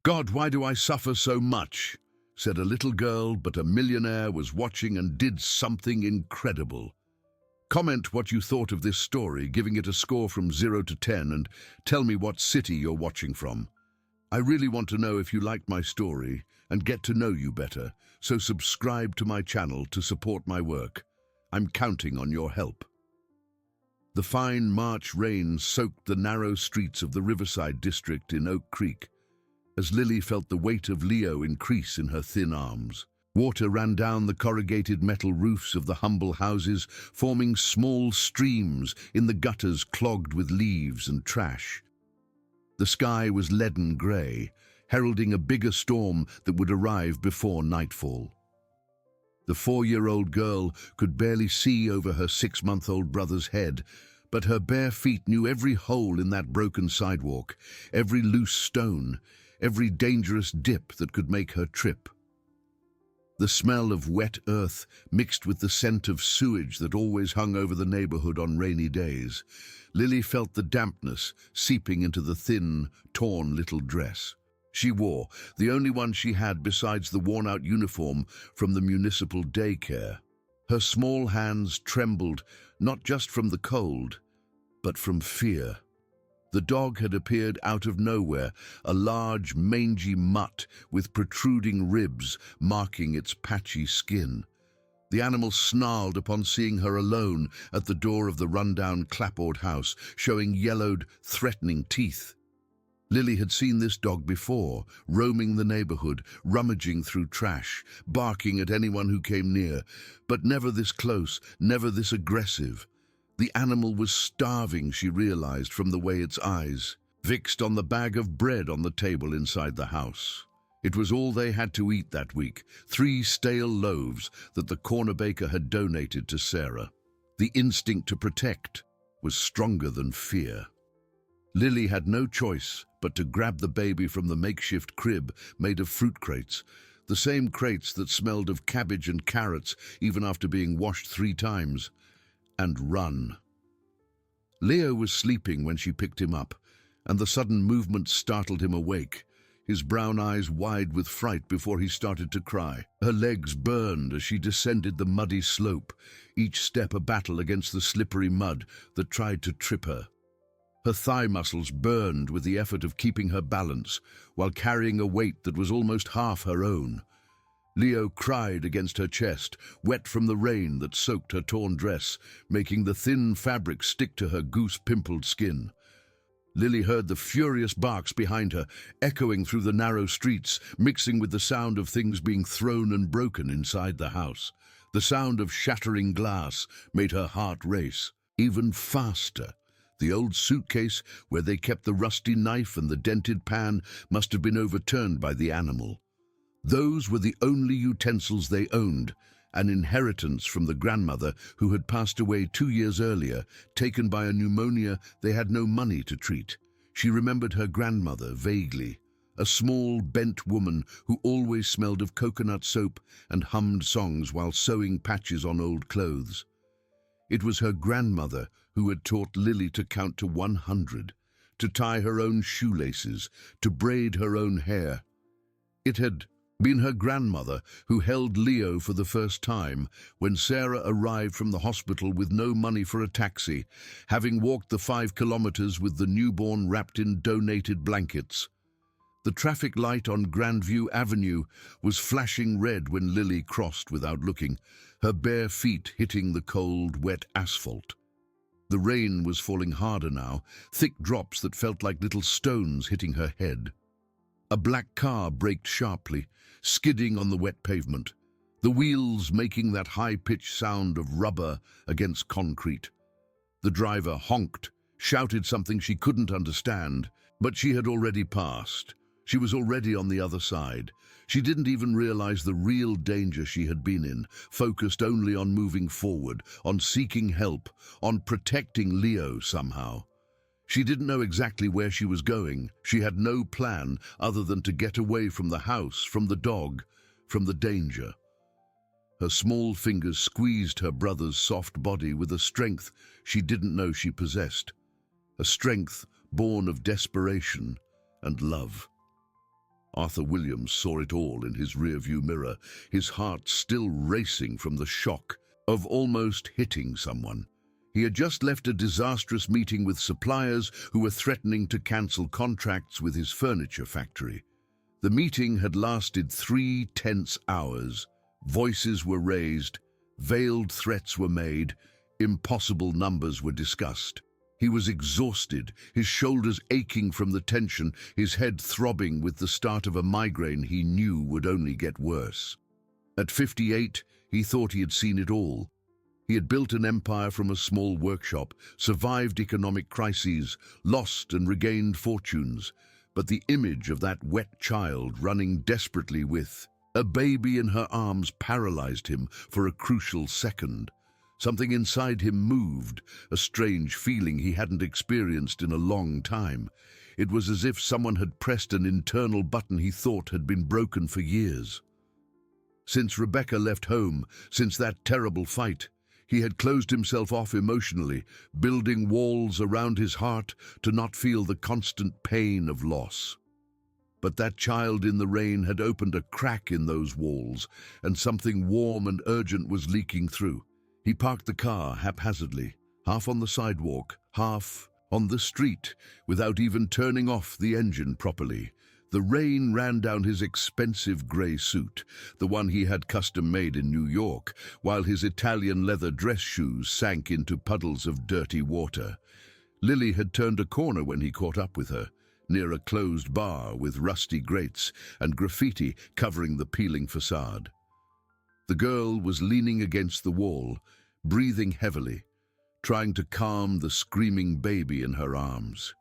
God, why do I suffer so much? Said a little girl, but a millionaire was watching and did something incredible. Comment what you thought of this story, giving it a score from 0 to 10, and tell me what city you're watching from. I really want to know if you liked my story and get to know you better, so subscribe to my channel to support my work. I'm counting on your help. The fine March rain soaked the narrow streets of the Riverside district in Oak Creek, as Lily felt the weight of Leo increase in her thin arms. Water ran down the corrugated metal roofs of the humble houses, forming small streams in the gutters clogged with leaves and trash. The sky was leaden grey, heralding a bigger storm that would arrive before nightfall. The 4-year-old girl could barely see over her 6-month-old brother's head, but her bare feet knew every hole in that broken sidewalk, every loose stone, every dangerous dip that could make her trip. The smell of wet earth mixed with the scent of sewage that always hung over the neighborhood on rainy days. Lily felt the dampness seeping into the thin, torn little dress she wore, the only one she had besides the worn-out uniform from the municipal daycare. Her small hands trembled, not just from the cold, but from fear. The dog had appeared out of nowhere, a large, mangy mutt with protruding ribs marking its patchy skin. The animal snarled upon seeing her alone at the door of the rundown clapboard house, showing yellowed, threatening teeth. Lily had seen this dog before, roaming the neighborhood, rummaging through trash, barking at anyone who came near, but never this close, never this aggressive. The animal was starving, she realized from the way its eyes fixed on the bag of bread on the table inside the house. It was all they had to eat that week, 3 stale loaves that the corner baker had donated to Sarah. The instinct to protect was stronger than fear. Lily had no choice but to grab the baby from the makeshift crib made of fruit crates, the same crates that smelled of cabbage and carrots even after being washed 3 times, and run. Leo was sleeping when she picked him up, and the sudden movement startled him awake, his brown eyes wide with fright before he started to cry. Her legs burned as she descended the muddy slope, each step a battle against the slippery mud that tried to trip her. Her thigh muscles burned with the effort of keeping her balance while carrying a weight that was almost half her own. Leo cried against her chest, wet from the rain that soaked her torn dress, making the thin fabric stick to her goose-pimpled skin. Lily heard the furious barks behind her, echoing through the narrow streets, mixing with the sound of things being thrown and broken inside the house. The sound of shattering glass made her heart race, even faster. The old suitcase where they kept the rusty knife and the dented pan must have been overturned by the animal. Those were the only utensils they owned, an inheritance from the grandmother who had passed away 2 years earlier, taken by a pneumonia they had no money to treat. She remembered her grandmother vaguely, a small, bent woman who always smelled of coconut soap and hummed songs while sewing patches on old clothes. It was her grandmother who had taught Lily to count to 100, to tie her own shoelaces, to braid her own hair. It had been her grandmother who held Leo for the first time when Sarah arrived from the hospital with no money for a taxi, having walked the 5 kilometers with the newborn wrapped in donated blankets. The traffic light on Grandview Avenue was flashing red when Lily crossed without looking, her bare feet hitting the cold, wet asphalt. The rain was falling harder now, thick drops that felt like little stones hitting her head. A black car braked sharply, skidding on the wet pavement, the wheels making that high-pitched sound of rubber against concrete. The driver honked, shouted something she couldn't understand, but she had already passed. She was already on the other side. She didn't even realize the real danger she had been in, focused only on moving forward, on seeking help, on protecting Leo somehow. She didn't know exactly where she was going. She had no plan other than to get away from the house, from the dog, from the danger. Her small fingers squeezed her brother's soft body with a strength she didn't know she possessed, a strength born of desperation and love. Arthur Williams saw it all in his rearview mirror, his heart still racing from the shock of almost hitting someone. He had just left a disastrous meeting with suppliers who were threatening to cancel contracts with his furniture factory. The meeting had lasted 3 tense hours. Voices were raised, veiled threats were made, impossible numbers were discussed. He was exhausted, his shoulders aching from the tension, his head throbbing with the start of a migraine he knew would only get worse. At 58, he thought he had seen it all. He had built an empire from a small workshop, survived economic crises, lost and regained fortunes. But the image of that wet child running desperately with a baby in her arms paralyzed him for a crucial second. Something inside him moved, a strange feeling he hadn't experienced in a long time. It was as if someone had pressed an internal button he thought had been broken for years. Since Rebecca left home, since that terrible fight, he had closed himself off emotionally, building walls around his heart to not feel the constant pain of loss. But that child in the rain had opened a crack in those walls, and something warm and urgent was leaking through. He parked the car haphazardly, half on the sidewalk, half on the street, without even turning off the engine properly. The rain ran down his expensive grey suit, the one he had custom-made in New York, while his Italian leather dress shoes sank into puddles of dirty water. Lily had turned a corner when he caught up with her, near a closed bar with rusty grates and graffiti covering the peeling facade. The girl was leaning against the wall, breathing heavily, trying to calm the screaming baby in her arms.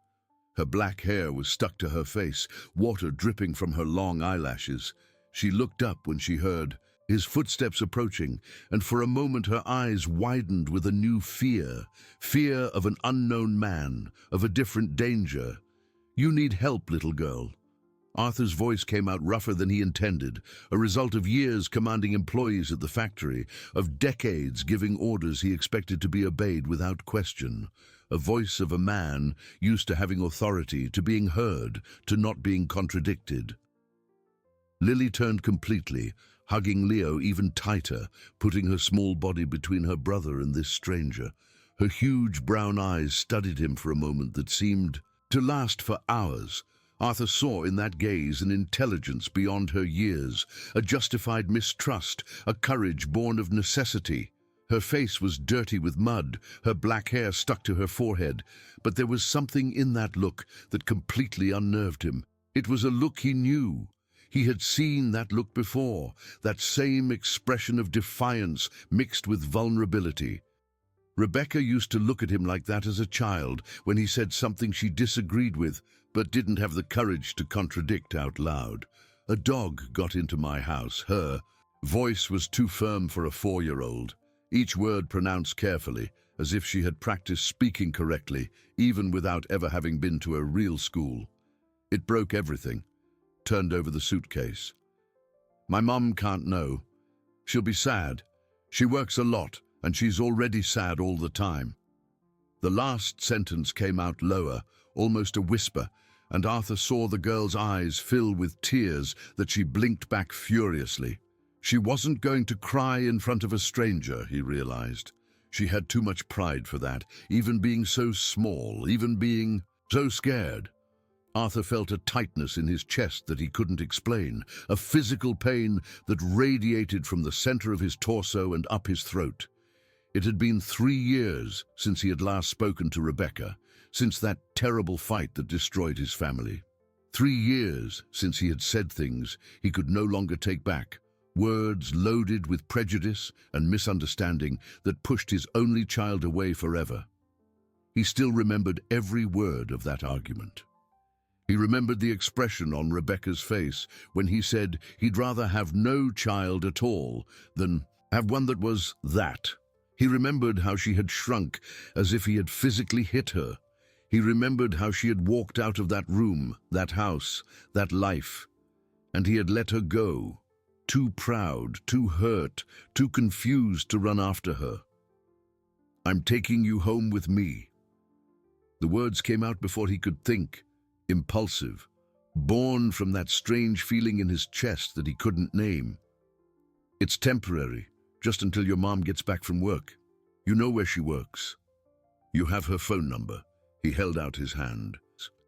Her black hair was stuck to her face, water dripping from her long eyelashes. She looked up when she heard his footsteps approaching, and for a moment her eyes widened with a new fear of an unknown man, of a different danger. "You need help, little girl." Arthur's voice came out rougher than he intended, a result of years commanding employees at the factory, of decades giving orders he expected to be obeyed without question. A voice of a man used to having authority, to being heard, to not being contradicted. Lily turned completely, hugging Leo even tighter, putting her small body between her brother and this stranger. Her huge brown eyes studied him for a moment that seemed to last for hours. Arthur saw in that gaze an intelligence beyond her years, a justified mistrust, a courage born of necessity. Her face was dirty with mud, her black hair stuck to her forehead, but there was something in that look that completely unnerved him. It was a look he knew. He had seen that look before, that same expression of defiance mixed with vulnerability. Rebecca used to look at him like that as a child when he said something she disagreed with, but didn't have the courage to contradict out loud. "A dog got into my house." Her voice was too firm for a 4-year-old, each word pronounced carefully, as if she had practiced speaking correctly, even without ever having been to a real school. It broke everything, turned over the suitcase. "My mum can't know. She'll be sad. She works a lot, and she's already sad all the time." The last sentence came out lower, almost a whisper, and Arthur saw the girl's eyes fill with tears that she blinked back furiously. She wasn't going to cry in front of a stranger, he realized. She had too much pride for that, even being so small, even being so scared. Arthur felt a tightness in his chest that he couldn't explain, a physical pain that radiated from the center of his torso and up his throat. It had been 3 years since he had last spoken to Rebecca, since that terrible fight that destroyed his family. 3 years since he had said things he could no longer take back, words loaded with prejudice and misunderstanding that pushed his only child away forever. He still remembered every word of that argument. He remembered the expression on Rebecca's face when he said he'd rather have no child at all than have one that was that. He remembered how she had shrunk as if he had physically hit her. He remembered how she had walked out of that room, that house, that life, and he had let her go, too proud, too hurt, too confused to run after her. "I'm taking you home with me." The words came out before he could think, impulsive, born from that strange feeling in his chest that he couldn't name. It's temporary, just until your mom gets back from work. You know where she works. You have her phone number. He held out his hand,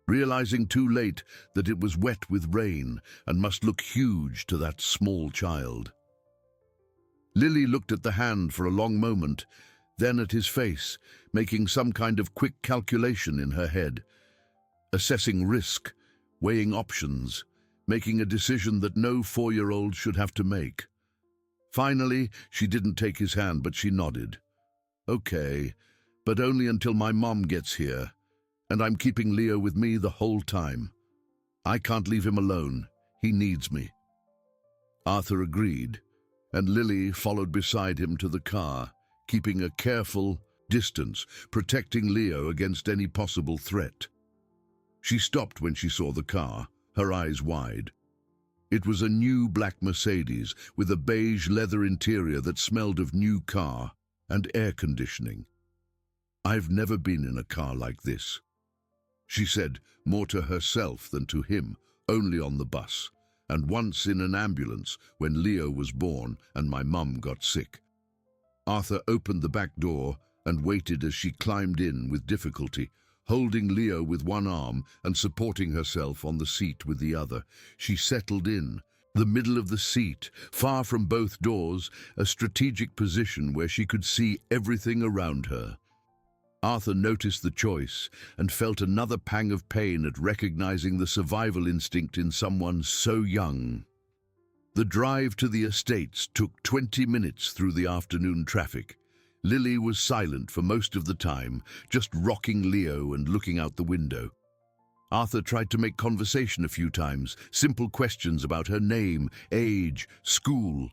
realizing too late that it was wet with rain and must look huge to that small child. Lily looked at the hand for a long moment, then at his face, making some kind of quick calculation in her head, assessing risk, weighing options, making a decision that no 4-year-old should have to make. Finally, she didn't take his hand, but she nodded. Okay, but only until my mom gets here, and I'm keeping Leo with me the whole time. I can't leave him alone. He needs me. Arthur agreed, and Lily followed beside him to the car, keeping a careful distance, protecting Leo against any possible threat. She stopped when she saw the car, her eyes wide. It was a new black Mercedes with a beige leather interior that smelled of new car and air conditioning. I've never been in a car like this, she said, more to herself than to him, only on the bus, and once in an ambulance when Leo was born and my mum got sick. Arthur opened the back door and waited as she climbed in with difficulty, holding Leo with one arm and supporting herself on the seat with the other. She settled in, the middle of the seat, far from both doors, a strategic position where she could see everything around her. Arthur noticed the choice and felt another pang of pain at recognizing the survival instinct in someone so young. The drive to the estates took 20 minutes through the afternoon traffic. Lily was silent for most of the time, just rocking Leo and looking out the window. Arthur tried to make conversation a few times, simple questions about her name, age, school.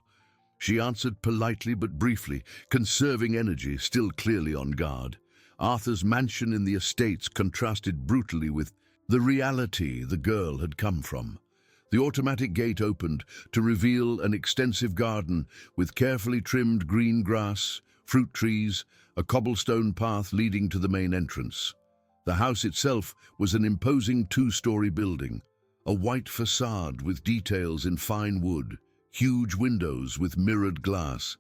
She answered politely but briefly, conserving energy, still clearly on guard. Arthur's mansion in the estates contrasted brutally with the reality the girl had come from. The automatic gate opened to reveal an extensive garden with carefully trimmed green grass, fruit trees, a cobblestone path leading to the main entrance. The house itself was an imposing 2-story building, a white facade with details in fine wood, huge windows with mirrored glass.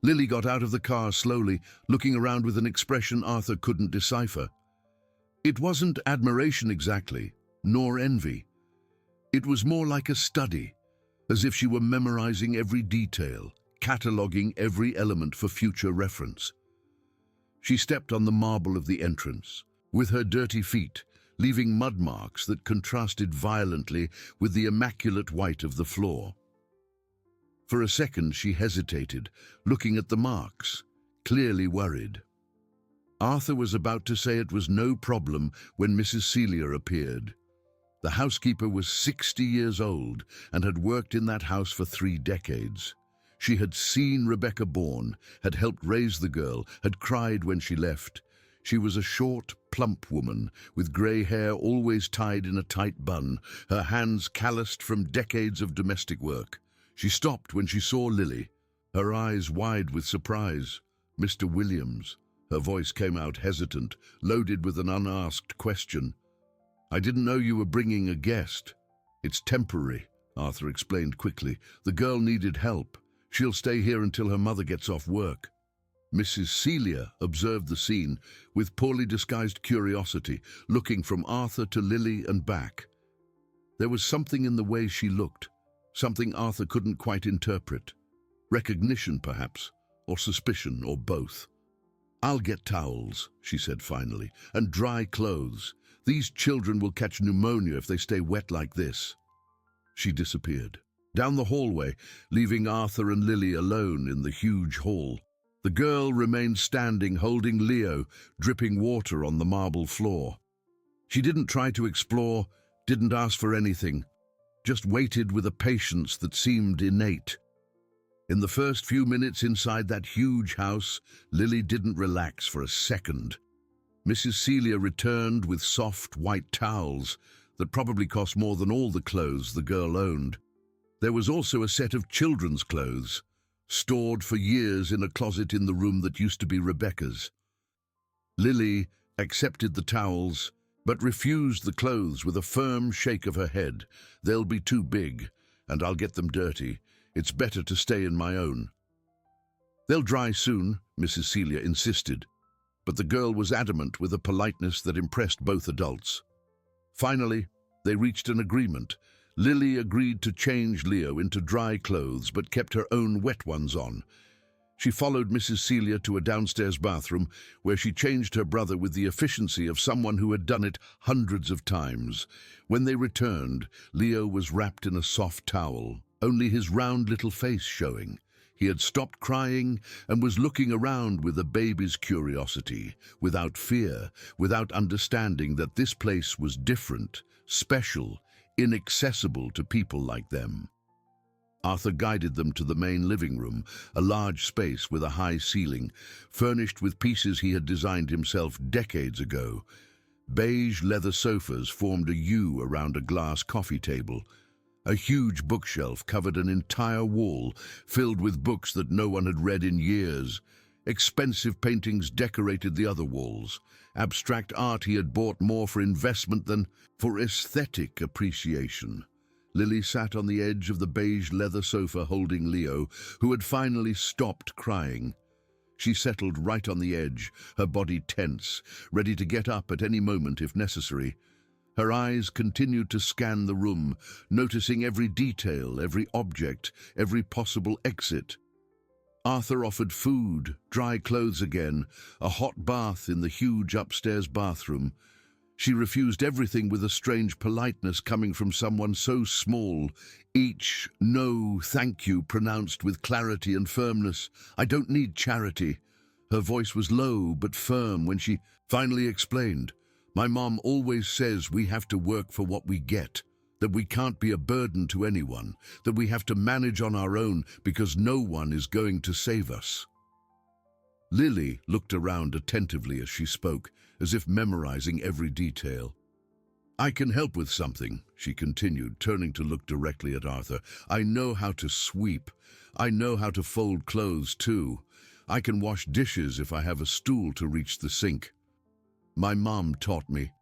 Lily got out of the car slowly, looking around with an expression Arthur couldn't decipher. It wasn't admiration exactly, nor envy. It was more like a study, as if she were memorizing every detail, cataloguing every element for future reference. She stepped on the marble of the entrance, with her dirty feet, leaving mud marks that contrasted violently with the immaculate white of the floor. For a second she hesitated, looking at the marks, clearly worried. Arthur was about to say it was no problem when Mrs. Celia appeared. The housekeeper was 60 years old and had worked in that house for 3 decades. She had seen Rebecca born, had helped raise the girl, had cried when she left. She was a short, plump woman, with grey hair always tied in a tight bun, her hands calloused from decades of domestic work. She stopped when she saw Lily, her eyes wide with surprise. "Mr. Williams," her voice came out hesitant, loaded with an unasked question. "I didn't know you were bringing a guest." "It's temporary," Arthur explained quickly. "The girl needed help. She'll stay here until her mother gets off work." Mrs. Celia observed the scene with poorly disguised curiosity, looking from Arthur to Lily and back. There was something in the way she looked, something Arthur couldn't quite interpret. Recognition, perhaps, or suspicion, or both. "I'll get towels," she said finally, "and dry clothes. These children will catch pneumonia if they stay wet like this." She disappeared down the hallway, leaving Arthur and Lily alone in the huge hall. The girl remained standing, holding Leo, dripping water on the marble floor. She didn't try to explore, didn't ask for anything, just waited with a patience that seemed innate. In the first few minutes inside that huge house, Lily didn't relax for a second. Mrs. Celia returned with soft white towels that probably cost more than all the clothes the girl owned. There was also a set of children's clothes, stored for years in a closet in the room that used to be Rebecca's. Lily accepted the towels, but refused the clothes with a firm shake of her head. "They'll be too big, and I'll get them dirty. It's better to stay in my own." "They'll dry soon," Mrs. Celia insisted, but the girl was adamant with a politeness that impressed both adults. Finally, they reached an agreement. Lily agreed to change Leo into dry clothes but kept her own wet ones on. She followed Mrs. Celia to a downstairs bathroom where she changed her brother with the efficiency of someone who had done it hundreds of times. When they returned, Leo was wrapped in a soft towel, only his round little face showing. He had stopped crying and was looking around with a baby's curiosity, without fear, without understanding that this place was different, special, inaccessible to people like them. Arthur guided them to the main living room, a large space with a high ceiling, furnished with pieces he had designed himself decades ago. Beige leather sofas formed a U around a glass coffee table. A huge bookshelf covered an entire wall, filled with books that no one had read in years. Expensive paintings decorated the other walls. Abstract art he had bought more for investment than for aesthetic appreciation. Lily sat on the edge of the beige leather sofa holding Leo, who had finally stopped crying. She settled right on the edge, her body tense, ready to get up at any moment if necessary. Her eyes continued to scan the room, noticing every detail, every object, every possible exit. Arthur offered food, dry clothes again, a hot bath in the huge upstairs bathroom. She refused everything with a strange politeness coming from someone so small. Each "no, thank you" pronounced with clarity and firmness. "I don't need charity." Her voice was low but firm when she finally explained, "My mom always says we have to work for what we get, that we can't be a burden to anyone, that we have to manage on our own because no one is going to save us." Lily looked around attentively as she spoke, as if memorizing every detail. "I can help with something," she continued, turning to look directly at Arthur. "I know how to sweep. I know how to fold clothes too. I can wash dishes if I have a stool to reach the sink. My mom taught me.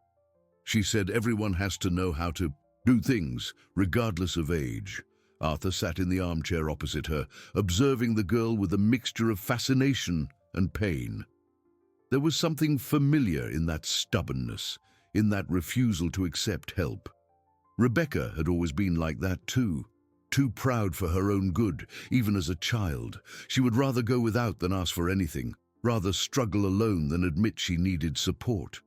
She said everyone has to know how to do things, regardless of age." Arthur sat in the armchair opposite her, observing the girl with a mixture of fascination and pain. There was something familiar in that stubbornness, in that refusal to accept help. Rebecca had always been like that too proud for her own good, even as a child. She would rather go without than ask for anything, rather struggle alone than admit she needed support.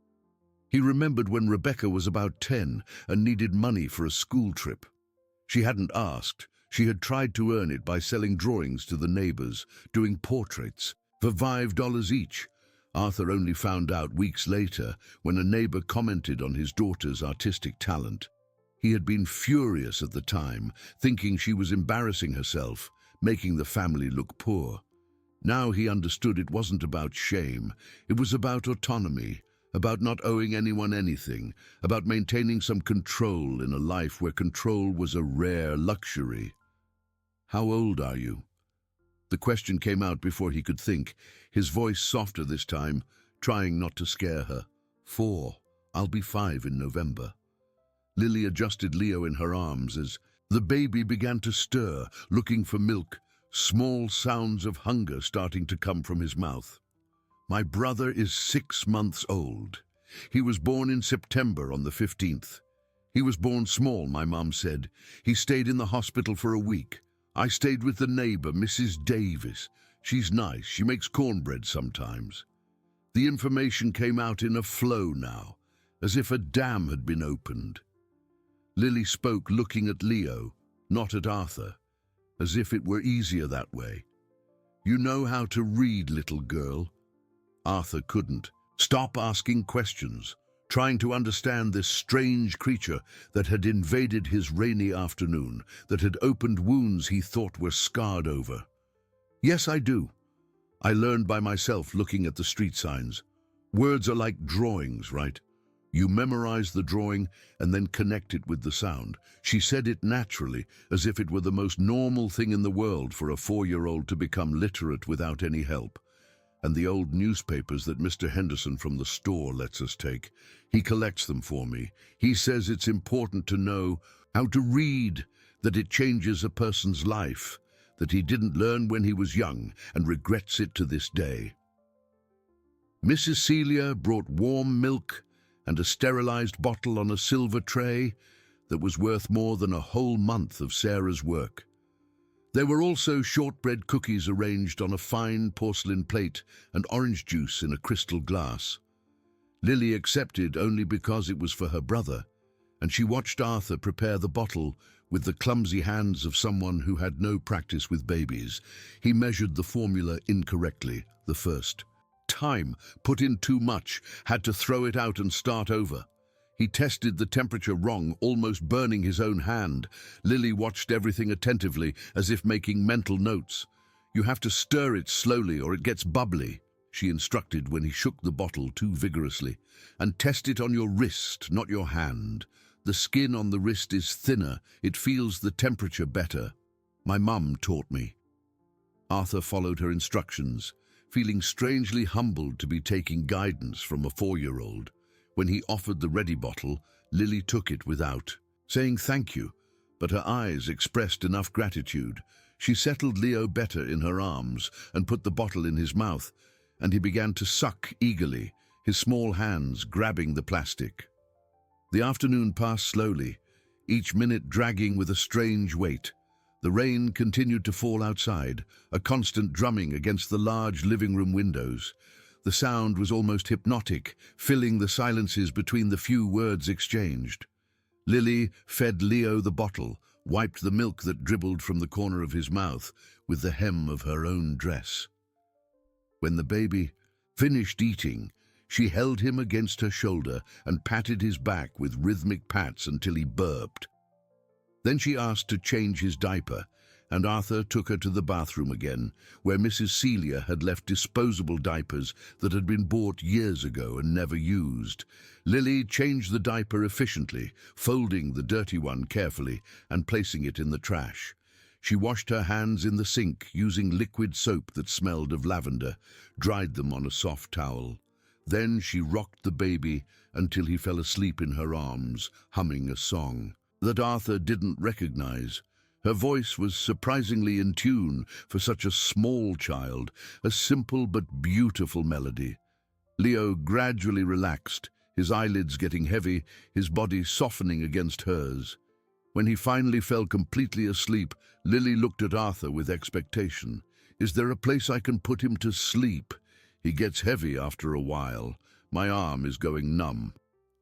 He remembered when Rebecca was about 10 and needed money for a school trip. She hadn't asked. She had tried to earn it by selling drawings to the neighbors, doing portraits, for $5 each. Arthur only found out weeks later when a neighbor commented on his daughter's artistic talent. He had been furious at the time, thinking she was embarrassing herself, making the family look poor. Now he understood it wasn't about shame. It was about autonomy, about not owing anyone anything, about maintaining some control in a life where control was a rare luxury. "How old are you?" The question came out before he could think, his voice softer this time, trying not to scare her. 4. I'll be 5 in November." Lily adjusted Leo in her arms as the baby began to stir, looking for milk, small sounds of hunger starting to come from his mouth. "My brother is 6 months old. He was born in September on the 15th. He was born small, my mom said. He stayed in the hospital for a week. I stayed with the neighbor, Mrs. Davis. She's nice. She makes cornbread sometimes." The information came out in a flow now, as if a dam had been opened. Lily spoke looking at Leo, not at Arthur, as if it were easier that way. "You know how to read, little girl." Arthur couldn't. Stop asking questions, trying to understand this strange creature that had invaded his rainy afternoon, that had opened wounds he thought were scarred over. "Yes, I do. I learned by myself looking at the street signs. Words are like drawings, right? You memorize the drawing and then connect it with the sound." She said it naturally, as if it were the most normal thing in the world for a 4-year-old to become literate without any help. And the old newspapers that Mr. Henderson from the store lets us take. He collects them for me. He says it's important to know how to read, that it changes a person's life, that he didn't learn when he was young and regrets it to this day. Mrs. Celia brought warm milk and a sterilized bottle on a silver tray that was worth more than a whole month of Sarah's work. There were also shortbread cookies arranged on a fine porcelain plate and orange juice in a crystal glass. Lily accepted only because it was for her brother, and she watched Arthur prepare the bottle with the clumsy hands of someone who had no practice with babies. He measured the formula incorrectly the first time, put in too much, had to throw it out and start over. He tested the temperature wrong, almost burning his own hand. Lily watched everything attentively, as if making mental notes. "You have to stir it slowly or it gets bubbly," she instructed when he shook the bottle too vigorously. "And test it on your wrist, not your hand. The skin on the wrist is thinner. It feels the temperature better. My mum taught me." Arthur followed her instructions, feeling strangely humbled to be taking guidance from a 4-year-old. When he offered the ready bottle, Lily took it without saying thank you, but her eyes expressed enough gratitude. She settled Leo better in her arms and put the bottle in his mouth, and he began to suck eagerly, his small hands grabbing the plastic. The afternoon passed slowly, each minute dragging with a strange weight. The rain continued to fall outside, a constant drumming against the large living room windows. The sound was almost hypnotic, filling the silences between the few words exchanged. Lily fed Leo the bottle, wiped the milk that dribbled from the corner of his mouth with the hem of her own dress. When the baby finished eating, she held him against her shoulder and patted his back with rhythmic pats until he burped. Then she asked to change his diaper, and Arthur took her to the bathroom again, where Mrs. Celia had left disposable diapers that had been bought years ago and never used. Lily changed the diaper efficiently, folding the dirty one carefully and placing it in the trash. She washed her hands in the sink using liquid soap that smelled of lavender, dried them on a soft towel. Then she rocked the baby until he fell asleep in her arms, humming a song that Arthur didn't recognize. Her voice was surprisingly in tune for such a small child, a simple but beautiful melody. Leo gradually relaxed, his eyelids getting heavy, his body softening against hers. When he finally fell completely asleep, Lily looked at Arthur with expectation. "Is there a place I can put him to sleep? He gets heavy after a while. My arm is going numb."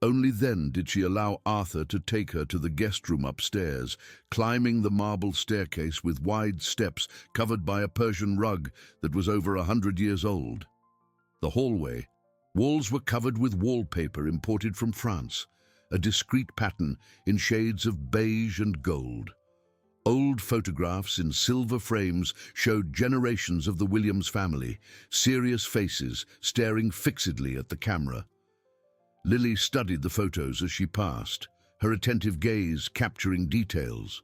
Only then did she allow Arthur to take her to the guest room upstairs, climbing the marble staircase with wide steps covered by a Persian rug that was over 100 years old. The hallway walls were covered with wallpaper imported from France, a discreet pattern in shades of beige and gold. Old photographs in silver frames showed generations of the Williams family, serious faces staring fixedly at the camera. Lily studied the photos as she passed, her attentive gaze capturing details.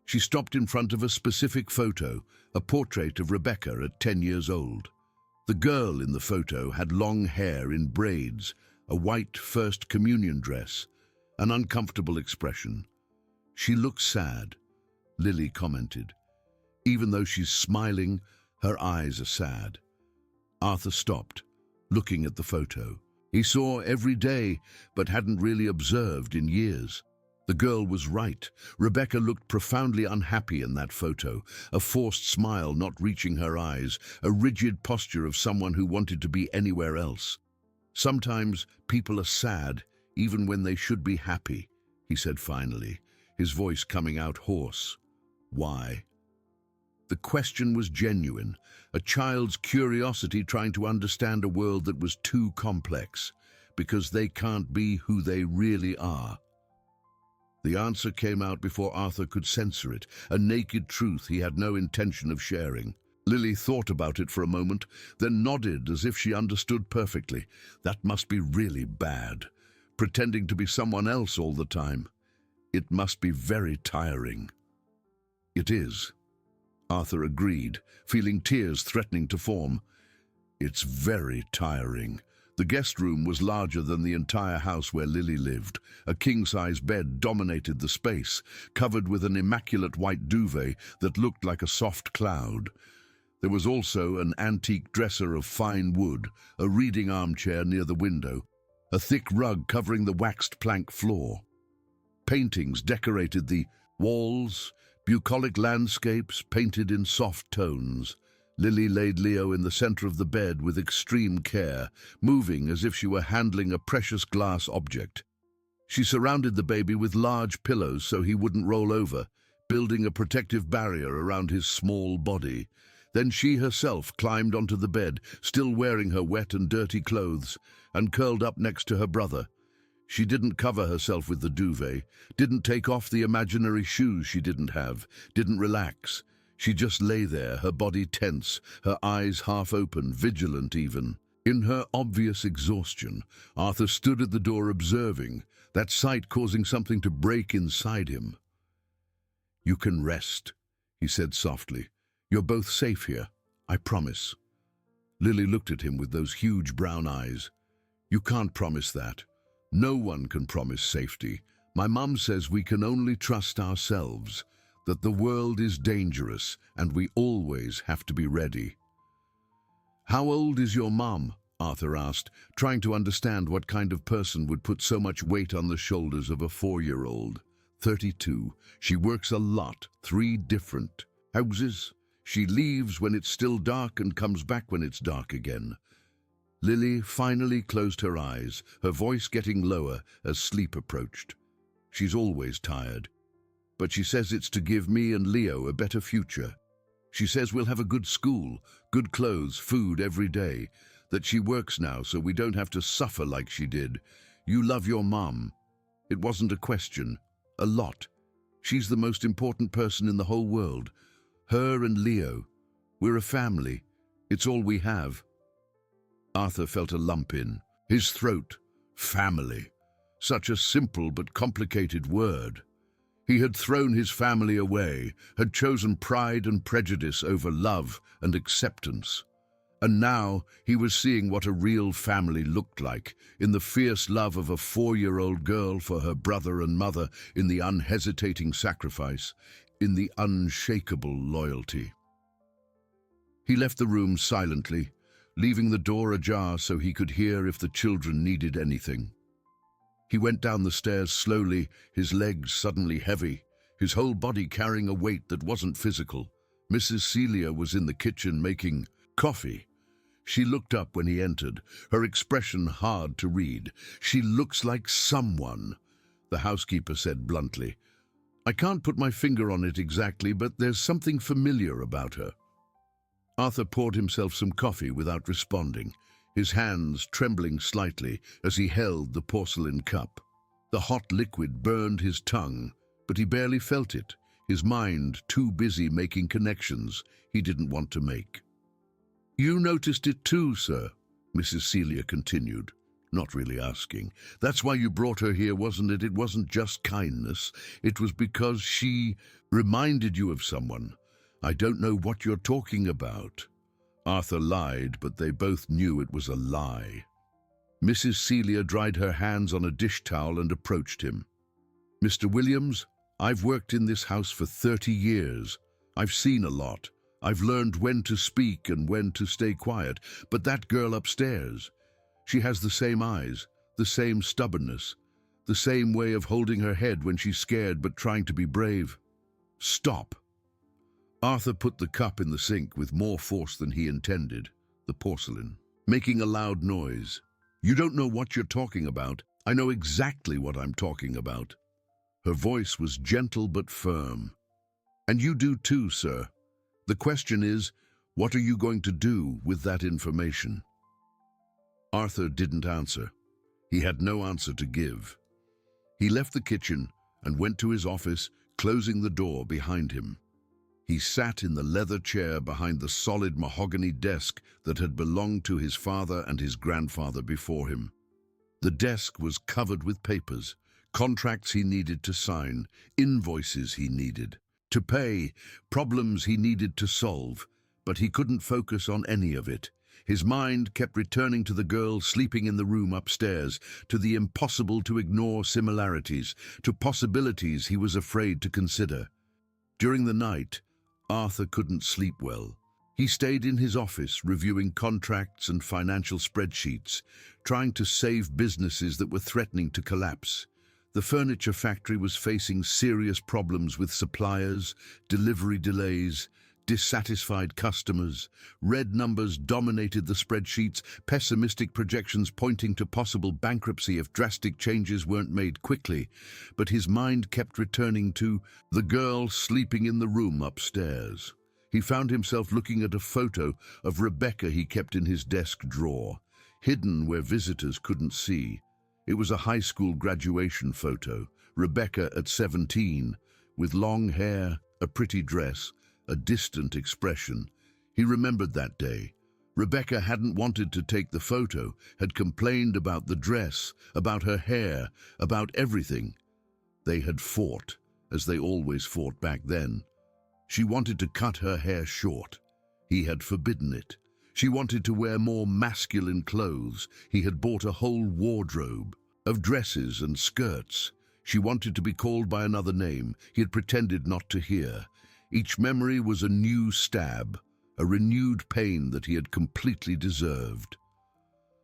She stopped in front of a specific photo, a portrait of Rebecca at 10 years old. The girl in the photo had long hair in braids, a white First Communion dress, an uncomfortable expression. "She looks sad," Lily commented. "Even though she's smiling, her eyes are sad." Arthur stopped, looking at the photo. He saw every day, but hadn't really observed in years. The girl was right. Rebecca looked profoundly unhappy in that photo, a forced smile not reaching her eyes, a rigid posture of someone who wanted to be anywhere else. "Sometimes people are sad, even when they should be happy," he said finally, his voice coming out hoarse. "Why?" The question was genuine, a child's curiosity trying to understand a world that was too complex, because they can't be who they really are. The answer came out before Arthur could censor it, a naked truth he had no intention of sharing. Lily thought about it for a moment, then nodded as if she understood perfectly. That must be really bad, pretending to be someone else all the time. It must be very tiring. "It is," Arthur agreed, feeling tears threatening to form. It's very tiring. The guest room was larger than the entire house where Lily lived. A king-size bed dominated the space, covered with an immaculate white duvet that looked like a soft cloud. There was also an antique dresser of fine wood, a reading armchair near the window, a thick rug covering the waxed plank floor. Paintings decorated the walls, bucolic landscapes painted in soft tones. Lily laid Leo in the center of the bed with extreme care, moving as if she were handling a precious glass object. She surrounded the baby with large pillows so he wouldn't roll over, building a protective barrier around his small body. Then she herself climbed onto the bed, still wearing her wet and dirty clothes, and curled up next to her brother. She didn't cover herself with the duvet, didn't take off the imaginary shoes she didn't have, didn't relax. She just lay there, her body tense, her eyes half open, vigilant even. In her obvious exhaustion, Arthur stood at the door observing, that sight causing something to break inside him. "You can rest," he said softly. "You're both safe here, I promise." Lily looked at him with those huge brown eyes. "You can't promise that. No one can promise safety. My mum says we can only trust ourselves, that the world is dangerous and we always have to be ready." "How old is your mum?" Arthur asked, trying to understand what kind of person would put so much weight on the shoulders of a 4-year-old. 32. She works a lot, 3 different houses. She leaves when it's still dark and comes back when it's dark again. Lily finally closed her eyes, her voice getting lower as sleep approached. "She's always tired. But she says it's to give me and Leo a better future. She says we'll have a good school, good clothes, food every day, that she works now so we don't have to suffer like she did. You love your mum." It wasn't a question. A lot. She's the most important person in the whole world. Her and Leo. We're a family. It's all we have. Arthur felt a lump in his throat. Family. Such a simple but complicated word. He had thrown his family away, had chosen pride and prejudice over love and acceptance. And now he was seeing what a real family looked like, in the fierce love of a 4-year-old girl for her brother and mother, in the unhesitating sacrifice, in the unshakable loyalty. He left the room silently, leaving the door ajar so he could hear if the children needed anything. He went down the stairs slowly, his legs suddenly heavy, his whole body carrying a weight that wasn't physical. Mrs. Celia was in the kitchen making coffee. She looked up when he entered, her expression hard to read. "She looks like someone," the housekeeper said bluntly. "I can't put my finger on it exactly, but there's something familiar about her." Arthur poured himself some coffee without responding, his hands trembling slightly as he held the porcelain cup. The hot liquid burned his tongue, but he barely felt it, his mind too busy making connections he didn't want to make. "You noticed it too, sir," Mrs. Celia continued, not really asking. "That's why you brought her here, wasn't it? It wasn't just kindness. It was because she reminded you of someone. I don't know what you're talking about." Arthur lied, but they both knew it was a lie. Mrs. Celia dried her hands on a dish towel and approached him. "Mr. Williams, I've worked in this house for 30 years. I've seen a lot. I've learned when to speak and when to stay quiet. But that girl upstairs, she has the same eyes, the same stubbornness, the same way of holding her head when she's scared but trying to be brave. Stop." Arthur put the cup in the sink with more force than he intended, the porcelain, making a loud noise. "You don't know what you're talking about. I know exactly what I'm talking about." Her voice was gentle but firm. "And you do too, sir. The question is, what are you going to do with that information?" Arthur didn't answer. He had no answer to give. He left the kitchen and went to his office, closing the door behind him. He sat in the leather chair behind the solid mahogany desk that had belonged to his father and his grandfather before him. The desk was covered with papers, contracts he needed to sign, invoices he needed to pay, problems he needed to solve, but he couldn't focus on any of it. His mind kept returning to the girl sleeping in the room upstairs, to the impossible to ignore similarities, to possibilities he was afraid to consider. During the night, Arthur couldn't sleep well. He stayed in his office, reviewing contracts and financial spreadsheets, trying to save businesses that were threatening to collapse. The furniture factory was facing serious problems with suppliers, delivery delays, dissatisfied customers. Red numbers dominated the spreadsheets, pessimistic projections pointing to possible bankruptcy if drastic changes weren't made quickly. But his mind kept returning to the girl sleeping in the room upstairs. He found himself looking at a photo of Rebecca he kept in his desk drawer, hidden where visitors couldn't see. It was a high school graduation photo, Rebecca at 17, with long hair, a pretty dress, a distant expression. He remembered that day. Rebecca hadn't wanted to take the photo, had complained about the dress, about her hair, about everything. They had fought, as they always fought back then. She wanted to cut her hair short. He had forbidden it. She wanted to wear more masculine clothes. He had bought a whole wardrobe of dresses and skirts. She wanted to be called by another name. He had pretended not to hear. Each memory was a new stab, a renewed pain that he had completely deserved.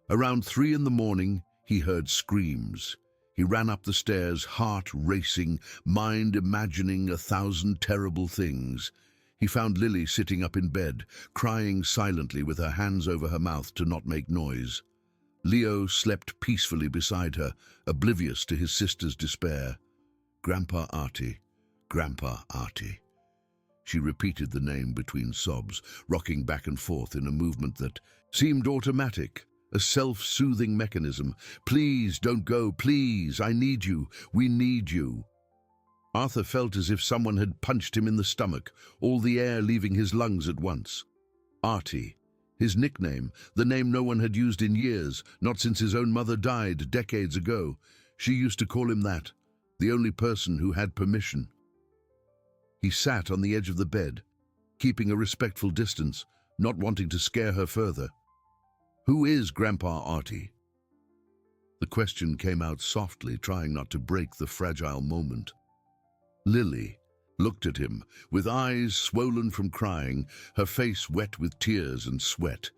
Around 3 in the morning, he heard screams. He ran up the stairs, heart racing, mind imagining 1,000 terrible things. He found Lily sitting up in bed, crying silently with her hands over her mouth to not make noise. Leo slept peacefully beside her, oblivious to his sister's despair. "Grandpa Artie, Grandpa Artie." She repeated the name between sobs, rocking back and forth in a movement that seemed automatic, a self-soothing mechanism. "Please, don't go, please, I need you, we need you." Arthur felt as if someone had punched him in the stomach, all the air leaving his lungs at once. Artie, his nickname, the name no one had used in years, not since his own mother died decades ago. She used to call him that, the only person who had permission. He sat on the edge of the bed, keeping a respectful distance, not wanting to scare her further. "Who is Grandpa Artie?" The question came out softly, trying not to break the fragile moment. Lily looked at him, with eyes swollen from crying, her face wet with tears and sweat.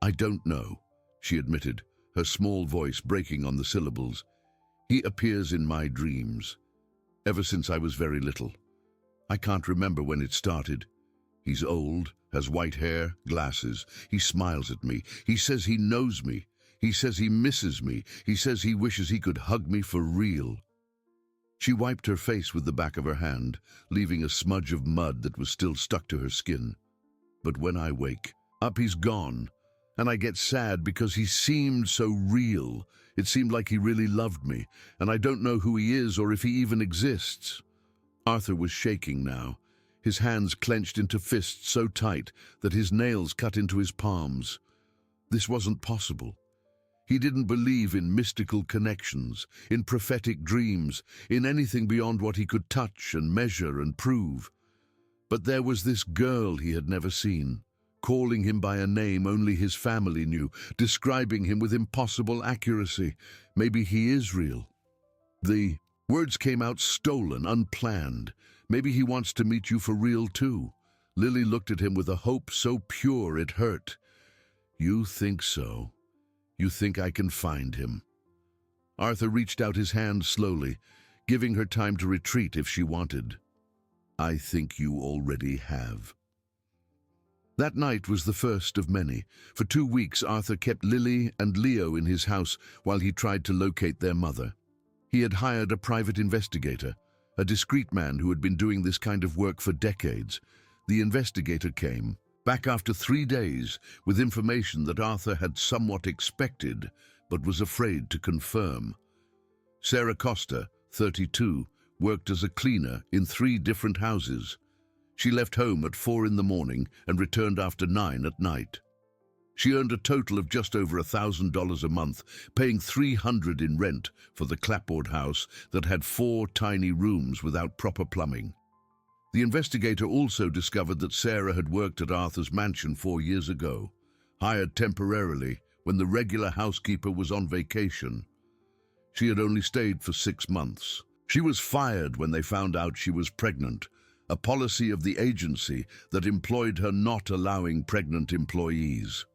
"I don't know," she admitted, her small voice breaking on the syllables. "He appears in my dreams, ever since I was very little. I can't remember when it started. He's old, has white hair, glasses. He smiles at me. He says he knows me. He says he misses me. He says he wishes he could hug me for real." She wiped her face with the back of her hand, leaving a smudge of mud that was still stuck to her skin. "But when I wake up, he's gone, and I get sad because he seemed so real. It seemed like he really loved me, and I don't know who he is or if he even exists." Arthur was shaking now, his hands clenched into fists so tight that his nails cut into his palms. This wasn't possible. He didn't believe in mystical connections, in prophetic dreams, in anything beyond what he could touch and measure and prove. But there was this girl he had never seen, calling him by a name only his family knew, describing him with impossible accuracy. Maybe he is real. The words came out stolen, unplanned. "Maybe he wants to meet you for real too." Lily looked at him with a hope so pure it hurt. "You think so? You think I can find him?" Arthur reached out his hand slowly, giving her time to retreat if she wanted. "I think you already have." That night was the first of many. For 2 weeks, Arthur kept Lily and Leo in his house while he tried to locate their mother. He had hired a private investigator, a discreet man who had been doing this kind of work for decades. The investigator came back after 3 days with information that Arthur had somewhat expected but was afraid to confirm. Sarah Costa, 32, worked as a cleaner in 3 different houses. She left home at 4 in the morning and returned after 9 at night. She earned a total of just over $1,000 a month, paying $300 in rent for the clapboard house that had 4 tiny rooms without proper plumbing. The investigator also discovered that Sarah had worked at Arthur's mansion 4 years ago, hired temporarily when the regular housekeeper was on vacation. She had only stayed for 6 months. She was fired when they found out she was pregnant, a policy of the agency that employed her not allowing pregnant employees.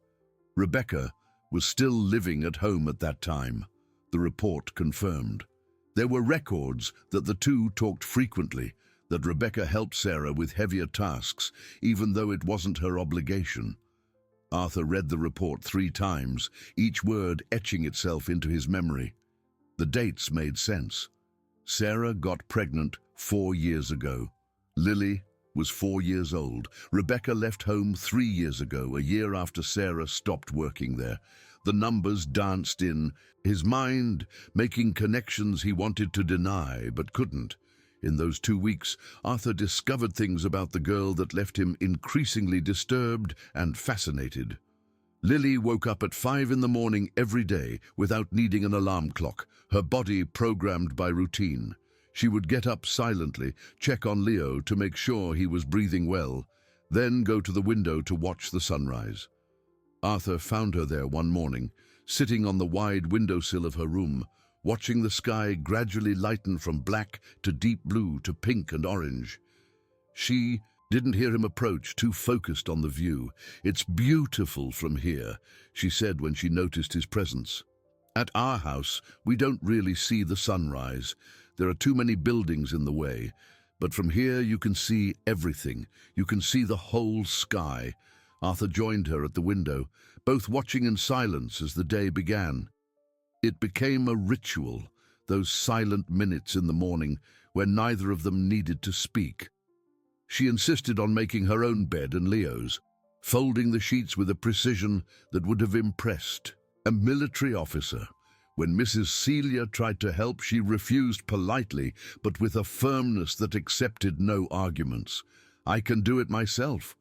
Rebecca was still living at home at that time, the report confirmed. There were records that the two talked frequently, that Rebecca helped Sarah with heavier tasks, even though it wasn't her obligation. Arthur read the report 3 times, each word etching itself into his memory. The dates made sense. Sarah got pregnant 4 years ago. Lily was 4 years old. Rebecca left home 3 years ago, a year after Sarah stopped working there. The numbers danced in his mind, making connections he wanted to deny but couldn't. In those 2 weeks, Arthur discovered things about the girl that left him increasingly disturbed and fascinated. Lily woke up at 5 in the morning every day without needing an alarm clock, her body programmed by routine. She would get up silently, check on Leo to make sure he was breathing well, then go to the window to watch the sunrise. Arthur found her there one morning, sitting on the wide windowsill of her room, watching the sky gradually lighten from black to deep blue to pink and orange. She didn't hear him approach, too focused on the view. "It's beautiful from here," she said when she noticed his presence. "At our house, we don't really see the sunrise. There are too many buildings in the way. But from here you can see everything. You can see the whole sky." Arthur joined her at the window, both watching in silence as the day began. It became a ritual, those silent minutes in the morning where neither of them needed to speak. She insisted on making her own bed and Leo's, folding the sheets with a precision that would have impressed a military officer. When Mrs. Celia tried to help, she refused politely, but with a firmness that accepted no arguments. "I can do it myself.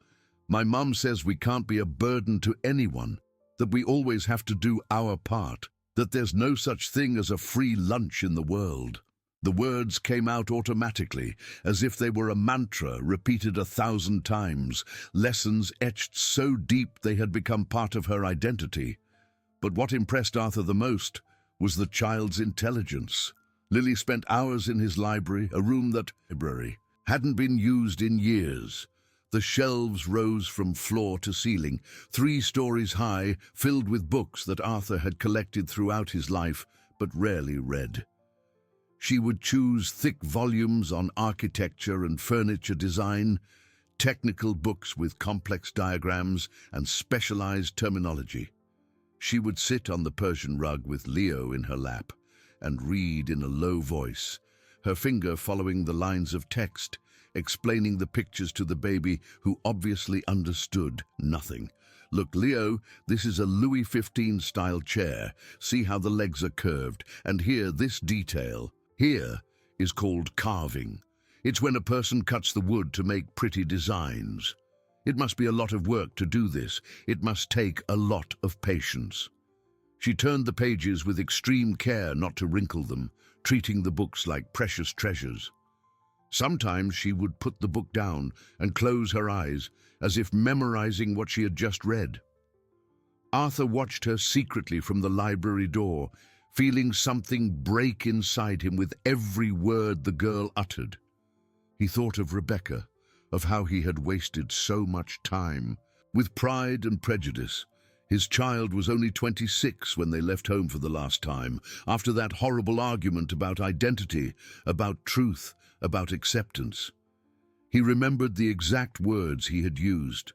My mum says we can't be a burden to anyone, that we always have to do our part, that there's no such thing as a free lunch in the world." The words came out automatically, as if they were a mantra repeated 1,000 times, lessons etched so deep they had become part of her identity. But what impressed Arthur the most was the child's intelligence. Lily spent hours in his library, a room that hadn't been used in years. The shelves rose from floor to ceiling, 3 stories high, filled with books that Arthur had collected throughout his life, but rarely read. She would choose thick volumes on architecture and furniture design, technical books with complex diagrams and specialized terminology. She would sit on the Persian rug with Leo in her lap and read in a low voice, her finger following the lines of text, explaining the pictures to the baby, who obviously understood nothing. "Look, Leo, this is a Louis XV-style chair. See how the legs are curved. And here, this detail here is called carving. It's when a person cuts the wood to make pretty designs. It must be a lot of work to do this. It must take a lot of patience." She turned the pages with extreme care not to wrinkle them, treating the books like precious treasures. Sometimes she would put the book down and close her eyes, as if memorizing what she had just read. Arthur watched her secretly from the library door, feeling something break inside him with every word the girl uttered. He thought of Rebecca, of how he had wasted so much time. With pride and prejudice, his child was only 26 when they left home for the last time, after that horrible argument about identity, about truth, about acceptance. He remembered the exact words he had used.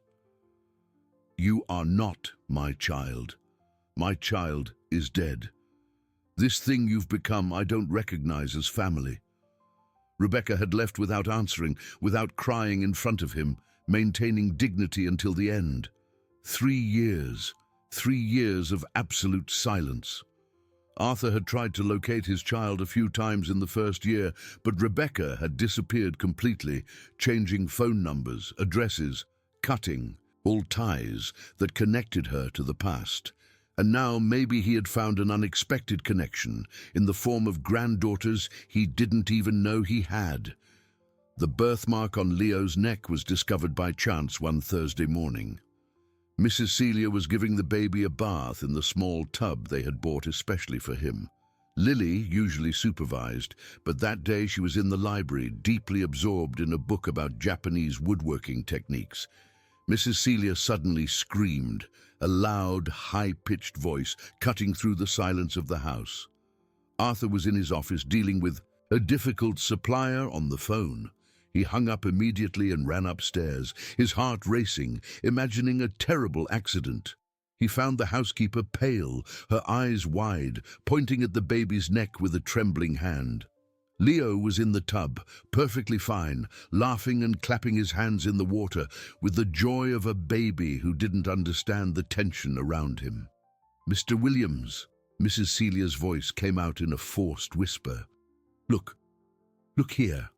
"You are not my child. My child is dead. This thing you've become I don't recognize as family." Rebecca had left without answering, without crying in front of him, maintaining dignity until the end. 3 years, 3 years of absolute silence. Arthur had tried to locate his child a few times in the first year, but Rebecca had disappeared completely, changing phone numbers, addresses, cutting all ties that connected her to the past. And now maybe he had found an unexpected connection in the form of granddaughters he didn't even know he had. The birthmark on Leo's neck was discovered by chance one Thursday morning. Mrs. Celia was giving the baby a bath in the small tub they had bought especially for him. Lily usually supervised, but that day she was in the library, deeply absorbed in a book about Japanese woodworking techniques. Mrs. Celia suddenly screamed, a loud, high-pitched voice cutting through the silence of the house. Arthur was in his office dealing with a difficult supplier on the phone. He hung up immediately and ran upstairs, his heart racing, imagining a terrible accident. He found the housekeeper pale, her eyes wide, pointing at the baby's neck with a trembling hand. Leo was in the tub, perfectly fine, laughing and clapping his hands in the water with the joy of a baby who didn't understand the tension around him. "Mr. Williams," Mrs. Celia's voice came out in a forced whisper. Look here."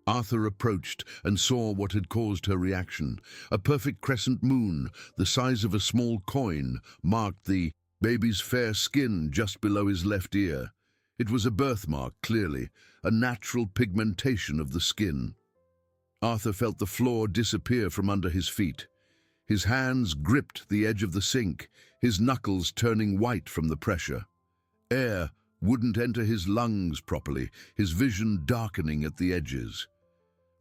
Arthur approached and saw what had caused her reaction. A perfect crescent moon, the size of a small coin, marked the baby's fair skin just below his left ear. It was a birthmark, clearly, a natural pigmentation of the skin. Arthur felt the floor disappear from under his feet. His hands gripped the edge of the sink, his knuckles turning white from the pressure. Air wouldn't enter his lungs properly, his vision darkening at the edges.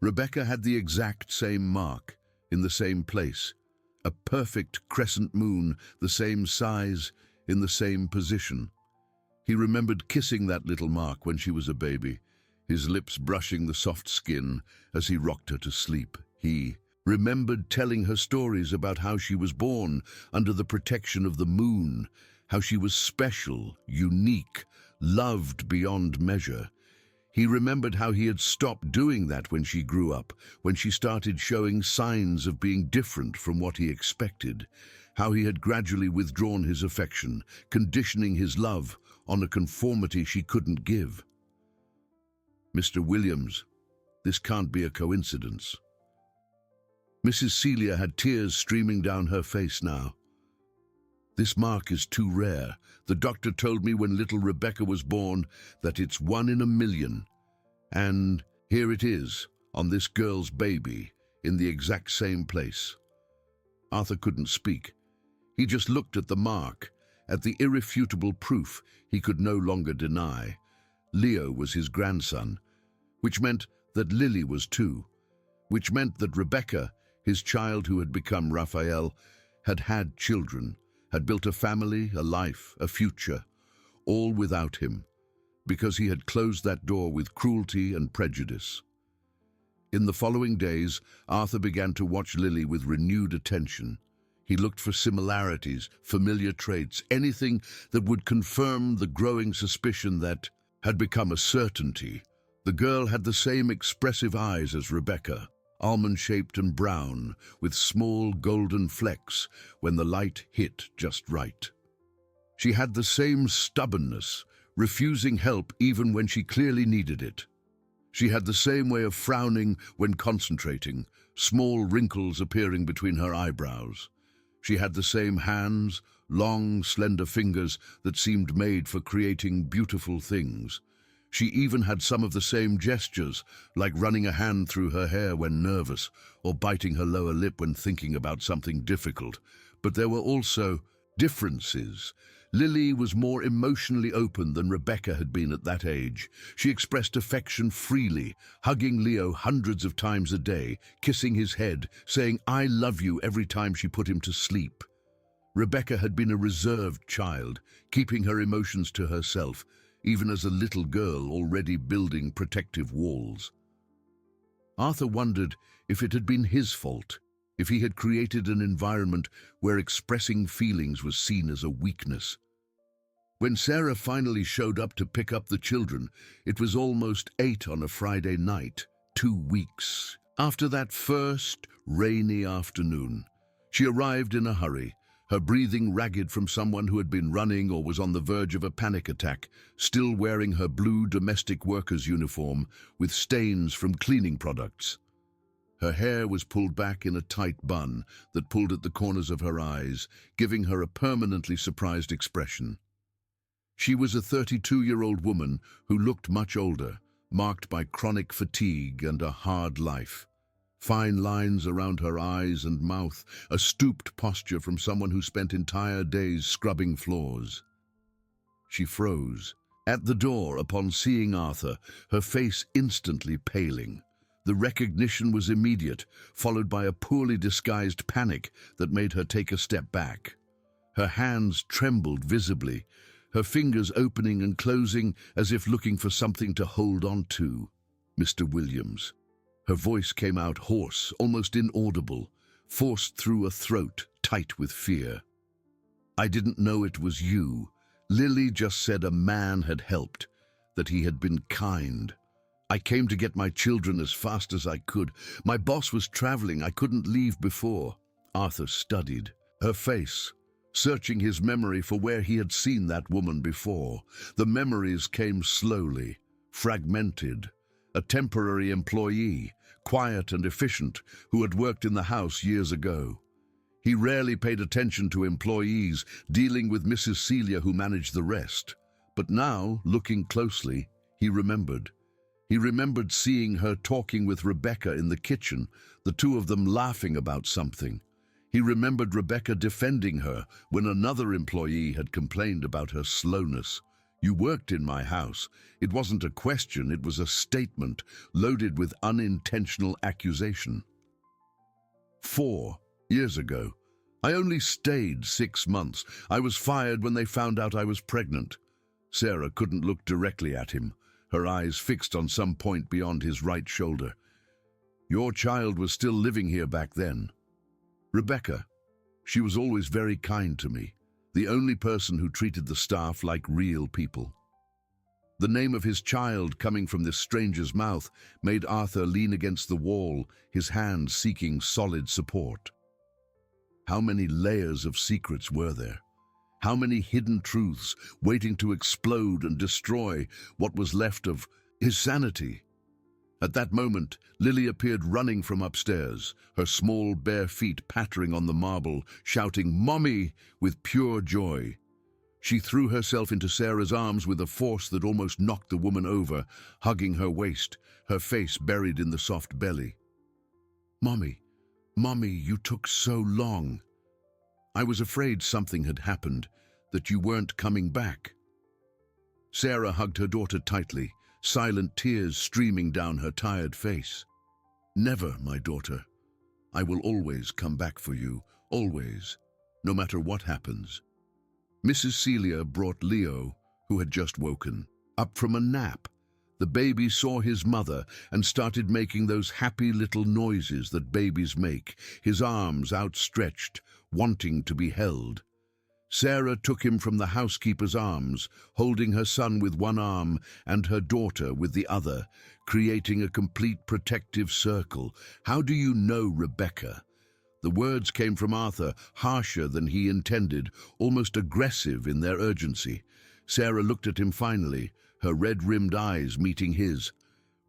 Rebecca had the exact same mark, in the same place. A perfect crescent moon, the same size, in the same position. He remembered kissing that little mark when she was a baby, his lips brushing the soft skin as he rocked her to sleep. He remembered telling her stories about how she was born under the protection of the moon, how she was special, unique, loved beyond measure. He remembered how he had stopped doing that when she grew up, when she started showing signs of being different from what he expected, how he had gradually withdrawn his affection, conditioning his love on a conformity she couldn't give. "Mr. Williams, this can't be a coincidence." Mrs. Celia had tears streaming down her face now. "This mark is too rare. The doctor told me when little Rebecca was born that it's 1 in a million. And here it is, on this girl's baby, in the exact same place." Arthur couldn't speak. He just looked at the mark, at the irrefutable proof he could no longer deny. Leo was his grandson, which meant that Lily was too, which meant that Rebecca, his child who had become Raphael, had had children, had built a family, a life, a future, all without him, because he had closed that door with cruelty and prejudice. In the following days, Arthur began to watch Lily with renewed attention. He looked for similarities, familiar traits, anything that would confirm the growing suspicion that had become a certainty. The girl had the same expressive eyes as Rebecca, almond-shaped and brown, with small golden flecks when the light hit just right. She had the same stubbornness, refusing help even when she clearly needed it. She had the same way of frowning when concentrating, small wrinkles appearing between her eyebrows. She had the same hands, long, slender fingers that seemed made for creating beautiful things. She even had some of the same gestures, like running a hand through her hair when nervous, or biting her lower lip when thinking about something difficult. But there were also differences. Lily was more emotionally open than Rebecca had been at that age. She expressed affection freely, hugging Leo hundreds of times a day, kissing his head, saying, "I love you," every time she put him to sleep. Rebecca had been a reserved child, keeping her emotions to herself, even as a little girl already building protective walls. Arthur wondered if it had been his fault, if he had created an environment where expressing feelings was seen as a weakness. When Sarah finally showed up to pick up the children, it was almost 8 on a Friday night, 2 weeks after that first rainy afternoon. She arrived in a hurry, her breathing ragged from someone who had been running or was on the verge of a panic attack, still wearing her blue domestic worker's uniform with stains from cleaning products. Her hair was pulled back in a tight bun that pulled at the corners of her eyes, giving her a permanently surprised expression. She was a 32-year-old woman who looked much older, marked by chronic fatigue and a hard life. fine lines around her eyes and mouth, a stooped posture from someone who spent entire days scrubbing floors. She froze. At the door, upon seeing Arthur, her face instantly paling. The recognition was immediate, followed by a poorly disguised panic that made her take a step back. Her hands trembled visibly, her fingers opening and closing as if looking for something to hold on to. "Mr. Williams." Her voice came out hoarse, almost inaudible, forced through a throat tight with fear. "I didn't know it was you. Lily just said a man had helped, that he had been kind. I came to get my children as fast as I could. My boss was traveling. I couldn't leave before." Arthur studied her face, searching his memory for where he had seen that woman before. The memories came slowly, fragmented. A temporary employee, quiet and efficient, who had worked in the house years ago. He rarely paid attention to employees, dealing with Mrs. Celia, who managed the rest. But now, looking closely, he remembered. He remembered seeing her talking with Rebecca in the kitchen, the two of them laughing about something. He remembered Rebecca defending her when another employee had complained about her slowness. "You worked in my house." It wasn't a question, it was a statement, loaded with unintentional accusation. 4 years ago. "I only stayed 6 months. I was fired when they found out I was pregnant." Sarah couldn't look directly at him, her eyes fixed on some point beyond his right shoulder. "Your child was still living here back then." "Rebecca. She was always very kind to me, the only person who treated the staff like real people." The name of his child coming from this stranger's mouth made Arthur lean against the wall, his hands seeking solid support. How many layers of secrets were there? How many hidden truths waiting to explode and destroy what was left of his sanity? At that moment, Lily appeared running from upstairs, her small bare feet pattering on the marble, shouting "Mommy!" with pure joy. She threw herself into Sarah's arms with a force that almost knocked the woman over, hugging her waist, her face buried in the soft belly. "Mommy, Mommy, you took so long. I was afraid something had happened, that you weren't coming back." Sarah hugged her daughter tightly, silent tears streaming down her tired face. "Never, my daughter. I will always come back for you, always, no matter what happens." Mrs. Celia brought Leo, who had just woken, up from a nap. The baby saw his mother and started making those happy little noises that babies make, his arms outstretched, wanting to be held. Sarah took him from the housekeeper's arms, holding her son with one arm and her daughter with the other, creating a complete protective circle. "How do you know Rebecca?" The words came from Arthur, harsher than he intended, almost aggressive in their urgency. Sarah looked at him finally, her red-rimmed eyes meeting his.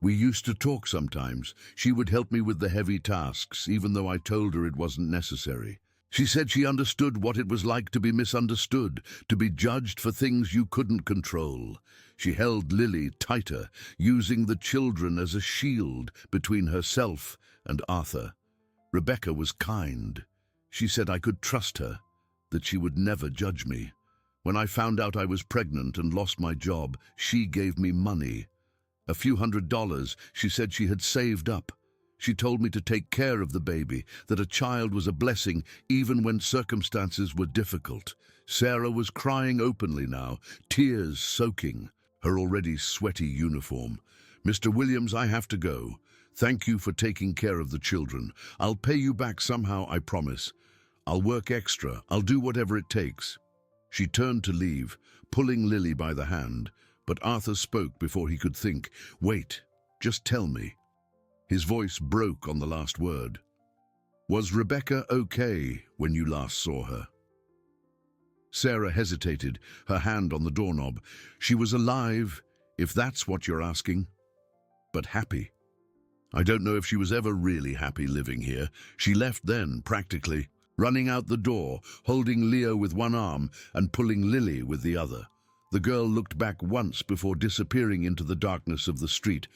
"We used to talk sometimes. She would help me with the heavy tasks, even though I told her it wasn't necessary. She said she understood what it was like to be misunderstood, to be judged for things you couldn't control." She held Lily tighter, using the children as a shield between herself and Arthur. "Rebecca was kind. She said I could trust her, that she would never judge me. When I found out I was pregnant and lost my job, she gave me money. A few $100 she said she had saved up. She told me to take care of the baby, that a child was a blessing even when circumstances were difficult." Sarah was crying openly now, tears soaking her already sweaty uniform. "Mr. Williams, I have to go. Thank you for taking care of the children. I'll pay you back somehow, I promise. I'll work extra. I'll do whatever it takes." She turned to leave, pulling Lily by the hand, but Arthur spoke before he could think. "Wait, just tell me." His voice broke on the last word. "Was Rebecca okay when you last saw her?" Sarah hesitated, her hand on the doorknob. "She was alive, if that's what you're asking. But happy. I don't know if she was ever really happy living here. She left then, practically, running out the door, holding Leo with one arm and pulling Lily with the other. The girl looked back once before disappearing into the darkness of the street,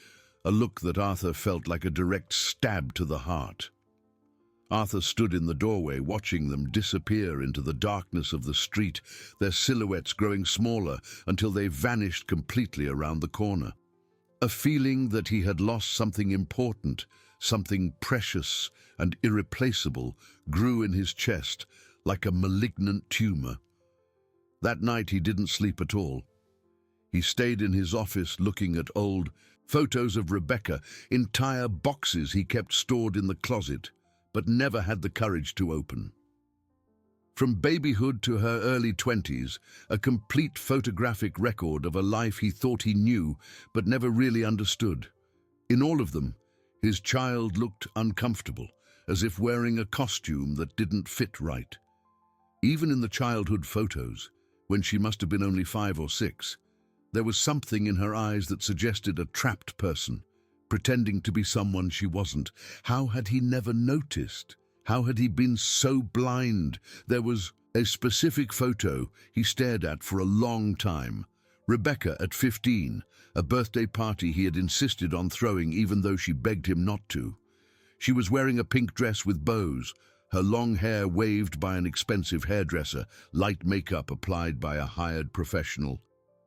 a look that Arthur felt like a direct stab to the heart. Arthur stood in the doorway, watching them disappear into the darkness of the street, their silhouettes growing smaller until they vanished completely around the corner. A feeling that he had lost something important, something precious and irreplaceable, grew in his chest like a malignant tumor. That night he didn't sleep at all. He stayed in his office looking at old photos of Rebecca, entire boxes he kept stored in the closet, but never had the courage to open. From babyhood to her early 20s, a complete photographic record of a life he thought he knew, but never really understood. In all of them, his child looked uncomfortable, as if wearing a costume that didn't fit right. Even in the childhood photos, when she must have been only 5 or 6, there was something in her eyes that suggested a trapped person, pretending to be someone she wasn't. How had he never noticed? How had he been so blind? There was a specific photo he stared at for a long time. Rebecca at 15, a birthday party he had insisted on throwing even though she begged him not to. She was wearing a pink dress with bows, her long hair waved by an expensive hairdresser, light makeup applied by a hired professional.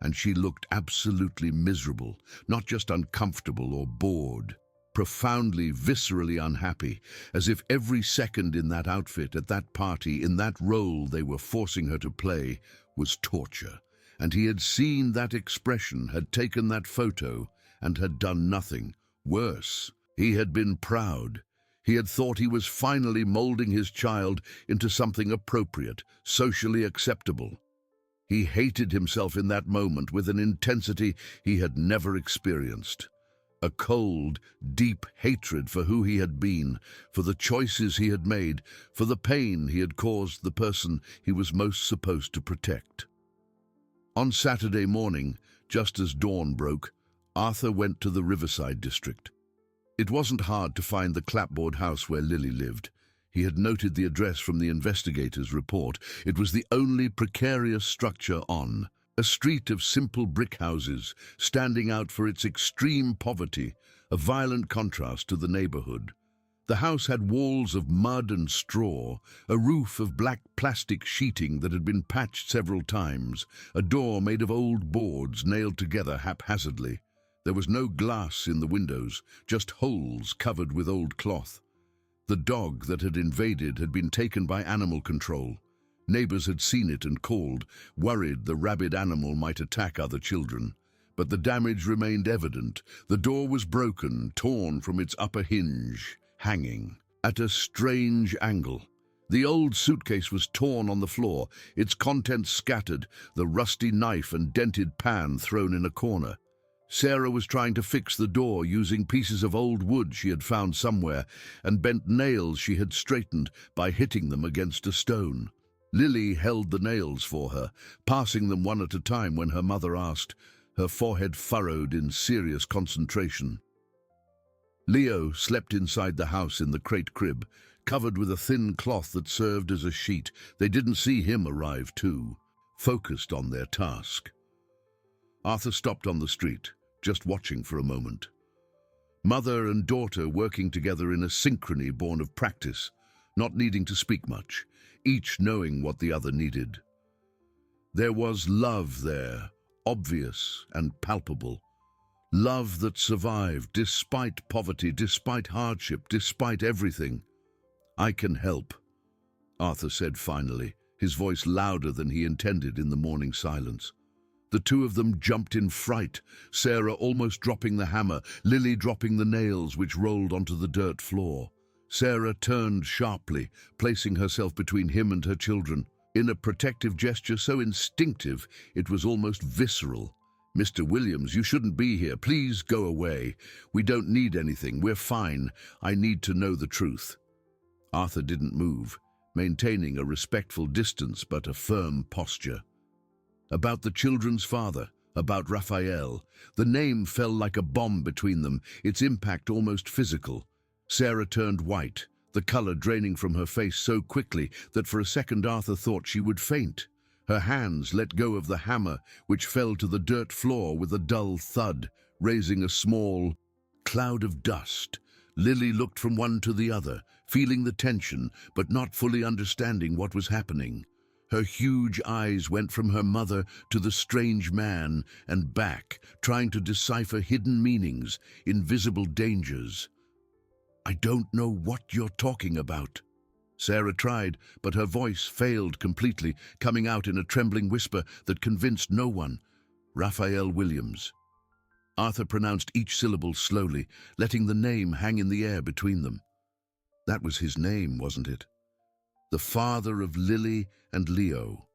And she looked absolutely miserable, not just uncomfortable or bored, profoundly, viscerally unhappy, as if every second in that outfit, at that party, in that role they were forcing her to play, was torture. And he had seen that expression, had taken that photo, and had done nothing. Worse, he had been proud. He had thought he was finally molding his child into something appropriate, socially acceptable. He hated himself in that moment with an intensity he had never experienced. A cold, deep hatred for who he had been, for the choices he had made, for the pain he had caused the person he was most supposed to protect. On Saturday morning, just as dawn broke, Arthur went to the Riverside district. It wasn't hard to find the clapboard house where Lily lived. He had noted the address from the investigator's report. It was the only precarious structure on a street of simple brick houses, standing out for its extreme poverty, a violent contrast to the neighborhood. The house had walls of mud and straw, a roof of black plastic sheeting that had been patched several times, a door made of old boards nailed together haphazardly. There was no glass in the windows, just holes covered with old cloth. The dog that had invaded had been taken by animal control. Neighbors had seen it and called, worried the rabid animal might attack other children. But the damage remained evident. The door was broken, torn from its upper hinge, hanging at a strange angle. The old suitcase was torn on the floor, its contents scattered, the rusty knife and dented pan thrown in a corner. Sarah was trying to fix the door using pieces of old wood she had found somewhere and bent nails she had straightened by hitting them against a stone. Lily held the nails for her, passing them one at a time when her mother asked, her forehead furrowed in serious concentration. Leo slept inside the house in the crate crib, covered with a thin cloth that served as a sheet. They didn't see him arrive too, focused on their task. Arthur stopped on the street, just watching for a moment. Mother and daughter working together in a synchrony born of practice, not needing to speak much, each knowing what the other needed. There was love there, obvious and palpable. Love that survived despite poverty, despite hardship, despite everything. "I can help," Arthur said finally, his voice louder than he intended in the morning silence. The two of them jumped in fright, Sarah almost dropping the hammer, Lily dropping the nails which rolled onto the dirt floor. Sarah turned sharply, placing herself between him and her children, in a protective gesture so instinctive it was almost visceral. "Mr. Williams, you shouldn't be here. Please go away. We don't need anything. We're fine. I need to know the truth." Arthur didn't move, maintaining a respectful distance but a firm posture. About the children's father, about Raphael, the name fell like a bomb between them, its impact almost physical. Sarah turned white, the color draining from her face so quickly that for a second Arthur thought she would faint. Her hands let go of the hammer, which fell to the dirt floor with a dull thud, raising a small, cloud of dust. Lily looked from one to the other, feeling the tension, but not fully understanding what was happening. Her huge eyes went from her mother to the strange man and back, trying to decipher hidden meanings, invisible dangers. "I don't know what you're talking about." Sarah tried, but her voice failed completely, coming out in a trembling whisper that convinced no one. "Raphael Williams." Arthur pronounced each syllable slowly, letting the name hang in the air between them. That was his name, wasn't it? The father of Lily and Leo.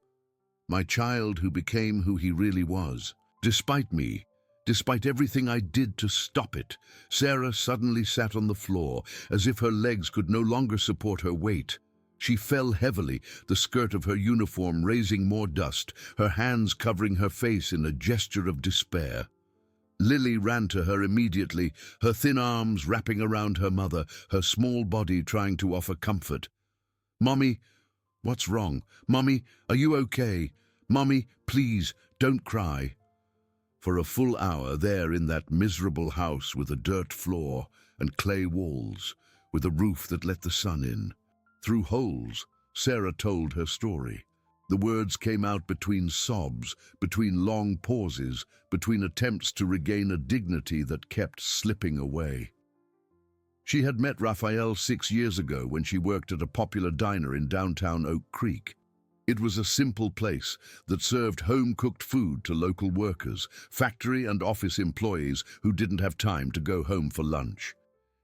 My child who became who he really was. Despite me, despite everything I did to stop it, Sarah suddenly sat on the floor, as if her legs could no longer support her weight. She fell heavily, the skirt of her uniform raising more dust, her hands covering her face in a gesture of despair. Lily ran to her immediately, her thin arms wrapping around her mother, her small body trying to offer comfort. "Mommy, what's wrong? Mommy, are you okay? Mommy, please, don't cry." For a full hour there in that miserable house with a dirt floor and clay walls, with a roof that let the sun in. Through holes, Sarah told her story. The words came out between sobs, between long pauses, between attempts to regain a dignity that kept slipping away. She had met Raphael 6 years ago when she worked at a popular diner in downtown Oak Creek. It was a simple place that served home-cooked food to local workers, factory and office employees who didn't have time to go home for lunch.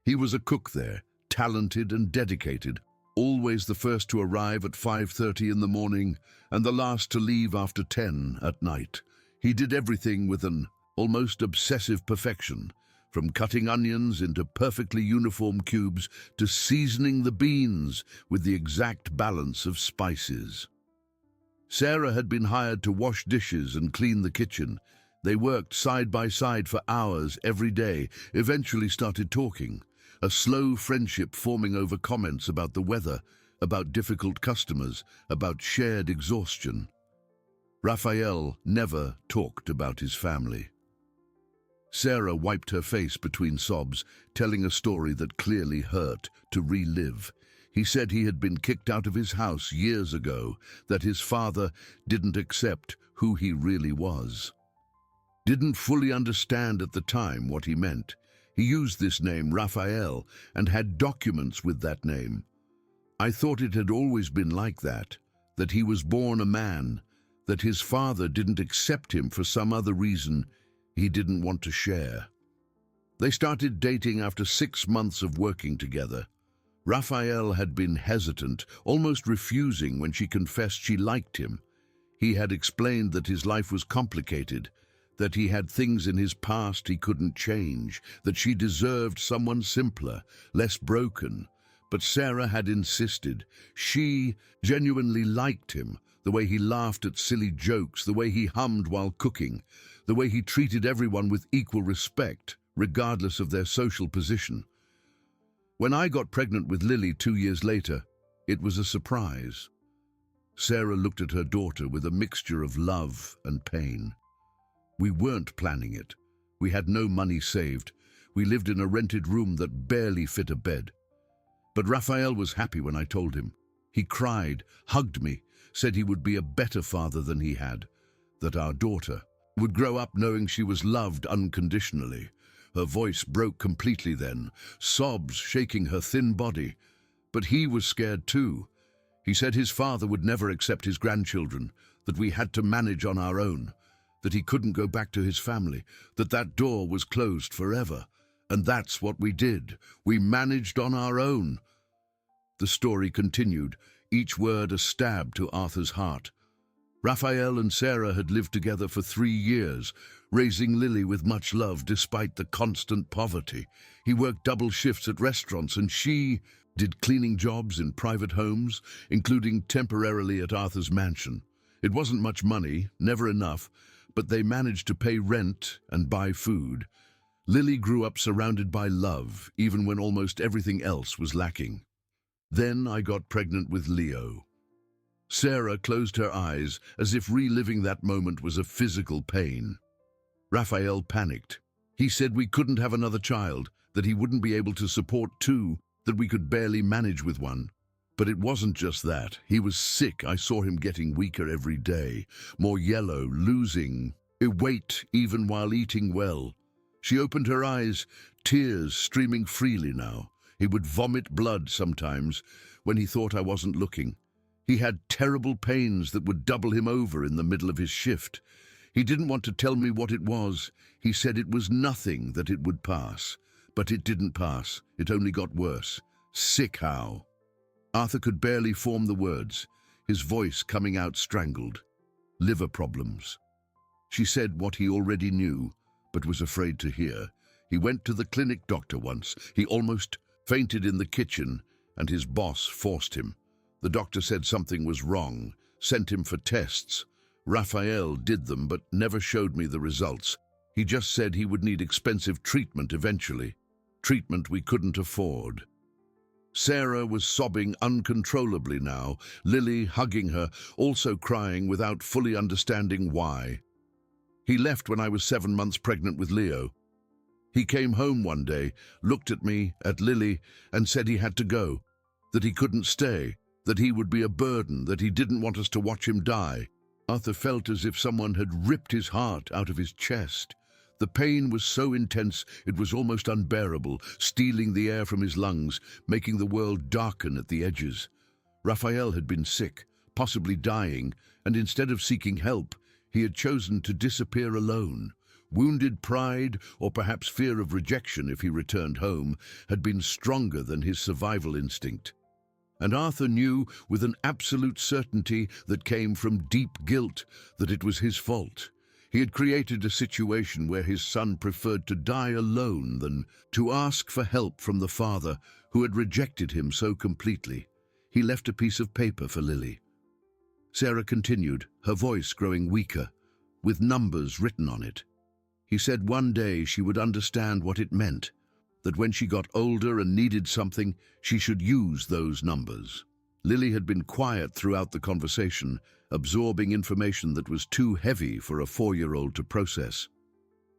He was a cook there, talented and dedicated, always the first to arrive at 5:30 in the morning and the last to leave after 10 at night. He did everything with an almost obsessive perfection, from cutting onions into perfectly uniform cubes to seasoning the beans with the exact balance of spices. Sarah had been hired to wash dishes and clean the kitchen. They worked side by side for hours every day, eventually started talking, a slow friendship forming over comments about the weather, about difficult customers, about shared exhaustion. Raphael never talked about his family. Sarah wiped her face between sobs, telling a story that clearly hurt to relive. He said he had been kicked out of his house years ago, that his father didn't accept who he really was. Didn't fully understand at the time what he meant. He used this name, Raphael, and had documents with that name. "I thought it had always been like that he was born a man, that his father didn't accept him for some other reason he didn't want to share." They started dating after 6 months of working together. Raphael had been hesitant, almost refusing when she confessed she liked him. He had explained that his life was complicated, that he had things in his past he couldn't change, that she deserved someone simpler, less broken. But Sarah had insisted. She genuinely liked him, the way he laughed at silly jokes, the way he hummed while cooking, the way he treated everyone with equal respect, regardless of their social position. When I got pregnant with Lily 2 years later, it was a surprise. Sarah looked at her daughter with a mixture of love and pain. We weren't planning it. We had no money saved. We lived in a rented room that barely fit a bed. But Raphael was happy when I told him. He cried, hugged me, said he would be a better father than he had, that our daughter would grow up knowing she was loved unconditionally. Her voice broke completely then, sobs shaking her thin body. But he was scared too. He said his father would never accept his grandchildren, that we had to manage on our own, that he couldn't go back to his family, that door was closed forever. And that's what we did. We managed on our own. The story continued, each word a stab to Arthur's heart. Raphael and Sarah had lived together for 3 years, raising Lily with much love despite the constant poverty. He worked double shifts at restaurants and she did cleaning jobs in private homes, including temporarily at Arthur's mansion. It wasn't much money, never enough, but they managed to pay rent and buy food. Lily grew up surrounded by love, even when almost everything else was lacking. Then I got pregnant with Leo. Sarah closed her eyes as if reliving that moment was a physical pain. Raphael panicked. He said we couldn't have another child, that he wouldn't be able to support two, that we could barely manage with one. But it wasn't just that. He was sick. I saw him getting weaker every day, more yellow, losing weight even while eating well. She opened her eyes, tears streaming freely now. He would vomit blood sometimes when he thought I wasn't looking. He had terrible pains that would double him over in the middle of his shift. He didn't want to tell me what it was. He said it was nothing, that it would pass. But it didn't pass. It only got worse. Sick how? Arthur could barely form the words, his voice coming out strangled. Liver problems. She said what he already knew, but was afraid to hear. He went to the clinic doctor once. He almost fainted in the kitchen, and his boss forced him. The doctor said something was wrong, sent him for tests. Raphael did them, but never showed me the results. He just said he would need expensive treatment eventually. Treatment we couldn't afford. Sarah was sobbing uncontrollably now, Lily hugging her, also crying without fully understanding why. He left when I was 7 months pregnant with Leo. He came home one day, looked at me, at Lily, and said he had to go, that he couldn't stay, that he would be a burden, that he didn't want us to watch him die. Arthur felt as if someone had ripped his heart out of his chest. The pain was so intense it was almost unbearable, stealing the air from his lungs, making the world darken at the edges. Raphael had been sick, possibly dying, and instead of seeking help, he had chosen to disappear alone. Wounded pride, or perhaps fear of rejection if he returned home, had been stronger than his survival instinct. And Arthur knew with an absolute certainty that came from deep guilt that it was his fault. He had created a situation where his son preferred to die alone than to ask for help from the father who had rejected him so completely. He left a piece of paper for Lily. Sarah continued, her voice growing weaker, with numbers written on it. He said one day she would understand what it meant, that when she got older and needed something, she should use those numbers. Lily had been quiet throughout the conversation, absorbing information that was too heavy for a 4-year-old to process.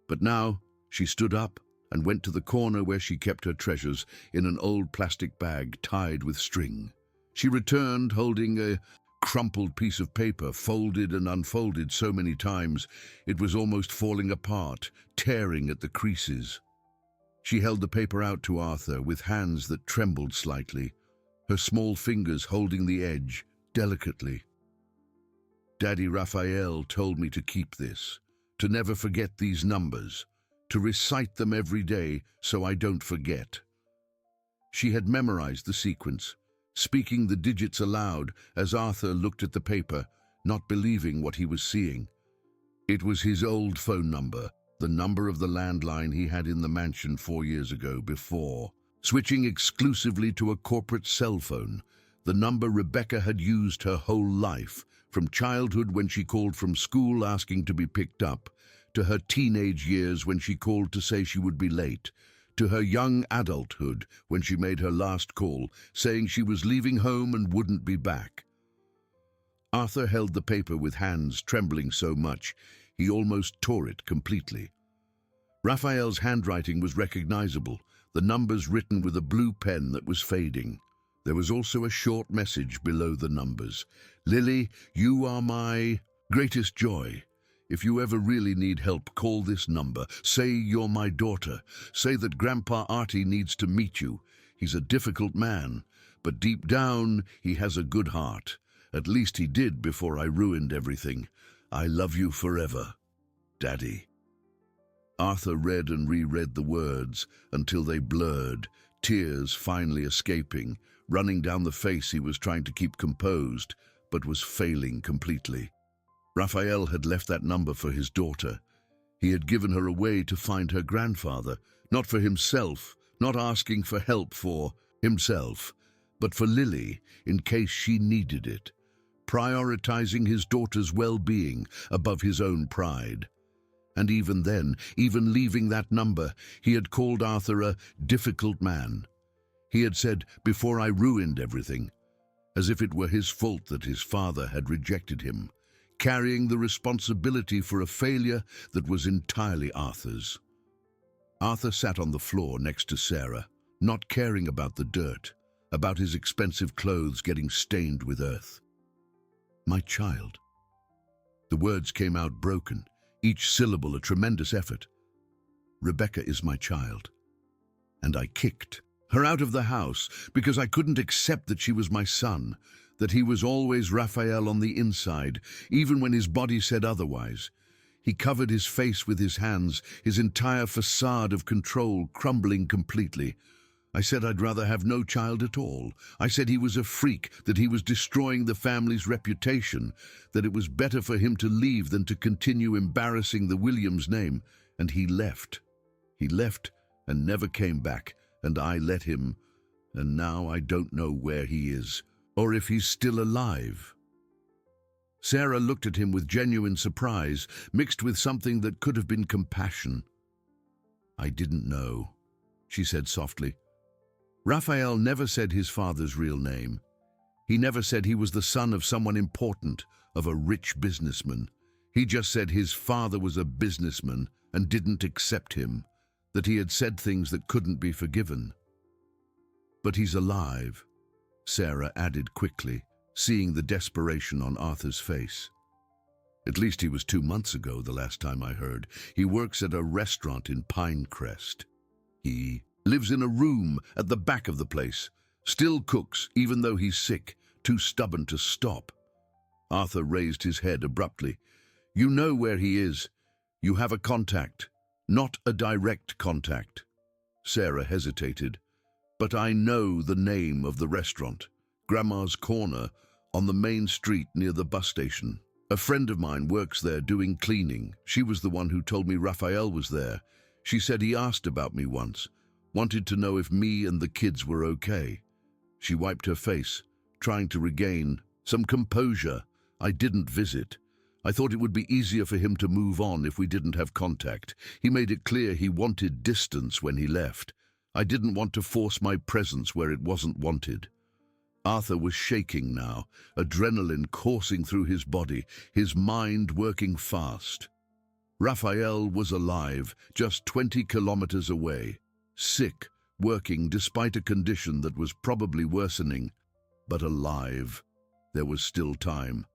But now she stood up and went to the corner where she kept her treasures in an old plastic bag tied with string. She returned holding a crumpled piece of paper, folded and unfolded so many times it was almost falling apart, tearing at the creases. She held the paper out to Arthur with hands that trembled slightly, her small fingers holding the edge delicately. Daddy Raphael told me to keep this, to never forget these numbers, to recite them every day so I don't forget. She had memorized the sequence, speaking the digits aloud as Arthur looked at the paper, not believing what he was seeing. It was his old phone number, the number of the landline he had in the mansion 4 years ago before, switching exclusively to a corporate cell phone, the number Rebecca had used her whole life, from childhood when she called from school asking to be picked up, to her teenage years when she called to say she would be late, to her young adulthood when she made her last call, saying she was leaving home and wouldn't be back. Arthur held the paper with hands trembling so much he almost tore it completely. Raphael's handwriting was recognizable, the numbers written with a blue pen that was fading. There was also a short message below the numbers. Lily, you are my greatest joy. If you ever really need help, call this number. Say you're my daughter. Say that Grandpa Artie needs to meet you. He's a difficult man, but deep down he has a good heart. At least he did before I ruined everything. I love you forever, Daddy. Arthur read and reread the words until they blurred, tears finally escaping, running down the face he was trying to keep composed, but was failing completely. Raphael had left that number for his daughter. He had given her away to find her grandfather, not for himself, not asking for help for himself, but for Lily, in case she needed it, prioritizing his daughter's well-being above his own pride. And even then, even leaving that number, he had called Arthur a difficult man. He had said, before I ruined everything, as if it were his fault that his father had rejected him, carrying the responsibility for a failure that was entirely Arthur's. Arthur sat on the floor next to Sarah, not caring about the dirt, about his expensive clothes getting stained with earth. My child. The words came out broken, each syllable a tremendous effort. Rebecca is my child. And I kicked her out of the house because I couldn't accept that she was my son, that he was always Raphael on the inside, even when his body said otherwise. He covered his face with his hands, his entire facade of control crumbling completely. I said I'd rather have no child at all. I said he was a freak, that he was destroying the family's reputation, that it was better for him to leave than to continue embarrassing the Williams name. And he left. He left and never came back, and I let him, and now I don't know where he is, or if he's still alive. Sarah looked at him with genuine surprise, mixed with something that could have been compassion. I didn't know, she said softly. Raphael never said his father's real name. He never said he was the son of someone important, of a rich businessman. He just said his father was a businessman and didn't accept him, that he had said things that couldn't be forgiven. But he's alive, Sarah added quickly, seeing the desperation on Arthur's face. At least he was 2 months ago, the last time I heard. He works at a restaurant in Pinecrest. He lives in a room at the back of the place, still cooks even though he's sick, too stubborn to stop. Arthur raised his head abruptly. You know where he is. You have a contact, not a direct contact. Sarah hesitated. But I know the name of the restaurant, Grandma's Corner, on the main street near the bus station. A friend of mine works there doing cleaning. She was the one who told me Raphael was there. She said he asked about me once, wanted to know if me and the kids were okay. She wiped her face, trying to regain some composure. I didn't visit. I thought it would be easier for him to move on if we didn't have contact. He made it clear he wanted distance when he left. I didn't want to force my presence where it wasn't wanted. Arthur was shaking now, adrenaline coursing through his body, his mind working fast. Raphael was alive, just 20 kilometers away. Sick, working despite a condition that was probably worsening, but alive. There was still time.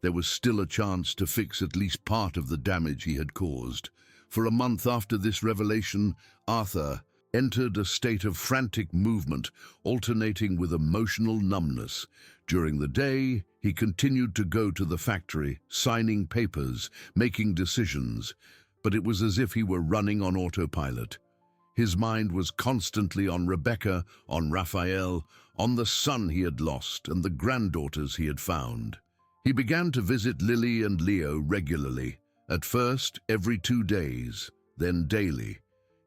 There was still a chance to fix at least part of the damage he had caused. For a month after this revelation, Arthur entered a state of frantic movement, alternating with emotional numbness. During the day, he continued to go to the factory, signing papers, making decisions, but it was as if he were running on autopilot. His mind was constantly on Rebecca, on Raphael, on the son he had lost and the granddaughters he had found. He began to visit Lily and Leo regularly, at first every 2 days, then daily.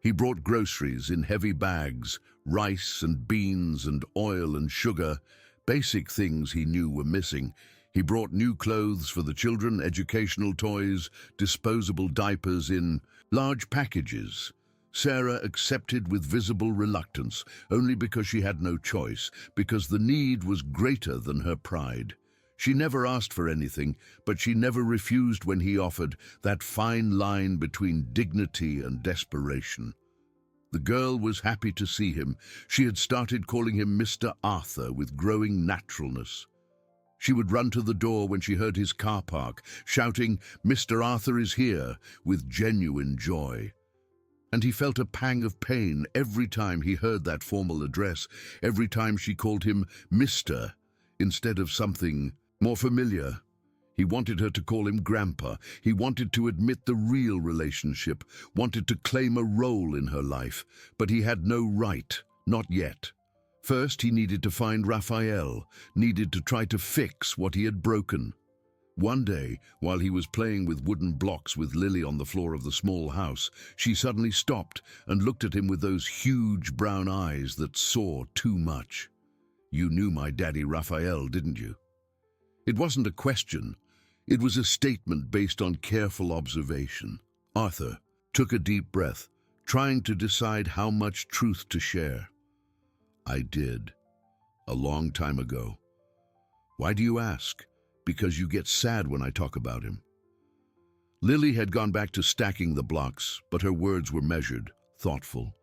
He brought groceries in heavy bags, rice and beans and oil and sugar, basic things he knew were missing. He brought new clothes for the children, educational toys, disposable diapers in large packages. Sarah accepted with visible reluctance, only because she had no choice, because the need was greater than her pride. She never asked for anything, but she never refused when he offered, that fine line between dignity and desperation. The girl was happy to see him. She had started calling him Mr. Arthur with growing naturalness. She would run to the door when she heard his car park, shouting, "Mr. Arthur is here," with genuine joy. And he felt a pang of pain every time he heard that formal address, every time she called him Mr. instead of something more familiar. He wanted her to call him Grandpa. He wanted to admit the real relationship, wanted to claim a role in her life, but he had no right, not yet. First, he needed to find Raphael, needed to try to fix what he had broken. One day, while he was playing with wooden blocks with Lily on the floor of the small house, she suddenly stopped and looked at him with those huge brown eyes that saw too much. "You knew my daddy Raphael, didn't you?" It wasn't a question. It was a statement based on careful observation. Arthur took a deep breath, trying to decide how much truth to share. "I did. A long time ago." "Why do you ask?" "Because you get sad when I talk about him." Lily had gone back to stacking the blocks, but her words were measured, thoughtful.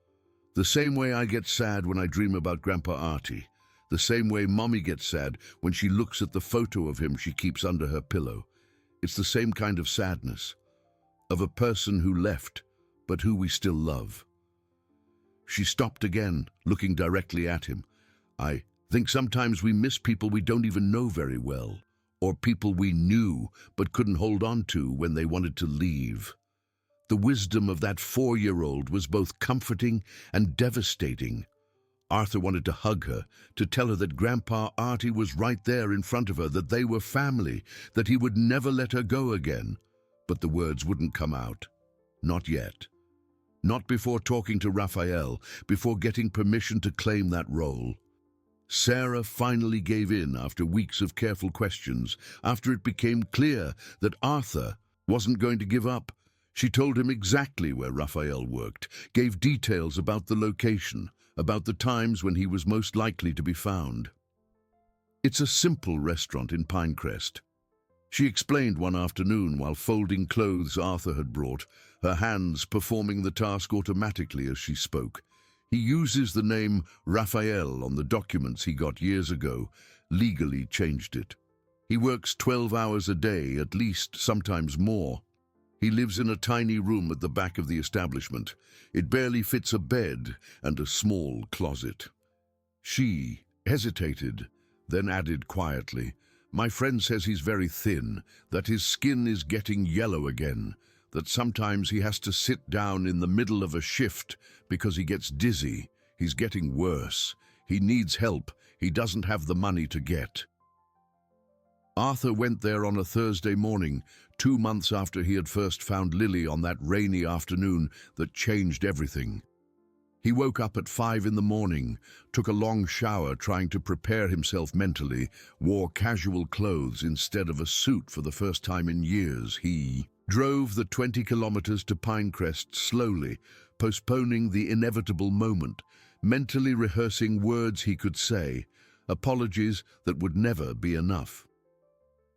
The same way I get sad when I dream about Grandpa Artie. The same way Mommy gets sad when she looks at the photo of him she keeps under her pillow. It's the same kind of sadness, of a person who left, but who we still love. She stopped again, looking directly at him. I think sometimes we miss people we don't even know very well, or people we knew but couldn't hold on to when they wanted to leave. The wisdom of that 4-year-old was both comforting and devastating. Arthur wanted to hug her, to tell her that Grandpa Artie was right there in front of her, that they were family, that he would never let her go again. But the words wouldn't come out. Not yet. Not before talking to Raphael, before getting permission to claim that role. Sarah finally gave in after weeks of careful questions, after it became clear that Arthur wasn't going to give up. She told him exactly where Raphael worked, gave details about the location, about the times when he was most likely to be found. It's a simple restaurant in Pinecrest. She explained one afternoon while folding clothes Arthur had brought, her hands performing the task automatically as she spoke. He uses the name Raphael on the documents he got years ago, legally changed it. He works 12 hours a day, at least, sometimes more. He lives in a tiny room at the back of the establishment. It barely fits a bed and a small closet. She hesitated, then added quietly, "My friend says he's very thin, that his skin is getting yellow again, that sometimes he has to sit down in the middle of a shift because he gets dizzy. He's getting worse. He needs help. He doesn't have the money to get." Arthur went there on a Thursday morning, 2 months after he had first found Lily on that rainy afternoon that changed everything. He woke up at 5 in the morning, took a long shower trying to prepare himself mentally, wore casual clothes instead of a suit for the first time in years. He drove the 20 kilometers to Pinecrest slowly, postponing the inevitable moment, mentally rehearsing words he could say, apologies that would never be enough.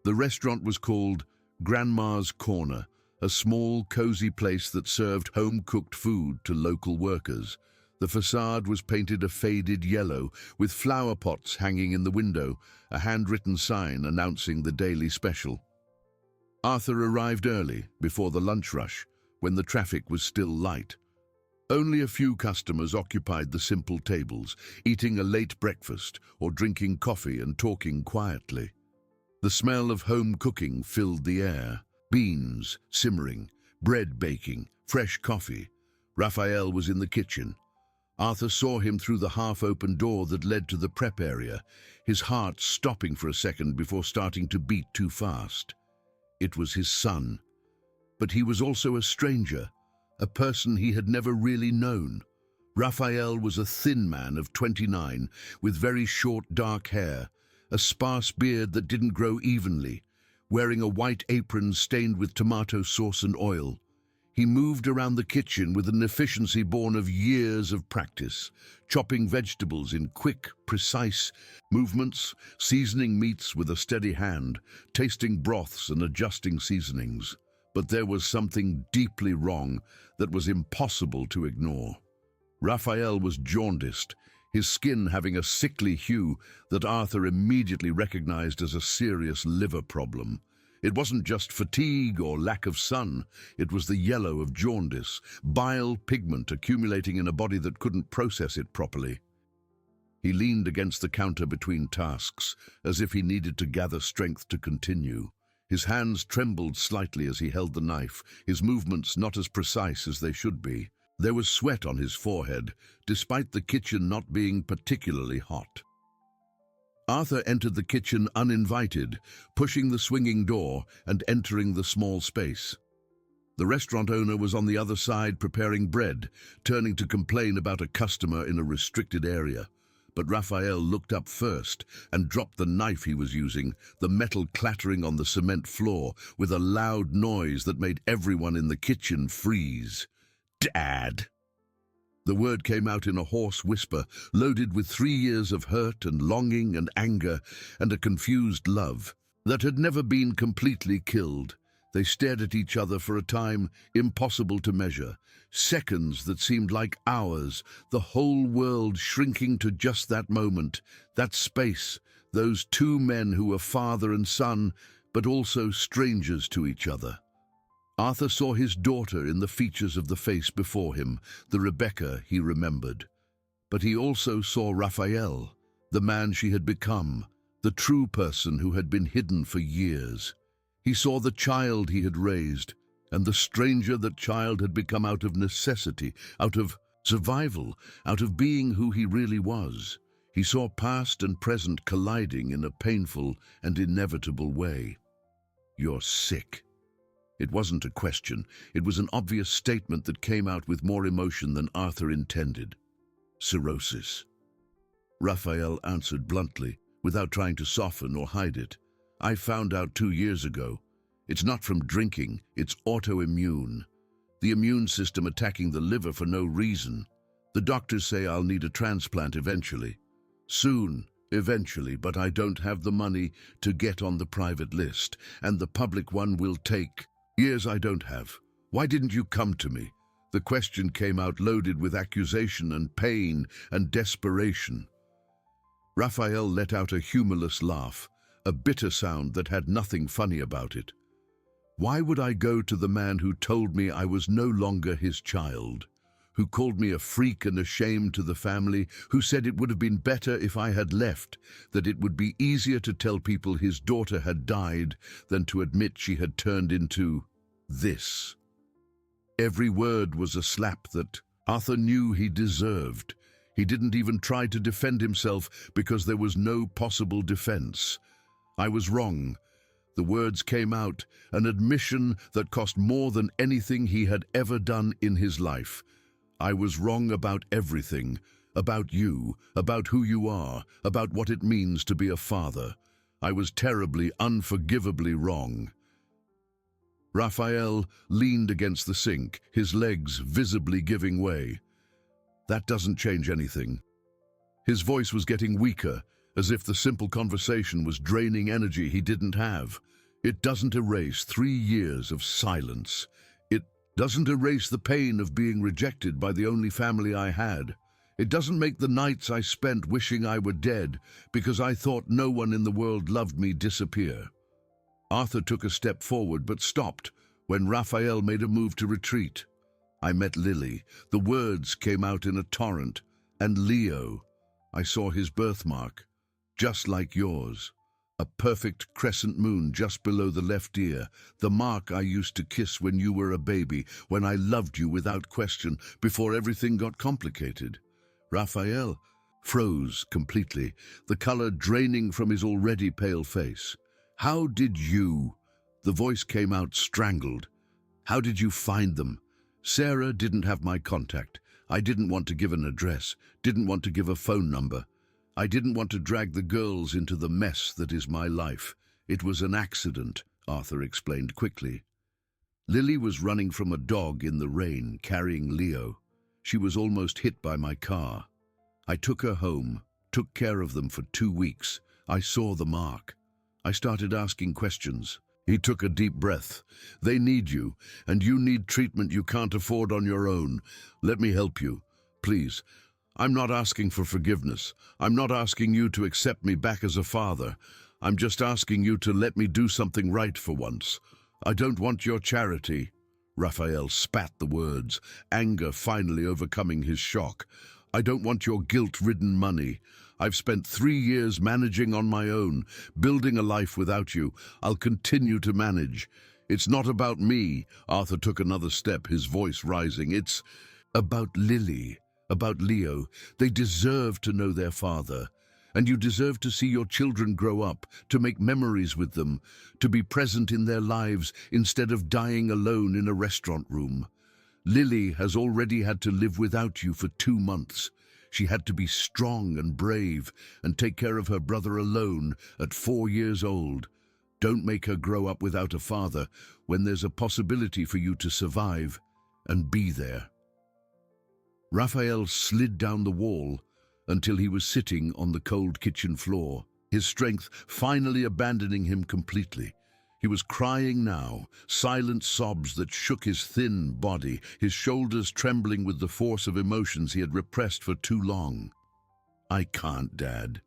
The restaurant was called Grandma's Corner, a small, cozy place that served home-cooked food to local workers. The facade was painted a faded yellow, with flower pots hanging in the window, a handwritten sign announcing the daily special. Arthur arrived early, before the lunch rush, when the traffic was still light. Only a few customers occupied the simple tables, eating a late breakfast or drinking coffee and talking quietly. The smell of home cooking filled the air. Beans simmering, bread baking, fresh coffee. Raphael was in the kitchen. Arthur saw him through the half-open door that led to the prep area, his heart stopping for a second before starting to beat too fast. It was his son. But he was also a stranger, a person he had never really known. Raphael was a thin man of 29, with very short dark hair, a sparse beard that didn't grow evenly, wearing a white apron stained with tomato sauce and oil. He moved around the kitchen with an efficiency born of years of practice, chopping vegetables in quick, precise movements, seasoning meats with a steady hand, tasting broths and adjusting seasonings. But there was something deeply wrong that was impossible to ignore. Raphael was jaundiced, his skin having a sickly hue that Arthur immediately recognized as a serious liver problem. It wasn't just fatigue or lack of sun, it was the yellow of jaundice, bile pigment accumulating in a body that couldn't process it properly. He leaned against the counter between tasks, as if he needed to gather strength to continue. His hands trembled slightly as he held the knife, his movements not as precise as they should be. There was sweat on his forehead, despite the kitchen not being particularly hot. Arthur entered the kitchen uninvited, pushing the swinging door and entering the small space. The restaurant owner was on the other side preparing bread, turning to complain about a customer in a restricted area. But Raphael looked up first and dropped the knife he was using, the metal clattering on the cement floor with a loud noise that made everyone in the kitchen freeze. "Dad!" The word came out in a hoarse whisper, loaded with 3 years of hurt and longing and anger and a confused love that had never been completely killed. They stared at each other for a time impossible to measure, seconds that seemed like hours, the whole world shrinking to just that moment, that space, those two men who were father and son, but also strangers to each other. Arthur saw his daughter in the features of the face before him, the Rebecca he remembered. But he also saw Raphael, the man she had become, the true person who had been hidden for years. He saw the child he had raised, and the stranger that child had become out of necessity, out of survival, out of being who he really was. He saw past and present colliding in a painful and inevitable way. "You're sick." It wasn't a question, it was an obvious statement that came out with more emotion than Arthur intended. "Cirrhosis." Raphael answered bluntly, without trying to soften or hide it. "I found out 2 years ago. It's not from drinking, it's autoimmune. The immune system attacking the liver for no reason. The doctors say I'll need a transplant eventually. Soon, eventually, but I don't have the money to get on the private list, and the public one will take years I don't have. Why didn't you come to me?" The question came out loaded with accusation and pain and desperation. Raphael let out a humorless laugh, a bitter sound that had nothing funny about it. "Why would I go to the man who told me I was no longer his child, who called me a freak and a shame to the family, who said it would have been better if I had left, that it would be easier to tell people his daughter had died than to admit she had turned into this?" Every word was a slap that Arthur knew he deserved. He didn't even try to defend himself because there was no possible defense. "I was wrong." The words came out, an admission that cost more than anything he had ever done in his life. "I was wrong about everything, about you, about who you are, about what it means to be a father. I was terribly, unforgivably wrong." Raphael leaned against the sink, his legs visibly giving way. "That doesn't change anything." His voice was getting weaker, as if the simple conversation was draining energy he didn't have. "It doesn't erase 3 years of silence. It doesn't erase the pain of being rejected by the only family I had. It doesn't make the nights I spent wishing I were dead because I thought no one in the world loved me disappear." Arthur took a step forward but stopped when Raphael made a move to retreat. "I met Lily." The words came out in a torrent. "And Leo. I saw his birthmark, just like yours. A perfect crescent moon just below the left ear, the mark I used to kiss when you were a baby, when I loved you without question, before everything got complicated." Raphael froze completely, the color draining from his already pale face. "How did you—" The voice came out strangled. "How did you find them?" "Sarah didn't have my contact. I didn't want to give an address, didn't want to give a phone number. I didn't want to drag the girls into the mess that is my life. It was an accident," Arthur explained quickly. "Lily was running from a dog in the rain, carrying Leo. She was almost hit by my car. I took her home, took care of them for 2 weeks. I saw the mark. I started asking questions." He took a deep breath. "They need you, and you need treatment you can't afford on your own. Let me help you. Please. I'm not asking for forgiveness. I'm not asking you to accept me back as a father. I'm just asking you to let me do something right for once. I don't want your charity." Raphael spat the words, anger finally overcoming his shock. "I don't want your guilt-ridden money. I've spent 3 years managing on my own, building a life without you. I'll continue to manage. It's not about me." Arthur took another step, his voice rising. "It's about Lily, about Leo. They deserve to know their father. And you deserve to see your children grow up, to make memories with them, to be present in their lives instead of dying alone in a restaurant room. Lily has already had to live without you for 2 months. She had to be strong and brave and take care of her brother alone at 4 years old. Don't make her grow up without a father when there's a possibility for you to survive and be there." Raphael slid down the wall until he was sitting on the cold kitchen floor, his strength finally abandoning him completely. He was crying now, silent sobs that shook his thin body, his shoulders trembling with the force of emotions he had repressed for too long. "I can't, Dad."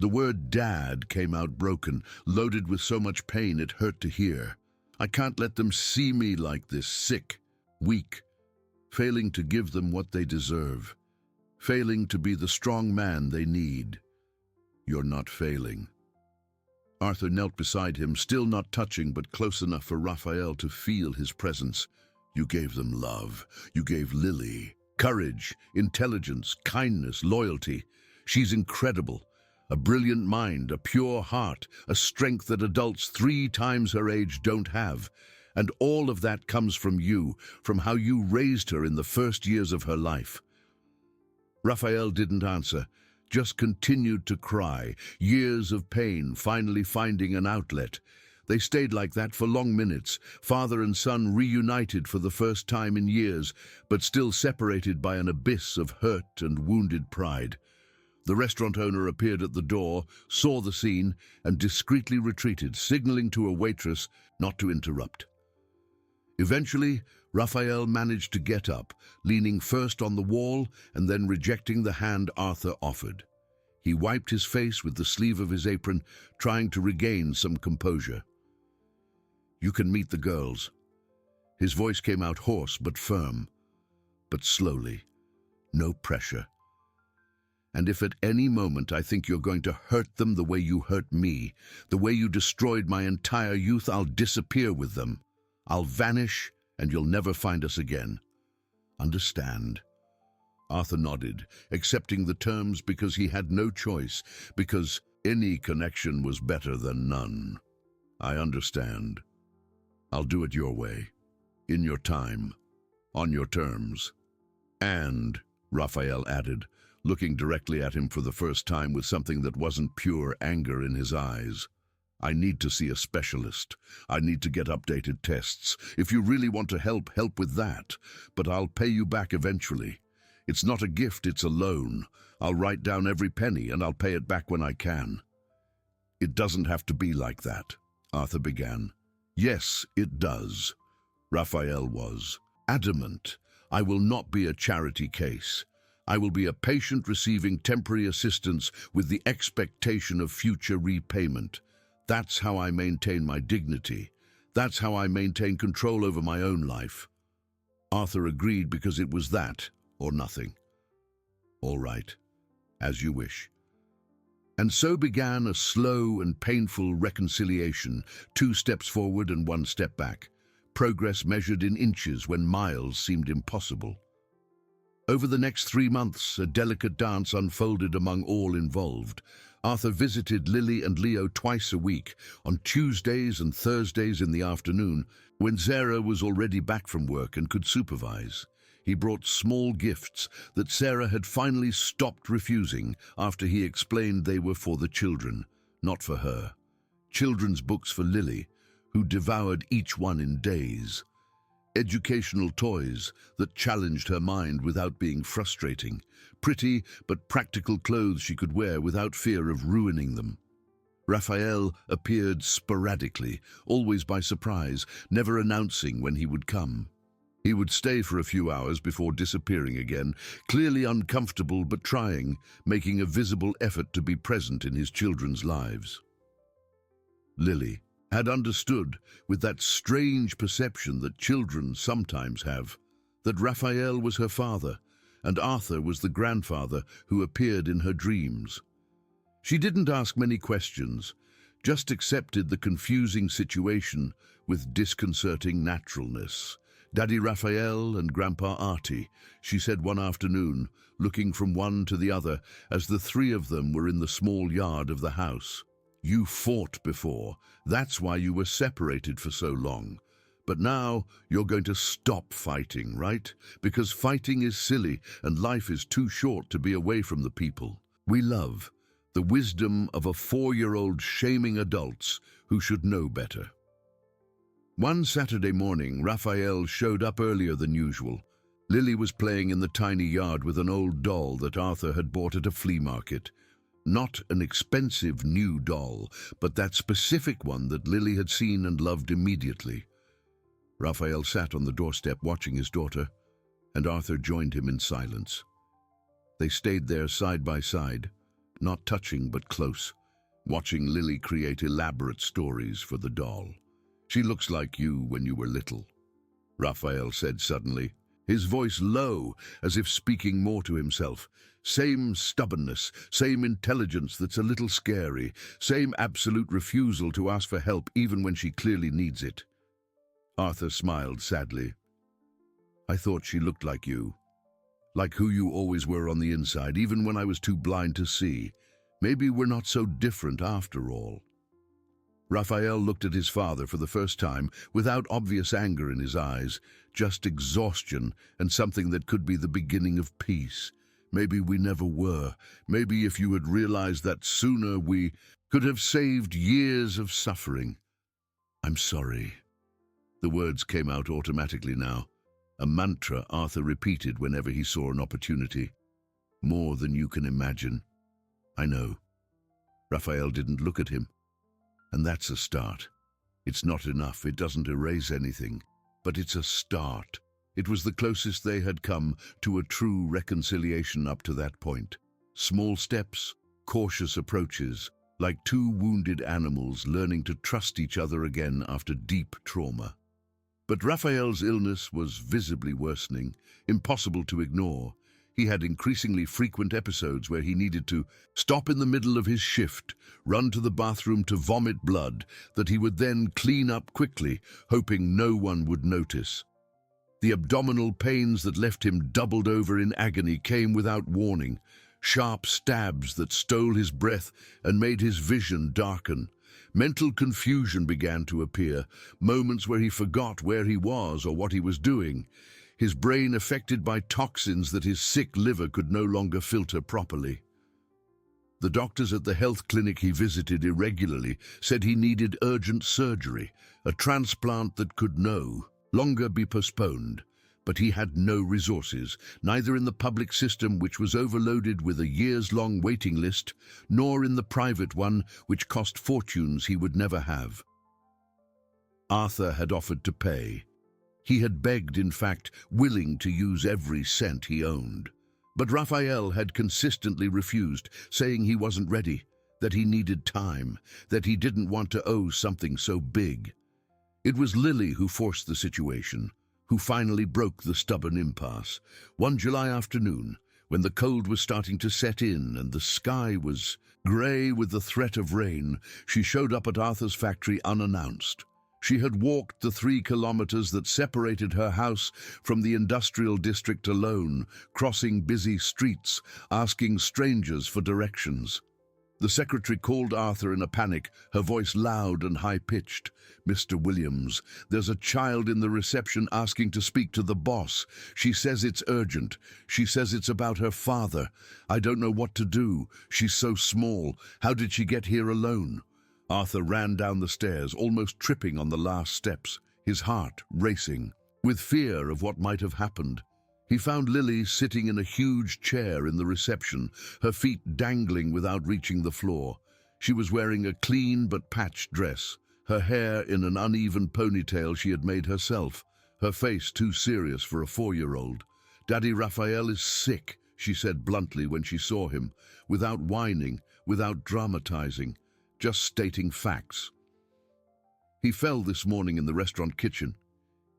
The word "Dad" came out broken, loaded with so much pain it hurt to hear. "I can't let them see me like this, sick, weak, failing to give them what they deserve, failing to be the strong man they need." "You're not failing." Arthur knelt beside him, still not touching, but close enough for Raphael to feel his presence. "You gave them love. You gave Lily courage, intelligence, kindness, loyalty. She's incredible. A brilliant mind, a pure heart, a strength that adults 3 times her age don't have. And all of that comes from you, from how you raised her in the first years of her life." Raphael didn't answer, just continued to cry, years of pain finally finding an outlet. They stayed like that for long minutes, father and son reunited for the first time in years, but still separated by an abyss of hurt and wounded pride. The restaurant owner appeared at the door, saw the scene, and discreetly retreated, signaling to a waitress not to interrupt. Eventually, Raphael managed to get up, leaning first on the wall and then rejecting the hand Arthur offered. He wiped his face with the sleeve of his apron, trying to regain some composure. "You can meet the girls." His voice came out hoarse but firm, but slowly. No pressure. "And if at any moment I think you're going to hurt them the way you hurt me, the way you destroyed my entire youth, I'll disappear with them. I'll vanish, and you'll never find us again. Understand?" Arthur nodded, accepting the terms because he had no choice, because any connection was better than none. "I understand. I'll do it your way, in your time, on your terms." "And," Raphael added, looking directly at him for the first time with something that wasn't pure anger in his eyes, "I need to see a specialist. I need to get updated tests. If you really want to help with that. But I'll pay you back eventually. It's not a gift, it's a loan. I'll write down every penny and I'll pay it back when I can." "It doesn't have to be like that," Arthur began. "Yes, it does." Raphael was adamant. "I will not be a charity case. I will be a patient receiving temporary assistance with the expectation of future repayment. That's how I maintain my dignity. That's how I maintain control over my own life." Arthur agreed because it was that or nothing. "All right, as you wish." And so began a slow and painful reconciliation, 2 steps forward and 1 step back, progress measured in inches when miles seemed impossible. Over the next 3 months, a delicate dance unfolded among all involved. Arthur visited Lily and Leo twice a week, on Tuesdays and Thursdays in the afternoon, when Sarah was already back from work and could supervise. He brought small gifts that Sarah had finally stopped refusing after he explained they were for the children, not for her. Children's books for Lily, who devoured each one in days. Educational toys that challenged her mind without being frustrating. Pretty but practical clothes she could wear without fear of ruining them. Raphael appeared sporadically, always by surprise, never announcing when he would come. He would stay for a few hours before disappearing again, clearly uncomfortable but trying, making a visible effort to be present in his children's lives. Lily had understood, with that strange perception that children sometimes have, that Raphael was her father, and Arthur was the grandfather who appeared in her dreams. She didn't ask many questions, just accepted the confusing situation with disconcerting naturalness. "Daddy Raphael and Grandpa Artie," she said one afternoon, looking from one to the other as the 3 of them were in the small yard of the house. "You fought before. That's why you were separated for so long. But now you're going to stop fighting, right? Because fighting is silly and life is too short to be away from the people we love." The wisdom of a 4-year-old shaming adults who should know better. One Saturday morning, Raphael showed up earlier than usual. Lily was playing in the tiny yard with an old doll that Arthur had bought at a flea market. Not an expensive new doll, but that specific one that Lily had seen and loved immediately. Raphael sat on the doorstep watching his daughter, and Arthur joined him in silence. They stayed there side by side, not touching but close, watching Lily create elaborate stories for the doll. "She looks like you when you were little," Raphael said suddenly, his voice low, as if speaking more to himself. "Same stubbornness, same intelligence that's a little scary, same absolute refusal to ask for help even when she clearly needs it." Arthur smiled sadly. "I thought she looked like you. Like who you always were on the inside, even when I was too blind to see. Maybe we're not so different after all." Raphael looked at his father for the first time, without obvious anger in his eyes, just exhaustion and something that could be the beginning of peace. "Maybe we never were. Maybe if you had realized that sooner, we could have saved years of suffering. I'm sorry." The words came out automatically now, a mantra Arthur repeated whenever he saw an opportunity. "More than you can imagine." "I know." Raphael didn't look at him. "And that's a start. It's not enough, it doesn't erase anything, but it's a start." It was the closest they had come to a true reconciliation up to that point. Small steps, cautious approaches, like two wounded animals learning to trust each other again after deep trauma. But Raphael's illness was visibly worsening, impossible to ignore. He had increasingly frequent episodes where he needed to stop in the middle of his shift, run to the bathroom to vomit blood that he would then clean up quickly, hoping no one would notice. The abdominal pains that left him doubled over in agony came without warning, sharp stabs that stole his breath and made his vision darken. Mental confusion began to appear, moments where he forgot where he was or what he was doing, his brain affected by toxins that his sick liver could no longer filter properly. The doctors at the health clinic he visited irregularly said he needed urgent surgery, a transplant that could no longer be postponed. But he had no resources, neither in the public system, which was overloaded with a years-long waiting list, nor in the private one, which cost fortunes he would never have. Arthur had offered to pay. He had begged, in fact, willing to use every cent he owned. But Raphael had consistently refused, saying he wasn't ready, that he needed time, that he didn't want to owe something so big. It was Lily who forced the situation, who finally broke the stubborn impasse. One July afternoon, when the cold was starting to set in and the sky was grey with the threat of rain, she showed up at Arthur's factory unannounced. She had walked the 3 kilometers that separated her house from the industrial district alone, crossing busy streets, asking strangers for directions. The secretary called Arthur in a panic, her voice loud and high-pitched. "Mr. Williams, there's a child in the reception asking to speak to the boss. She says it's urgent. She says it's about her father. I don't know what to do. She's so small. How did she get here alone?" Arthur ran down the stairs, almost tripping on the last steps, his heart racing, with fear of what might have happened. He found Lily sitting in a huge chair in the reception, her feet dangling without reaching the floor. She was wearing a clean but patched dress, her hair in an uneven ponytail she had made herself, her face too serious for a 4-year-old. "Daddy Raphael is sick," she said bluntly when she saw him, without whining, without dramatizing, just stating facts. "He fell this morning in the restaurant kitchen.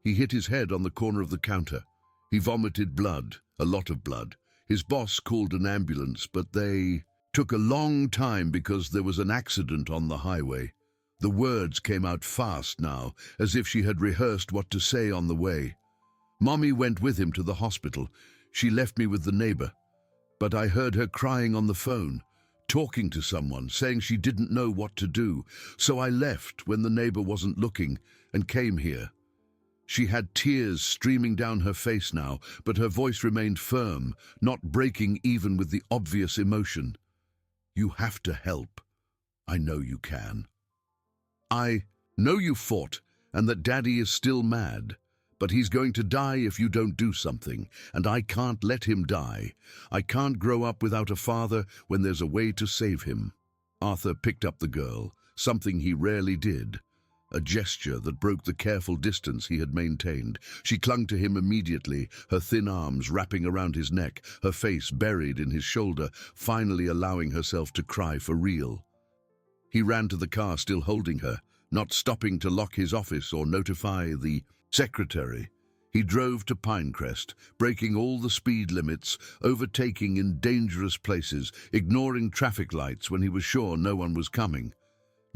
He hit his head on the corner of the counter. He vomited blood, a lot of blood. His boss called an ambulance, but they took a long time because there was an accident on the highway." The words came out fast now, as if she had rehearsed what to say on the way. "Mommy went with him to the hospital. She left me with the neighbor. But I heard her crying on the phone, talking to someone, saying she didn't know what to do. So I left when the neighbor wasn't looking and came here." She had tears streaming down her face now, but her voice remained firm, not breaking even with the obvious emotion. "You have to help. I know you can. I know you fought, and that Daddy is still mad, But he's going to die if you don't do something, and I can't let him die. I can't grow up without a father when there's a way to save him." Arthur picked up the girl, something he rarely did, a gesture that broke the careful distance he had maintained. She clung to him immediately, her thin arms wrapping around his neck, her face buried in his shoulder, finally allowing herself to cry for real. He ran to the car, still holding her, not stopping to lock his office or notify the secretary. He drove to Pinecrest, breaking all the speed limits, overtaking in dangerous places, ignoring traffic lights when he was sure no one was coming.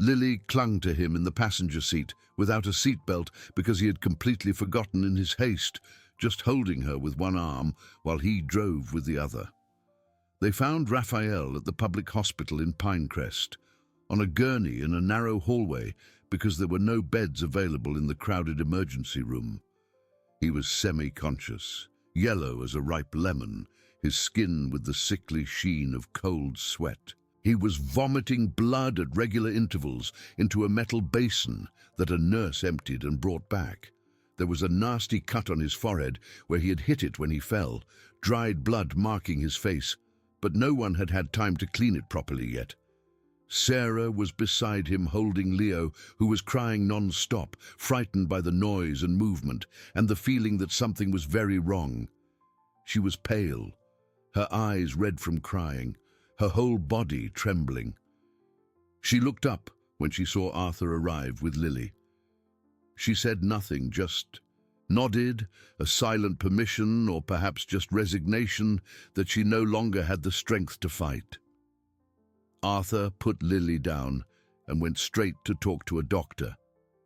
Lily clung to him in the passenger seat, without a seatbelt because he had completely forgotten in his haste, just holding her with one arm while he drove with the other. They found Raphael at the public hospital in Pinecrest, on a gurney in a narrow hallway because there were no beds available in the crowded emergency room. He was semi-conscious, yellow as a ripe lemon, his skin with the sickly sheen of cold sweat. He was vomiting blood at regular intervals into a metal basin that a nurse emptied and brought back. There was a nasty cut on his forehead where he had hit it when he fell, dried blood marking his face, but no one had had time to clean it properly yet. Sarah was beside him holding Leo, who was crying non-stop, frightened by the noise and movement and the feeling that something was very wrong. She was pale, her eyes red from crying, her whole body trembling. She looked up when she saw Arthur arrive with Lily. She said nothing, just nodded, a silent permission or perhaps just resignation that she no longer had the strength to fight. Arthur put Lily down and went straight to talk to a doctor,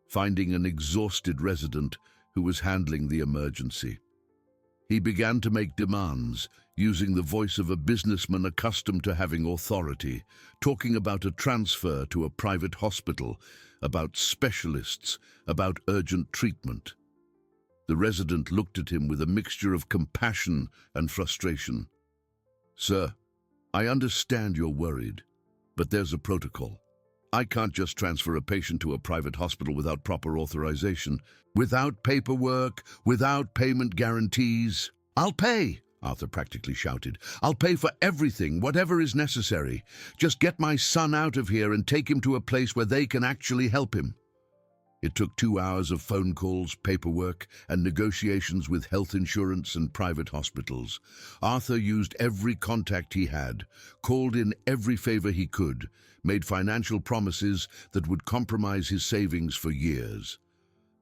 finding an exhausted resident who was handling the emergency. He began to make demands, using the voice of a businessman accustomed to having authority, talking about a transfer to a private hospital, about specialists, about urgent treatment. The resident looked at him with a mixture of compassion and frustration. "Sir, I understand you're worried, but there's a protocol. I can't just transfer a patient to a private hospital without proper authorization, without paperwork, without payment guarantees." "I'll pay," Arthur practically shouted. "I'll pay for everything, whatever is necessary. Just get my son out of here and take him to a place where they can actually help him." It took 2 hours of phone calls, paperwork, and negotiations with health insurance and private hospitals. Arthur used every contact he had, called in every favor he could, made financial promises that would compromise his savings for years.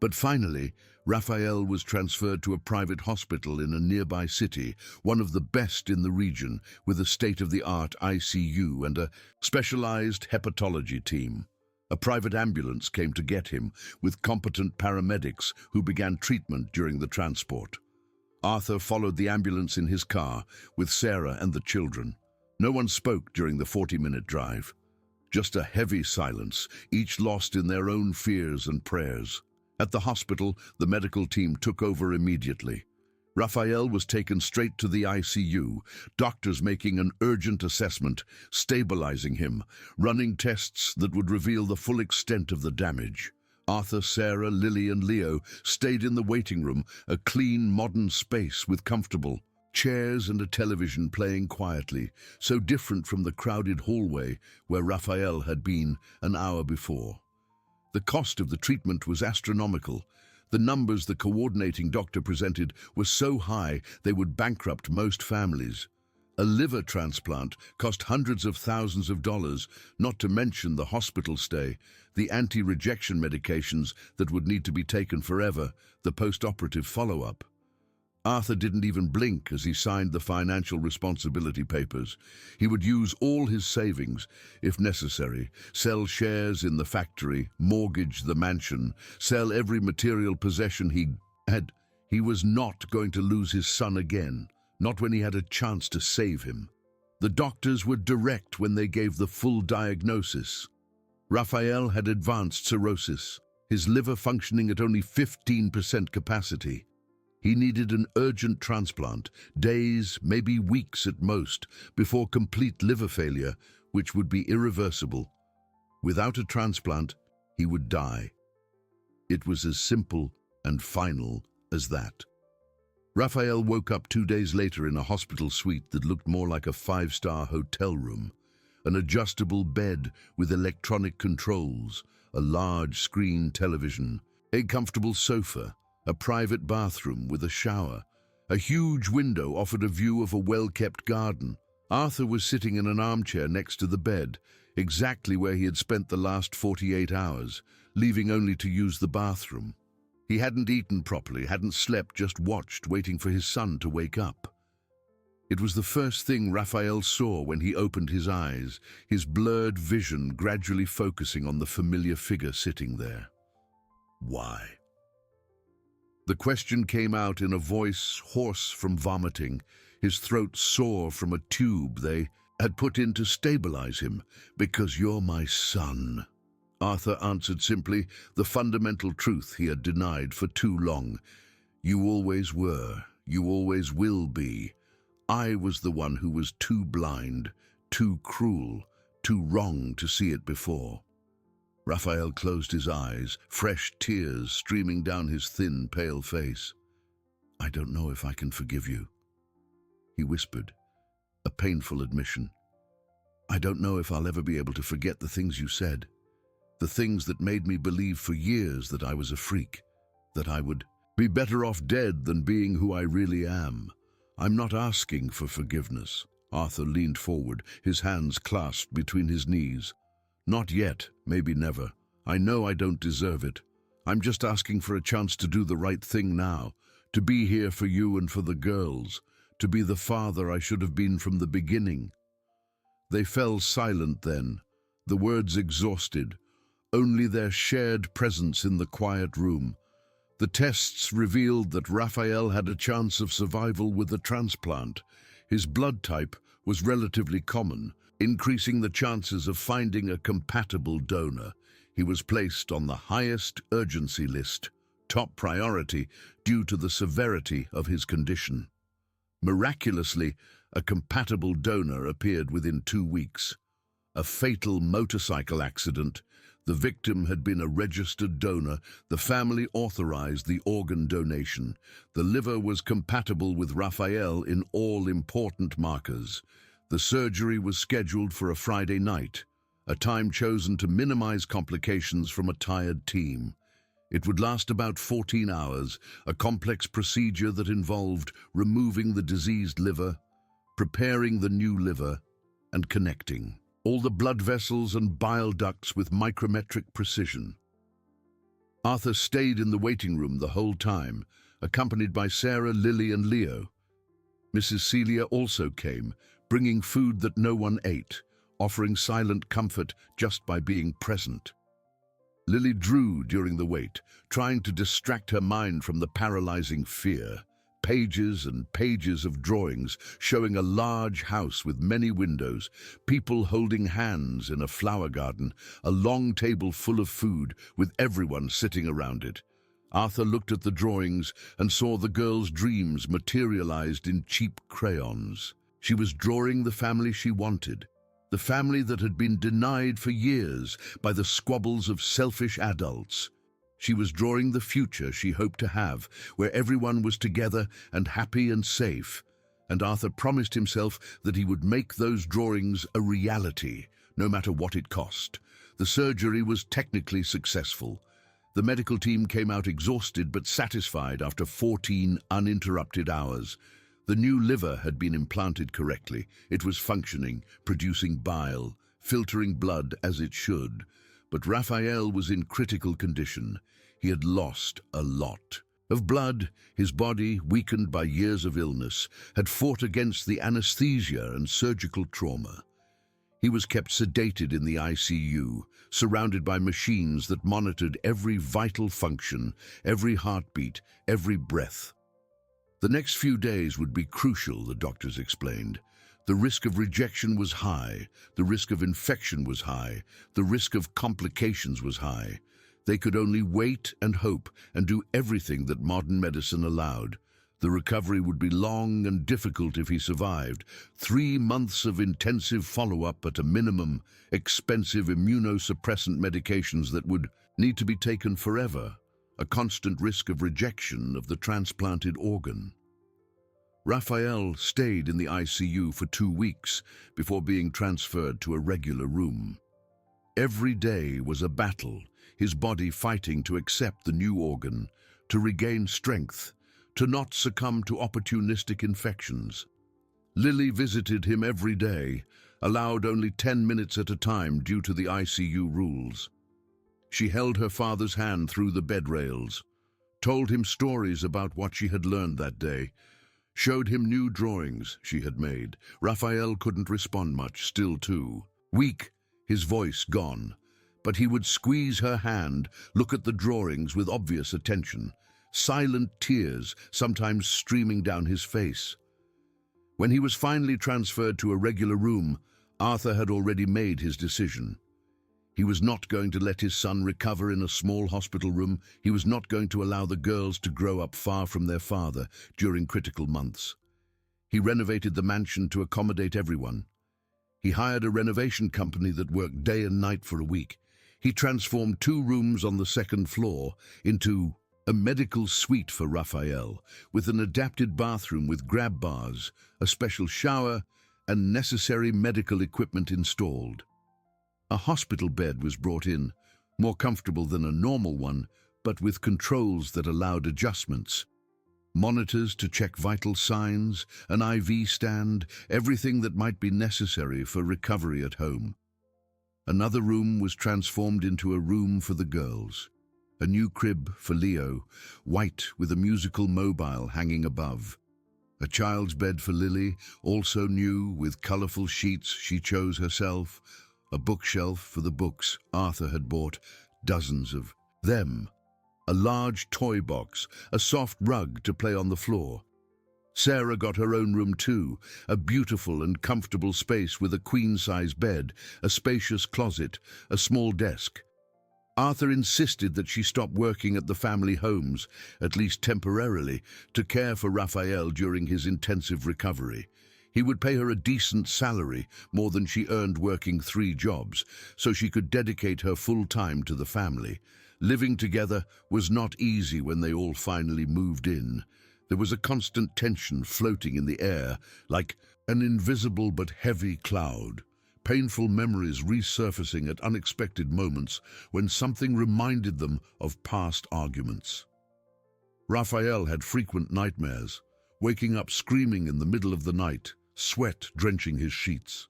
But finally, Raphael was transferred to a private hospital in a nearby city, one of the best in the region, with a state-of-the-art ICU and a specialized hepatology team. A private ambulance came to get him, with competent paramedics who began treatment during the transport. Arthur followed the ambulance in his car, with Sarah and the children. No one spoke during the 40-minute drive. Just a heavy silence, each lost in their own fears and prayers. At the hospital, the medical team took over immediately. Raphael was taken straight to the ICU, doctors making an urgent assessment, stabilizing him, running tests that would reveal the full extent of the damage. Arthur, Sarah, Lily, and Leo stayed in the waiting room, a clean, modern space with comfortable chairs and a television playing quietly, so different from the crowded hallway where Raphael had been an hour before. The cost of the treatment was astronomical. The numbers the coordinating doctor presented were so high they would bankrupt most families. A liver transplant cost hundreds of thousands of dollars, not to mention the hospital stay, the anti-rejection medications that would need to be taken forever, the post-operative follow-up. Arthur didn't even blink as he signed the financial responsibility papers. He would use all his savings, if necessary, sell shares in the factory, mortgage the mansion, sell every material possession he had. He was not going to lose his son again, not when he had a chance to save him. The doctors were direct when they gave the full diagnosis. Raphael had advanced cirrhosis, his liver functioning at only 15% capacity. He needed an urgent transplant, days, maybe weeks at most, before complete liver failure, which would be irreversible. Without a transplant, he would die. It was as simple and final as that. Raphael woke up 2 days later in a hospital suite that looked more like a five-star hotel room. An adjustable bed with electronic controls, a large screen television, a comfortable sofa, a private bathroom with a shower. A huge window offered a view of a well-kept garden. Arthur was sitting in an armchair next to the bed, exactly where he had spent the last 48 hours, leaving only to use the bathroom. He hadn't eaten properly, hadn't slept, just watched, waiting for his son to wake up. It was the first thing Raphael saw when he opened his eyes, his blurred vision gradually focusing on the familiar figure sitting there. Why? The question came out in a voice hoarse from vomiting, his throat sore from a tube they had put in to stabilize him. "Because you're my son." Arthur answered simply, the fundamental truth he had denied for too long. "You always were. You always will be. I was the one who was too blind, too cruel, too wrong to see it before." Raphael closed his eyes, fresh tears streaming down his thin, pale face. "I don't know if I can forgive you," he whispered, a painful admission. "I don't know if I'll ever be able to forget the things you said. The things that made me believe for years that I was a freak, that I would be better off dead than being who I really am. I'm not asking for forgiveness." Arthur leaned forward, his hands clasped between his knees. "Not yet, maybe never. I know I don't deserve it. I'm just asking for a chance to do the right thing now, to be here for you and for the girls, to be the father I should have been from the beginning." They fell silent then, the words exhausted, only their shared presence in the quiet room. The tests revealed that Raphael had a chance of survival with a transplant. His blood type was relatively common, increasing the chances of finding a compatible donor. He was placed on the highest urgency list, top priority, due to the severity of his condition. Miraculously, a compatible donor appeared within 2 weeks. A fatal motorcycle accident. The victim had been a registered donor. The family authorized the organ donation. The liver was compatible with Raphael in all important markers. The surgery was scheduled for a Friday night, a time chosen to minimize complications from a tired team. It would last about 14 hours, a complex procedure that involved removing the diseased liver, preparing the new liver, and connecting all the blood vessels and bile ducts with micrometric precision. Arthur stayed in the waiting room the whole time, accompanied by Sarah, Lily, and Leo. Mrs. Celia also came, bringing food that no one ate, offering silent comfort just by being present. Lily drew during the wait, trying to distract her mind from the paralyzing fear. Pages and pages of drawings showing a large house with many windows, people holding hands in a flower garden, a long table full of food with everyone sitting around it. Arthur looked at the drawings and saw the girl's dreams materialized in cheap crayons. She was drawing the family she wanted, the family that had been denied for years by the squabbles of selfish adults. She was drawing the future she hoped to have, where everyone was together and happy and safe. And Arthur promised himself that he would make those drawings a reality, no matter what it cost. The surgery was technically successful. The medical team came out exhausted but satisfied after 14 uninterrupted hours. The new liver had been implanted correctly. It was functioning, producing bile, filtering blood as it should. But Raphael was in critical condition. He had lost a lot of blood. His body, weakened by years of illness, had fought against the anesthesia and surgical trauma. He was kept sedated in the ICU, surrounded by machines that monitored every vital function, every heartbeat, every breath. The next few days would be crucial, the doctors explained. The risk of rejection was high, the risk of infection was high, the risk of complications was high. They could only wait and hope and do everything that modern medicine allowed. The recovery would be long and difficult if he survived. 3 months of intensive follow-up at a minimum, expensive immunosuppressant medications that would need to be taken forever. a constant risk of rejection of the transplanted organ. Raphael stayed in the ICU for 2 weeks before being transferred to a regular room. Every day was a battle, his body fighting to accept the new organ, to regain strength, to not succumb to opportunistic infections. Lily visited him every day, allowed only 10 minutes at a time due to the ICU rules. She held her father's hand through the bed rails, told him stories about what she had learned that day, showed him new drawings she had made. Raphael couldn't respond much, still too weak, his voice gone, but he would squeeze her hand, look at the drawings with obvious attention, silent tears sometimes streaming down his face. When he was finally transferred to a regular room, Arthur had already made his decision. He was not going to let his son recover in a small hospital room. He was not going to allow the girls to grow up far from their father during critical months. He renovated the mansion to accommodate everyone. He hired a renovation company that worked day and night for a week. He transformed 2 rooms on the 2nd floor into a medical suite for Raphael, with an adapted bathroom with grab bars, a special shower, and necessary medical equipment installed. A hospital bed was brought in, more comfortable than a normal one, but with controls that allowed adjustments. Monitors to check vital signs, an IV stand, everything that might be necessary for recovery at home. Another room was transformed into a room for the girls. A new crib for Leo, white with a musical mobile hanging above. A child's bed for Lily, also new with colorful sheets she chose herself. A bookshelf for the books Arthur had bought, dozens of them. A large toy box, a soft rug to play on the floor. Sarah got her own room too, a beautiful and comfortable space with a queen-size bed, a spacious closet, a small desk. Arthur insisted that she stop working at the family homes, at least temporarily, to care for Raphael during his intensive recovery. He would pay her a decent salary, more than she earned working 3 jobs, so she could dedicate her full time to the family. Living together was not easy when they all finally moved in. There was a constant tension floating in the air, like an invisible but heavy cloud. Painful memories resurfacing at unexpected moments when something reminded them of past arguments. Raphael had frequent nightmares, waking up screaming in the middle of the night, sweat drenching his sheets.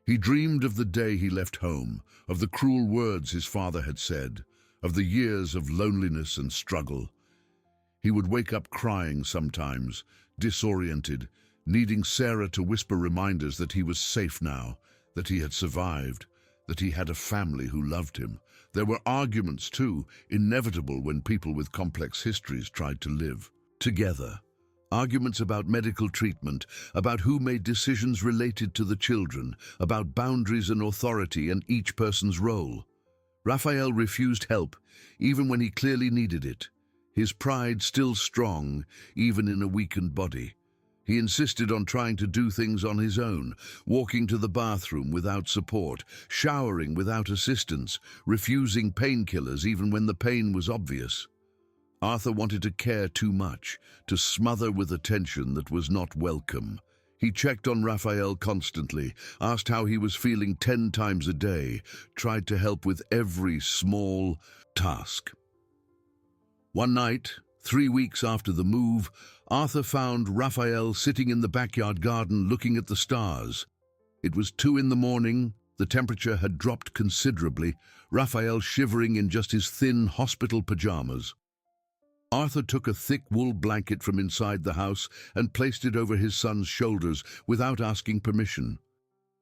He dreamed of the day he left home, of the cruel words his father had said, of the years of loneliness and struggle. He would wake up crying sometimes, disoriented, needing Sarah to whisper reminders that he was safe now, that he had survived, that he had a family who loved him. There were arguments too, inevitable when people with complex histories tried to live together. Arguments about medical treatment, about who made decisions related to the children, about boundaries and authority and each person's role. Raphael refused help, even when he clearly needed it. His pride still strong, even in a weakened body. He insisted on trying to do things on his own, walking to the bathroom without support, showering without assistance, refusing painkillers even when the pain was obvious. Arthur wanted to care too much, to smother with attention that was not welcome. He checked on Raphael constantly, asked how he was feeling 10 times a day, tried to help with every small task. One night, 3 weeks after the move, Arthur found Raphael sitting in the backyard garden looking at the stars. It was 2 in the morning, the temperature had dropped considerably, Raphael shivering in just his thin hospital pajamas. Arthur took a thick wool blanket from inside the house and placed it over his son's shoulders without asking permission.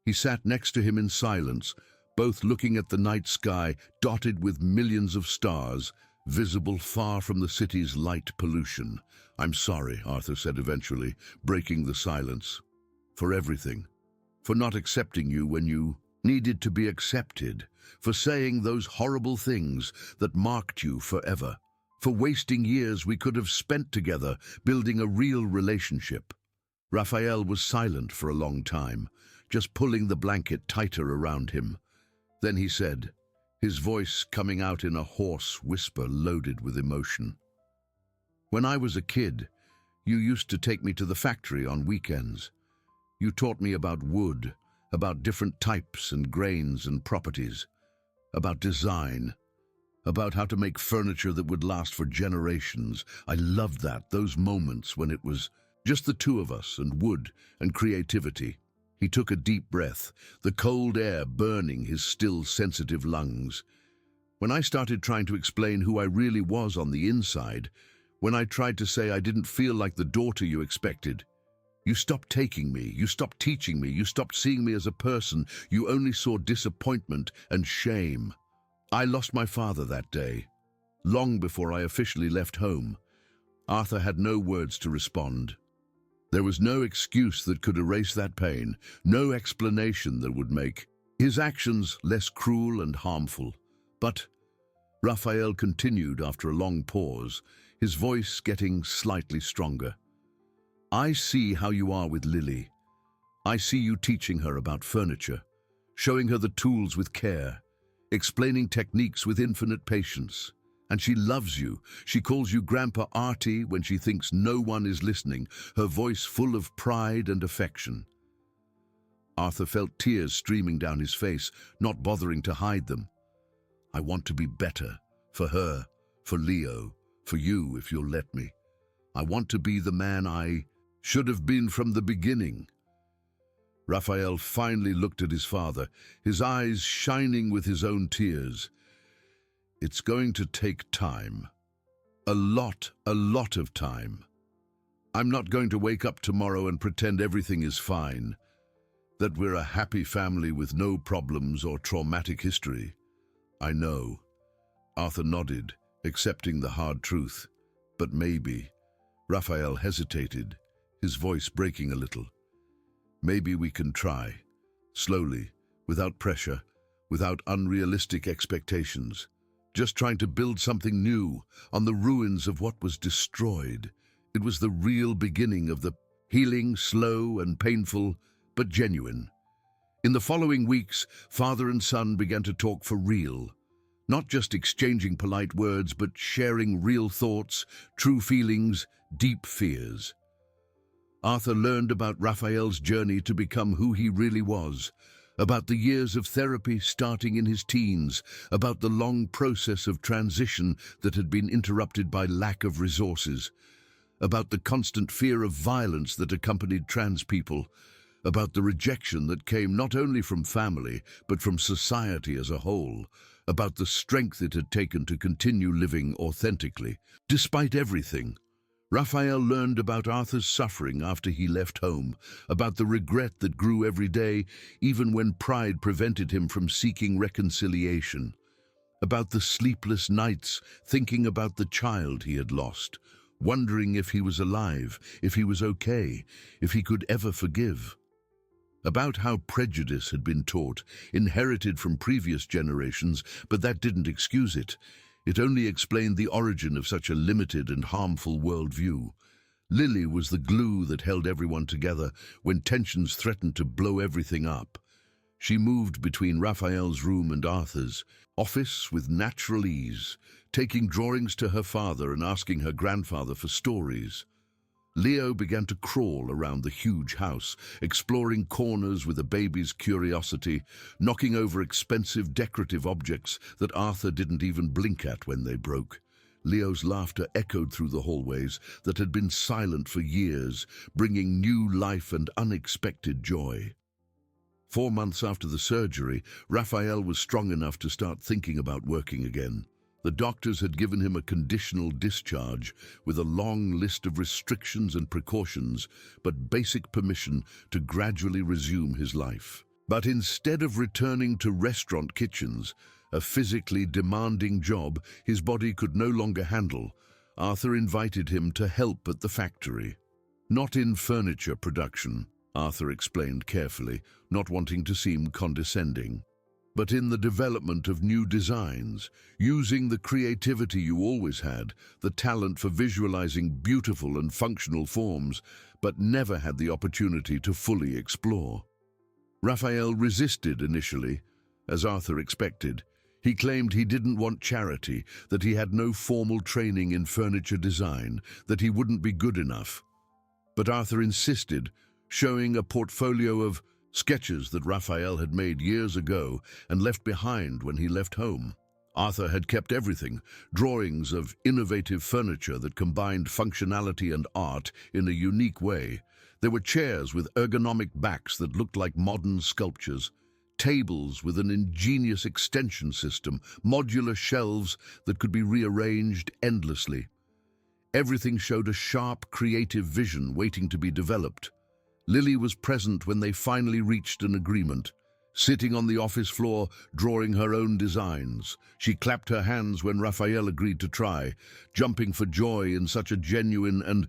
He sat next to him in silence, both looking at the night sky dotted with millions of stars, visible far from the city's light pollution. "I'm sorry," Arthur said eventually, breaking the silence. "For everything. For not accepting you when you needed to be accepted. For saying those horrible things that marked you forever. For wasting years we could have spent together, building a real relationship." Raphael was silent for a long time, just pulling the blanket tighter around him. Then he said, his voice coming out in a hoarse whisper loaded with emotion. "When I was a kid, you used to take me to the factory on weekends. You taught me about wood, about different types and grains and properties, about design, about how to make furniture that would last for generations. I loved that, those moments when it was just the two of us and wood and creativity." He took a deep breath, the cold air burning his still sensitive lungs. "When I started trying to explain who I really was on the inside, when I tried to say I didn't feel like the daughter you expected, you stopped taking me, you stopped teaching me, you stopped seeing me as a person, you only saw disappointment and shame. I lost my father that day, long before I officially left home." Arthur had no words to respond. There was no excuse that could erase that pain, no explanation that would make his actions less cruel and harmful. But Raphael continued after a long pause, his voice getting slightly stronger. "I see how you are with Lily. I see you teaching her about furniture, showing her the tools with care, explaining techniques with infinite patience. And she loves you. She calls you Grandpa Artie when she thinks no one is listening, her voice full of pride and affection." Arthur felt tears streaming down his face, not bothering to hide them. "I want to be better, for her, for Leo, for you if you'll let me. I want to be the man I should have been from the beginning." Raphael finally looked at his father, his eyes shining with his own tears. "It's going to take time. A lot of time. I'm not going to wake up tomorrow and pretend everything is fine, that we're a happy family with no problems or traumatic history. I know." Arthur nodded, accepting the hard truth. "But maybe." Raphael hesitated, his voice breaking a little. "Maybe we can try, slowly, without pressure, without unrealistic expectations. Just trying to build something new on the ruins of what was destroyed. It was the real beginning of the healing, slow and painful, but genuine." In the following weeks, father and son began to talk for real. Not just exchanging polite words, but sharing real thoughts, true feelings, deep fears. Arthur learned about Raphael's journey to become who he really was, about the years of therapy starting in his teens, about the long process of transition that had been interrupted by lack of resources, about the constant fear of violence that accompanied trans people, about the rejection that came not only from family, but from society as a whole, about the strength it had taken to continue living authentically. Despite everything, Raphael learned about Arthur's suffering after he left home, about the regret that grew every day, even when pride prevented him from seeking reconciliation, about the sleepless nights thinking about the child he had lost, wondering if he was alive, if he was okay, if he could ever forgive. About how prejudice had been taught, inherited from previous generations, but that didn't excuse it. It only explained the origin of such a limited and harmful worldview. Lily was the glue that held everyone together when tensions threatened to blow everything up. She moved between Raphael's room and Arthur's office with natural ease, taking drawings to her father and asking her grandfather for stories. Leo began to crawl around the huge house, exploring corners with a baby's curiosity, knocking over expensive decorative objects that Arthur didn't even blink at when they broke. Leo's laughter echoed through the hallways that had been silent for years, bringing new life and unexpected joy. 4 months after the surgery, Raphael was strong enough to start thinking about working again. The doctors had given him a conditional discharge with a long list of restrictions and precautions, but basic permission to gradually resume his life. But instead of returning to restaurant kitchens, a physically demanding job his body could no longer handle, Arthur invited him to help at the factory. "Not in furniture production," Arthur explained carefully, not wanting to seem condescending, "but in the development of new designs, using the creativity you always had, the talent for visualizing beautiful and functional forms, but never had the opportunity to fully explore." Raphael resisted initially, as Arthur expected. He claimed he didn't want charity, that he had no formal training in furniture design, that he wouldn't be good enough. But Arthur insisted, showing a portfolio of sketches that Raphael had made years ago and left behind when he left home. Arthur had kept everything, drawings of innovative furniture that combined functionality and art in a unique way. There were chairs with ergonomic backs that looked like modern sculptures, tables with an ingenious extension system, modular shelves that could be rearranged endlessly. Everything showed a sharp, creative vision waiting to be developed. Lily was present when they finally reached an agreement. Sitting on the office floor, drawing her own designs, she clapped her hands when Raphael agreed to try, jumping for joy in such a genuine and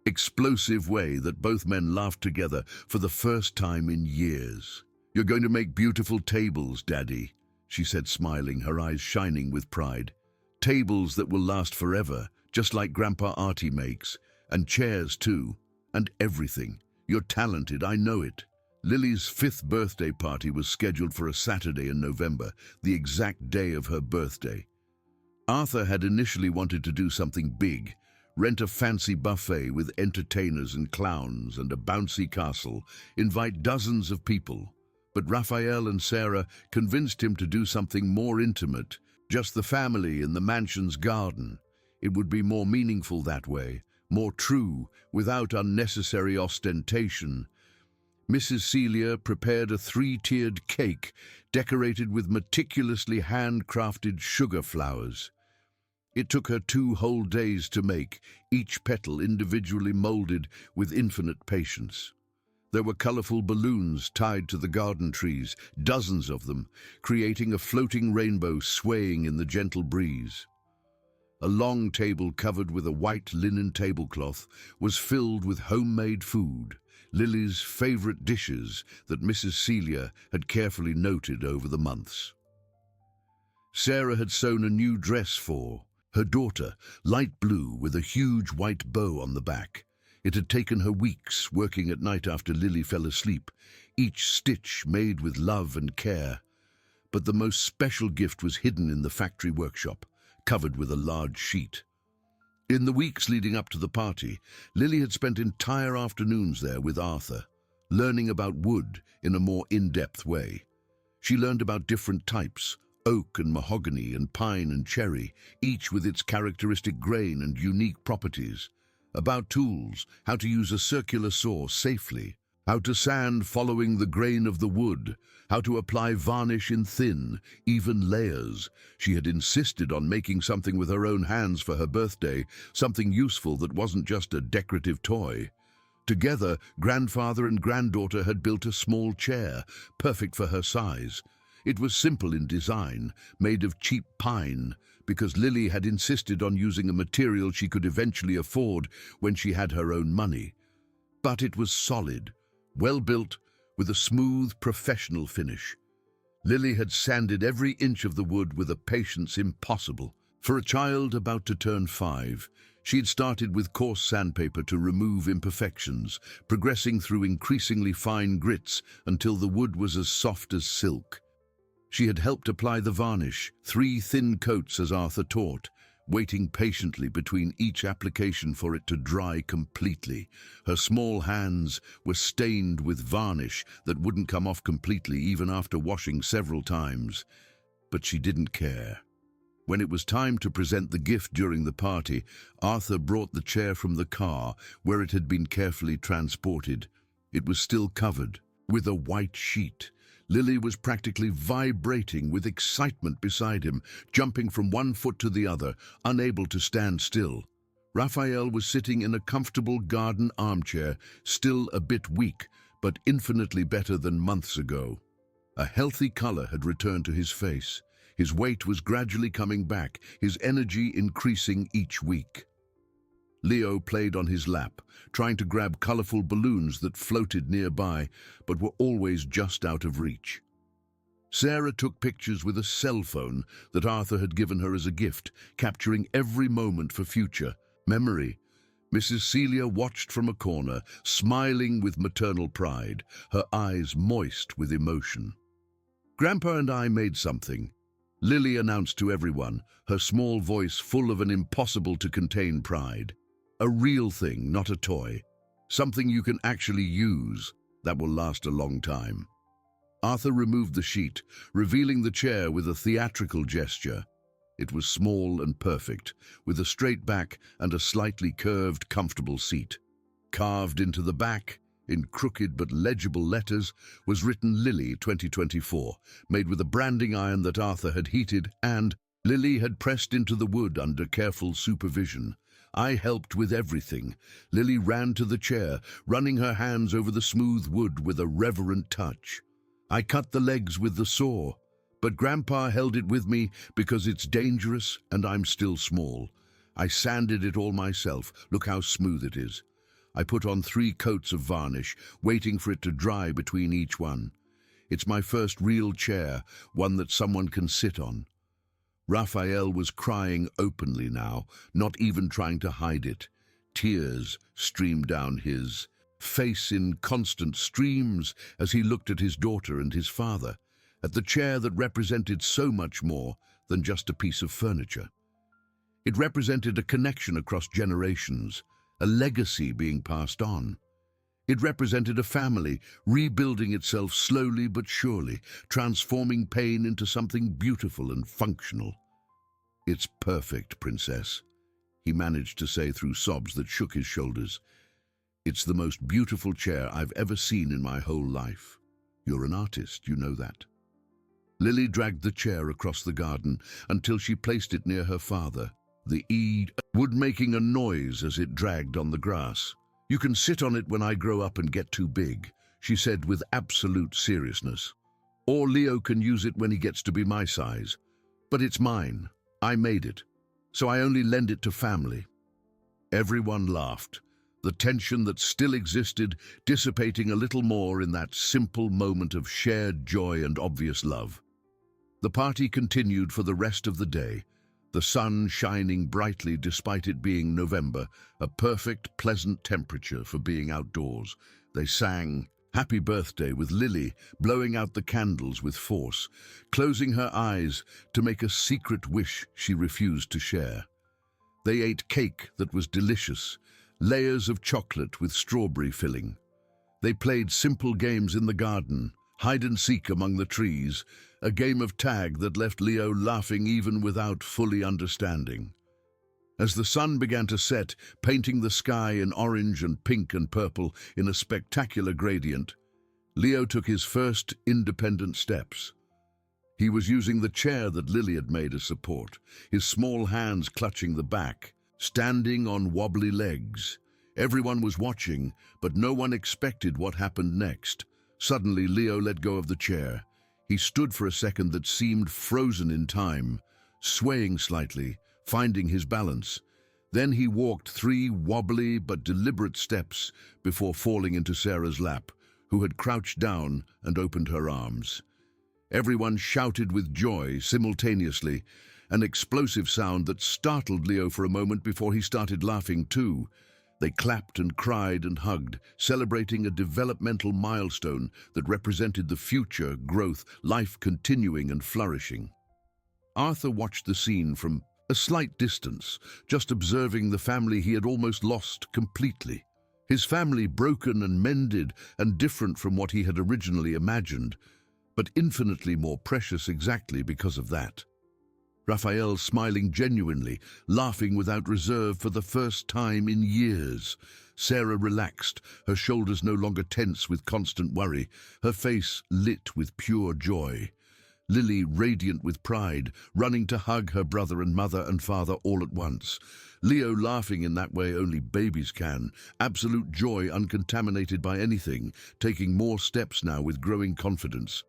explosive way that both men laughed together for the first time in years. "You're going to make beautiful tables, Daddy," she said, smiling, her eyes shining with pride. "Tables that will last forever, just like Grandpa Artie makes. And chairs too. And everything. You're talented, I know it." Lily's 5th birthday party was scheduled for a Saturday in November, the exact day of her birthday. Arthur had initially wanted to do something big, rent a fancy buffet with entertainers and clowns and a bouncy castle, invite dozens of people. But Raphael and Sarah convinced him to do something more intimate, just the family in the mansion's garden. It would be more meaningful that way, more true, without unnecessary ostentation. Mrs. Celia prepared a 3-tiered cake decorated with meticulously handcrafted sugar flowers. It took her 2 whole days to make, each petal individually molded with infinite patience. There were colorful balloons tied to the garden trees, dozens of them, creating a floating rainbow swaying in the gentle breeze. A long table covered with a white linen tablecloth was filled with homemade food, Lily's favorite dishes that Mrs. Celia had carefully noted over the months. Sarah had sewn a new dress for her daughter, light blue with a huge white bow on the back. It had taken her weeks, working at night after Lily fell asleep, each stitch made with love and care. But the most special gift was hidden in the factory workshop, covered with a large sheet. In the weeks leading up to the party, Lily had spent entire afternoons there with Arthur, learning about wood in a more in-depth way. She learned about different types, oak and mahogany and pine and cherry, each with its characteristic grain and unique properties. About tools, how to use a circular saw safely, how to sand following the grain of the wood, how to apply varnish in thin, even layers. She had insisted on making something with her own hands for her birthday, something useful that wasn't just a decorative toy. Together, grandfather and granddaughter had built a small chair, perfect for her size. It was simple in design, made of cheap pine, because Lily had insisted on using a material she could eventually afford when she had her own money. But it was solid, well-built, with a smooth, professional finish. Lily had sanded every inch of the wood with a patience impossible. For a child about to turn 5, she had started with coarse sandpaper to remove imperfections, progressing through increasingly fine grits until the wood was as soft as silk. She had helped apply the varnish, 3 thin coats as Arthur taught, waiting patiently between each application for it to dry completely. Her small hands were stained with varnish that wouldn't come off completely even after washing several times. But she didn't care. When it was time to present the gift during the party, Arthur brought the chair from the car where it had been carefully transported. It was still covered with a white sheet. Lily was practically vibrating with excitement beside him, jumping from one foot to the other, unable to stand still. Raphael was sitting in a comfortable garden armchair, still a bit weak, but infinitely better than months ago. A healthy color had returned to his face. His weight was gradually coming back, his energy increasing each week. Leo played on his lap, trying to grab colorful balloons that floated nearby, but were always just out of reach. Sarah took pictures with a cell phone that Arthur had given her as a gift, capturing every moment for future memory. Mrs. Celia watched from a corner, smiling with maternal pride, her eyes moist with emotion. "Grandpa and I made something," Lily announced to everyone, her small voice full of an impossible-to-contain pride. A real thing, not a toy. Something you can actually use that will last a long time. Arthur removed the sheet, revealing the chair with a theatrical gesture. It was small and perfect, with a straight back and a slightly curved, comfortable seat. Carved into the back, in crooked but legible letters, was written Lily 2024, made with a branding iron that Arthur had heated and Lily had pressed into the wood under careful supervision. I helped with everything. Lily ran to the chair, running her hands over the smooth wood with a reverent touch. I cut the legs with the saw, but Grandpa held it with me because it's dangerous and I'm still small. I sanded it all myself. Look how smooth it is. I put on 3 coats of varnish, waiting for it to dry between each one. It's my first real chair, one that someone can sit on. Raphael was crying openly now, not even trying to hide it. Tears streamed down his face in constant streams as he looked at his daughter and his father, at the chair that represented so much more than just a piece of furniture. It represented a connection across generations, a legacy being passed on. It represented a family rebuilding itself slowly but surely, transforming pain into something beautiful and functional. "It's perfect, Princess," he managed to say through sobs that shook his shoulders. "It's the most beautiful chair I've ever seen in my whole life. You're an artist, you know that." Lily dragged the chair across the garden until she placed it near her father, the wood making a noise as it dragged on the grass. "You can sit on it when I grow up and get too big," she said with absolute seriousness. "Or Leo can use it when he gets to be my size. But it's mine. I made it. So I only lend it to family." Everyone laughed, the tension that still existed dissipating a little more in that simple moment of shared joy and obvious love. The party continued for the rest of the day, the sun shining brightly despite it being November, a perfect, pleasant temperature for being outdoors. They sang "Happy Birthday" with Lily, blowing out the candles with force, closing her eyes to make a secret wish she refused to share. They ate cake that was delicious, layers of chocolate with strawberry filling. They played simple games in the garden, hide and seek among the trees, a game of tag that left Leo laughing even without fully understanding. As the sun began to set, painting the sky in orange and pink and purple in a spectacular gradient, Leo took his first independent steps. He was using the chair that Lily had made as support, his small hands clutching the back, standing on wobbly legs. Everyone was watching, but no one expected what happened next. Suddenly, Leo let go of the chair. He stood for a second that seemed frozen in time, swaying slightly, finding his balance. Then he walked 3 wobbly but deliberate steps before falling into Sarah's lap, who had crouched down and opened her arms. Everyone shouted with joy simultaneously, an explosive sound that startled Leo for a moment before he started laughing too. They clapped and cried and hugged, celebrating a developmental milestone that represented the future, growth, life continuing and flourishing. Arthur watched the scene from a slight distance, just observing the family he had almost lost completely. His family broken and mended and different from what he had originally imagined, but infinitely more precious exactly because of that. Raphael smiling genuinely, laughing without reserve for the first time in years. Sarah relaxed, her shoulders no longer tense with constant worry, her face lit with pure joy. Lily radiant with pride, running to hug her brother and mother and father all at once. Leo laughing in that way only babies can, absolute joy uncontaminated by anything, taking more steps now with growing confidence.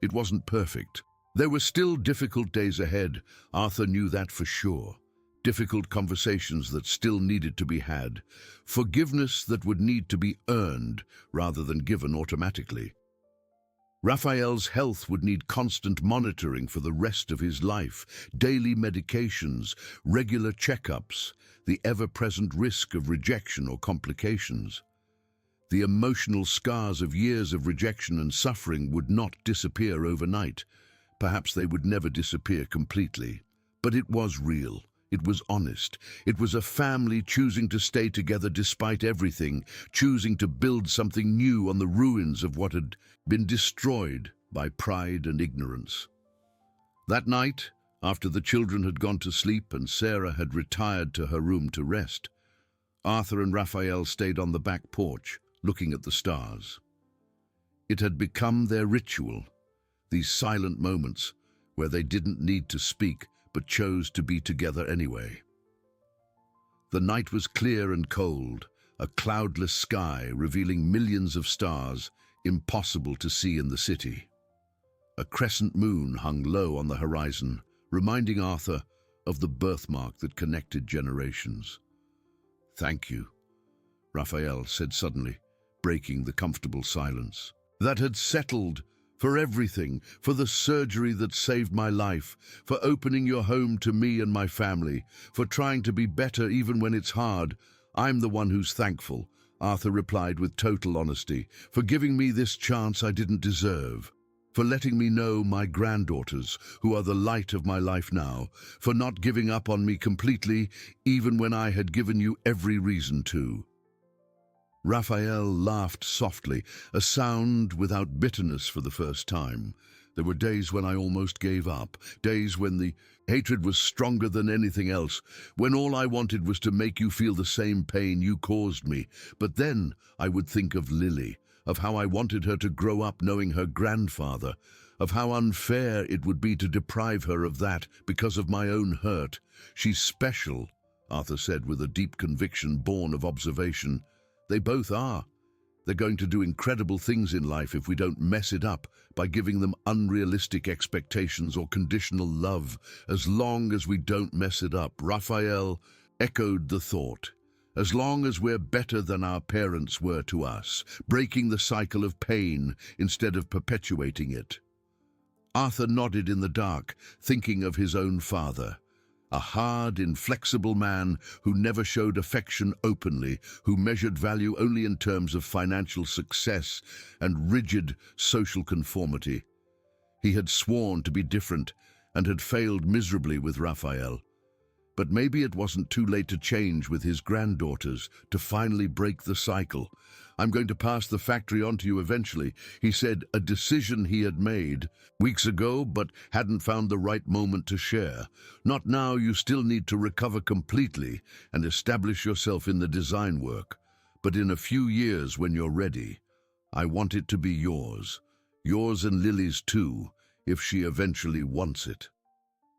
It wasn't perfect. There were still difficult days ahead, Arthur knew that for sure. Difficult conversations that still needed to be had. Forgiveness that would need to be earned rather than given automatically. Raphael's health would need constant monitoring for the rest of his life, daily medications, regular checkups, the ever-present risk of rejection or complications. The emotional scars of years of rejection and suffering would not disappear overnight. Perhaps they would never disappear completely. But it was real. It was honest. It was a family choosing to stay together despite everything, choosing to build something new on the ruins of what had been destroyed by pride and ignorance. That night, after the children had gone to sleep and Sarah had retired to her room to rest, Arthur and Raphael stayed on the back porch, looking at the stars. It had become their ritual, these silent moments where they didn't need to speak but chose to be together anyway. The night was clear and cold, a cloudless sky revealing millions of stars impossible to see in the city. A crescent moon hung low on the horizon, reminding Arthur of the birthmark that connected generations. "Thank you," Raphael said suddenly, breaking the comfortable silence. "That had settled for everything, for the surgery that saved my life, for opening your home to me and my family, for trying to be better even when it's hard. I'm the one who's thankful," Arthur replied with total honesty, "for giving me this chance I didn't deserve, for letting me know my granddaughters, who are the light of my life now, for not giving up on me completely, even when I had given you every reason to." Raphael laughed softly, a sound without bitterness for the first time. "There were days when I almost gave up, days when the hatred was stronger than anything else, when all I wanted was to make you feel the same pain you caused me. But then I would think of Lily, of how I wanted her to grow up knowing her grandfather, of how unfair it would be to deprive her of that because of my own hurt. She's special," Arthur said with a deep conviction born of observation. "They both are. They're going to do incredible things in life if we don't mess it up by giving them unrealistic expectations or conditional love. As long as we don't mess it up," Raphael echoed the thought. "As long as we're better than our parents were to us, breaking the cycle of pain instead of perpetuating it." Arthur nodded in the dark, thinking of his own father. A hard, inflexible man who never showed affection openly, who measured value only in terms of financial success and rigid social conformity. He had sworn to be different and had failed miserably with Raphael. But maybe it wasn't too late to change with his granddaughters, to finally break the cycle. "I'm going to pass the factory on to you eventually," he said, a decision he had made weeks ago but hadn't found the right moment to share. "Not now. You still need to recover completely and establish yourself in the design work. But in a few years when you're ready, I want it to be yours. Yours and Lily's too, if she eventually wants it."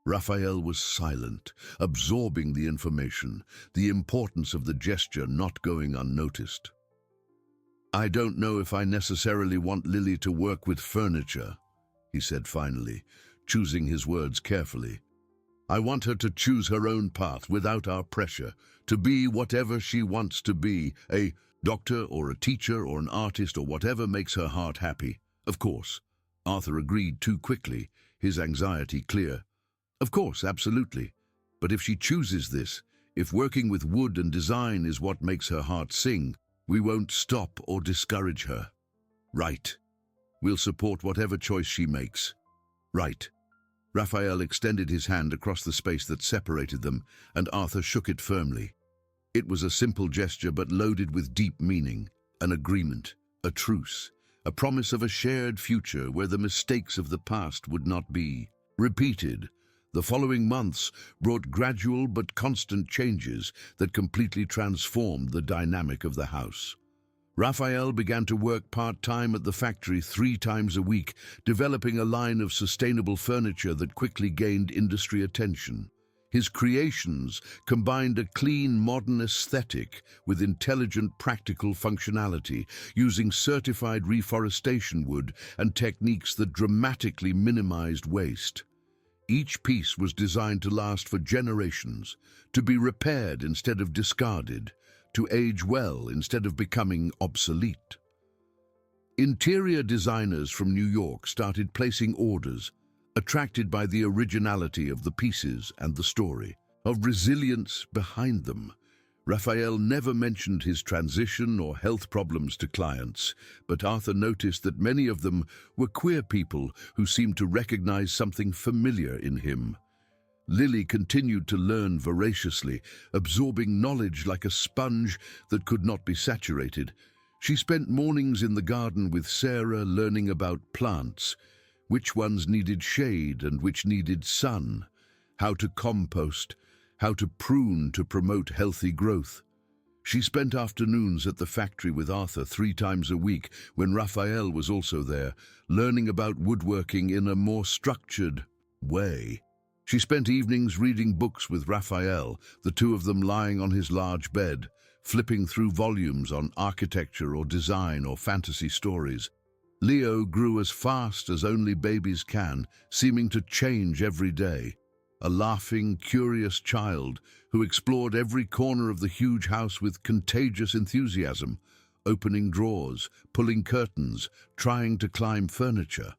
Raphael was silent, absorbing the information, the importance of the gesture not going unnoticed. "I don't know if I necessarily want Lily to work with furniture," he said finally, choosing his words carefully. "I want her to choose her own path without our pressure, to be whatever she wants to be, a doctor or a teacher or an artist or whatever makes her heart happy." "Of course," Arthur agreed too quickly, his anxiety clear. "Of course, absolutely. But if she chooses this, if working with wood and design is what makes her heart sing, we won't stop or discourage her." "Right. We'll support whatever choice she makes." "Right." Raphael extended his hand across the space that separated them, and Arthur shook it firmly. It was a simple gesture but loaded with deep meaning, an agreement, a truce, a promise of a shared future where the mistakes of the past would not be repeated. The following months brought gradual but constant changes that completely transformed the dynamic of the house. Raphael began to work part-time at the factory 3 times a week, developing a line of sustainable furniture that quickly gained industry attention. His creations combined a clean, modern aesthetic with intelligent, practical functionality, using certified reforestation wood and techniques that dramatically minimized waste. Each piece was designed to last for generations, to be repaired instead of discarded, to age well instead of becoming obsolete. Interior designers from New York started placing orders, attracted by the originality of the pieces and the story, of resilience behind them. Raphael never mentioned his transition or health problems to clients, but Arthur noticed that many of them were queer people who seemed to recognize something familiar in him. Lily continued to learn voraciously, absorbing knowledge like a sponge that could not be saturated. She spent mornings in the garden with Sarah learning about plants, which ones needed shade and which needed sun, how to compost, how to prune to promote healthy growth. She spent afternoons at the factory with Arthur 3 times a week when Raphael was also there, learning about woodworking in a more structured way. She spent evenings reading books with Raphael, the two of them lying on his large bed, flipping through volumes on architecture or design or fantasy stories. Leo grew as fast as only babies can, seeming to change every day. A laughing, curious child who explored every corner of the huge house with contagious enthusiasm, opening drawers, pulling curtains, trying to climb furniture.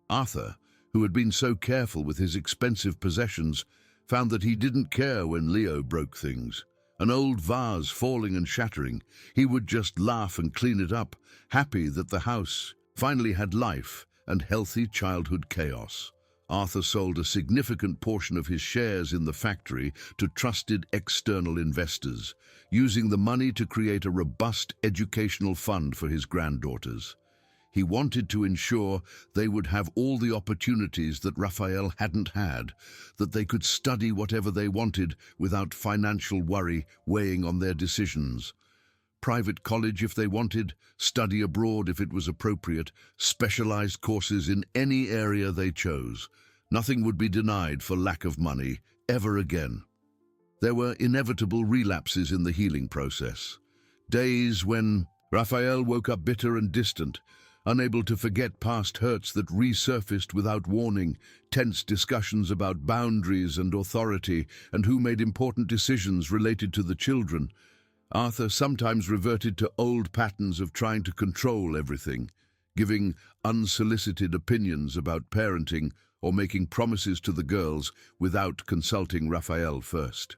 Arthur, who had been so careful with his expensive possessions, found that he didn't care when Leo broke things. An old vase falling and shattering, he would just laugh and clean it up, happy that the house finally had life and healthy childhood chaos. Arthur sold a significant portion of his shares in the factory to trusted external investors, using the money to create a robust educational fund for his granddaughters. He wanted to ensure they would have all the opportunities that Raphael hadn't had, that they could study whatever they wanted without financial worry weighing on their decisions. Private college if they wanted, study abroad if it was appropriate, specialized courses in any area they chose. Nothing would be denied for lack of money, ever again. There were inevitable relapses in the healing process. Days when Raphael woke up bitter and distant, unable to forget past hurts that resurfaced without warning, tense discussions about boundaries and authority and who made important decisions related to the children. Arthur sometimes reverted to old patterns of trying to control everything, giving unsolicited opinions about parenting or making promises to the girls without consulting Raphael first.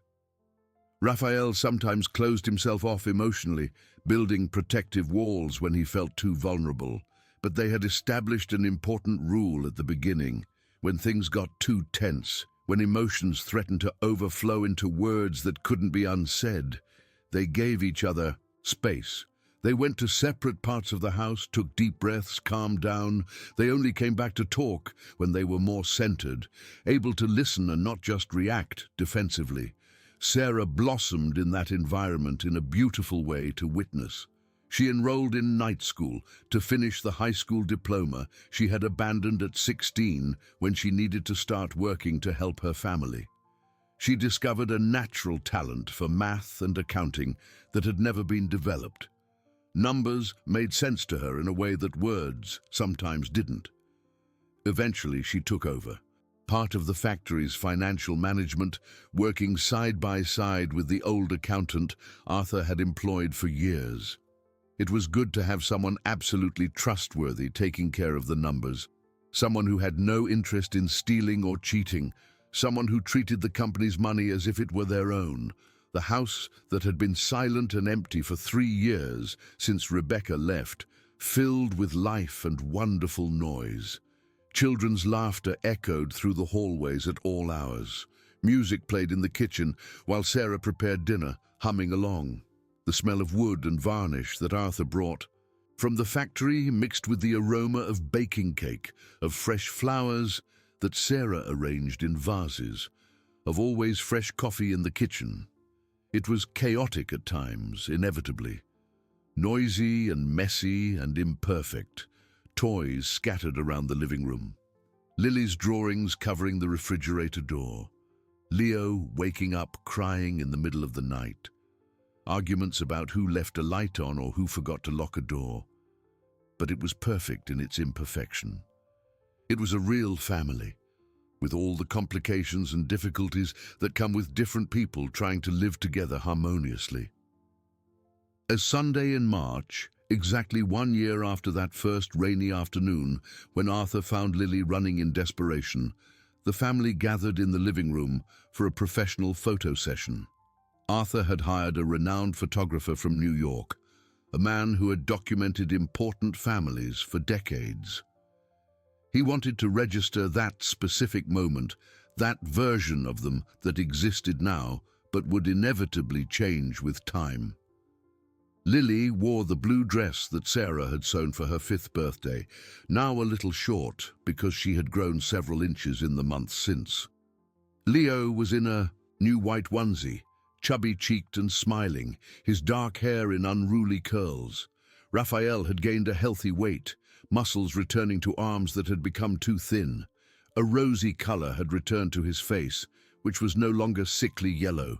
Raphael sometimes closed himself off emotionally, building protective walls when he felt too vulnerable. But they had established an important rule at the beginning. When things got too tense, when emotions threatened to overflow into words that couldn't be unsaid, they gave each other space. They went to separate parts of the house, took deep breaths, calmed down. They only came back to talk when they were more centered, able to listen and not just react defensively. Sarah blossomed in that environment in a beautiful way to witness. She enrolled in night school to finish the high school diploma she had abandoned at 16 when she needed to start working to help her family. She discovered a natural talent for math and accounting that had never been developed. Numbers made sense to her in a way that words sometimes didn't. Eventually, she took over, part of the factory's financial management, working side by side with the old accountant Arthur had employed for years. It was good to have someone absolutely trustworthy taking care of the numbers, someone who had no interest in stealing or cheating, someone who treated the company's money as if it were their own. The house that had been silent and empty for 3 years since Rebecca left, filled with life and wonderful noise. Children's laughter echoed through the hallways at all hours. Music played in the kitchen while Sarah prepared dinner, humming along. The smell of wood and varnish that Arthur brought from the factory mixed with the aroma of baking cake, of fresh flowers that Sarah arranged in vases, of always fresh coffee in the kitchen. It was chaotic at times, inevitably. Noisy and messy and imperfect, toys scattered around the living room. Lily's drawings covering the refrigerator door. Leo waking up crying in the middle of the night. Arguments about who left a light on or who forgot to lock a door. But it was perfect in its imperfection. It was a real family, with all the complications and difficulties that come with different people trying to live together harmoniously. A Sunday in March, exactly 1 year after that first rainy afternoon when Arthur found Lily running in desperation, the family gathered in the living room for a professional photo session. Arthur had hired a renowned photographer from New York, a man who had documented important families for decades. He wanted to register that specific moment, that version of them that existed now, but would inevitably change with time. Lily wore the blue dress that Sarah had sewn for her 5th birthday, now a little short because she had grown several inches in the months since. Leo was in a new white onesie, chubby-cheeked and smiling, his dark hair in unruly curls. Raphael had gained a healthy weight, muscles returning to arms that had become too thin. A rosy color had returned to his face, which was no longer sickly yellow.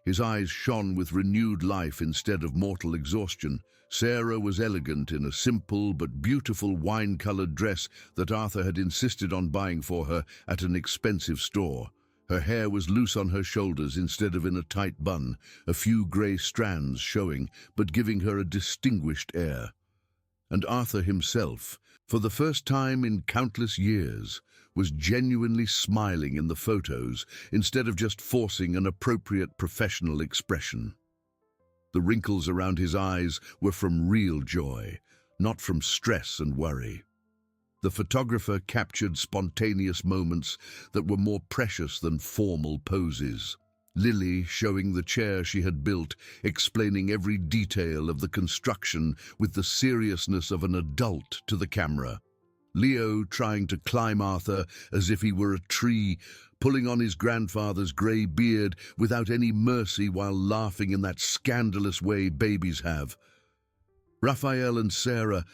His eyes shone with renewed life instead of mortal exhaustion. Sarah was elegant in a simple but beautiful wine-colored dress that Arthur had insisted on buying for her at an expensive store. Her hair was loose on her shoulders instead of in a tight bun, a few grey strands showing, but giving her a distinguished air. And Arthur himself, for the first time in countless years, was genuinely smiling in the photos instead of just forcing an appropriate professional expression. The wrinkles around his eyes were from real joy, not from stress and worry. The photographer captured spontaneous moments that were more precious than formal poses. Lily showing the chair she had built, explaining every detail of the construction with the seriousness of an adult to the camera. Leo trying to climb Arthur as if he were a tree, pulling on his grandfather's grey beard without any mercy while laughing in that scandalous way babies have. Raphael and Sarah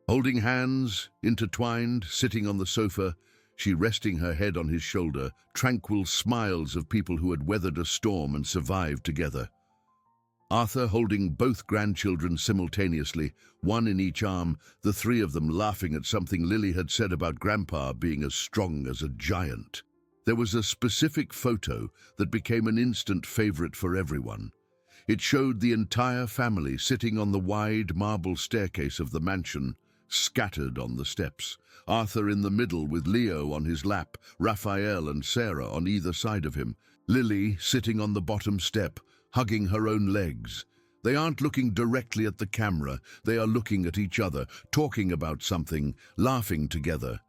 holding hands, intertwined, sitting on the sofa, she resting her head on his shoulder, tranquil smiles of people who had weathered a storm and survived together. Arthur holding both grandchildren simultaneously, one in each arm, the 3 of them laughing at something Lily had said about Grandpa being as strong as a giant. There was a specific photo that became an instant favorite for everyone. It showed the entire family sitting on the wide marble staircase of the mansion, scattered on the steps. Arthur in the middle with Leo on his lap, Raphael and Sarah on either side of him. Lily sitting on the bottom step, hugging her own legs. They aren't looking directly at the camera, they are looking at each other, talking about something, laughing together.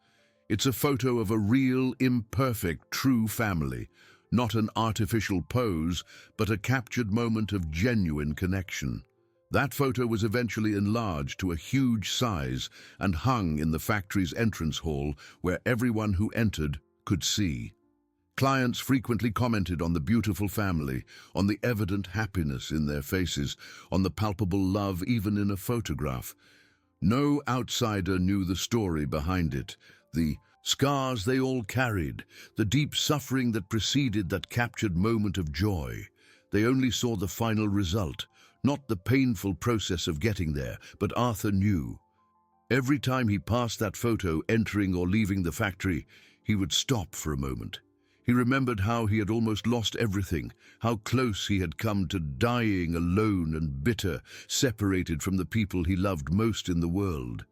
It's a photo of a real, imperfect, true family, not an artificial pose, but a captured moment of genuine connection. That photo was eventually enlarged to a huge size and hung in the factory's entrance hall where everyone who entered could see. Clients frequently commented on the beautiful family, on the evident happiness in their faces, on the palpable love even in a photograph. No outsider knew the story behind it, the scars they all carried, the deep suffering that preceded that captured moment of joy. They only saw the final result, not the painful process of getting there, but Arthur knew. Every time he passed that photo, entering or leaving the factory, he would stop for a moment. He remembered how he had almost lost everything, how close he had come to dying alone and bitter, separated from the people he loved most in the world.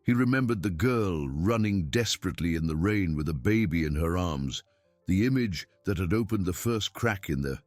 He remembered the girl running desperately in the rain with a baby in her arms, the image that had opened the first crack in the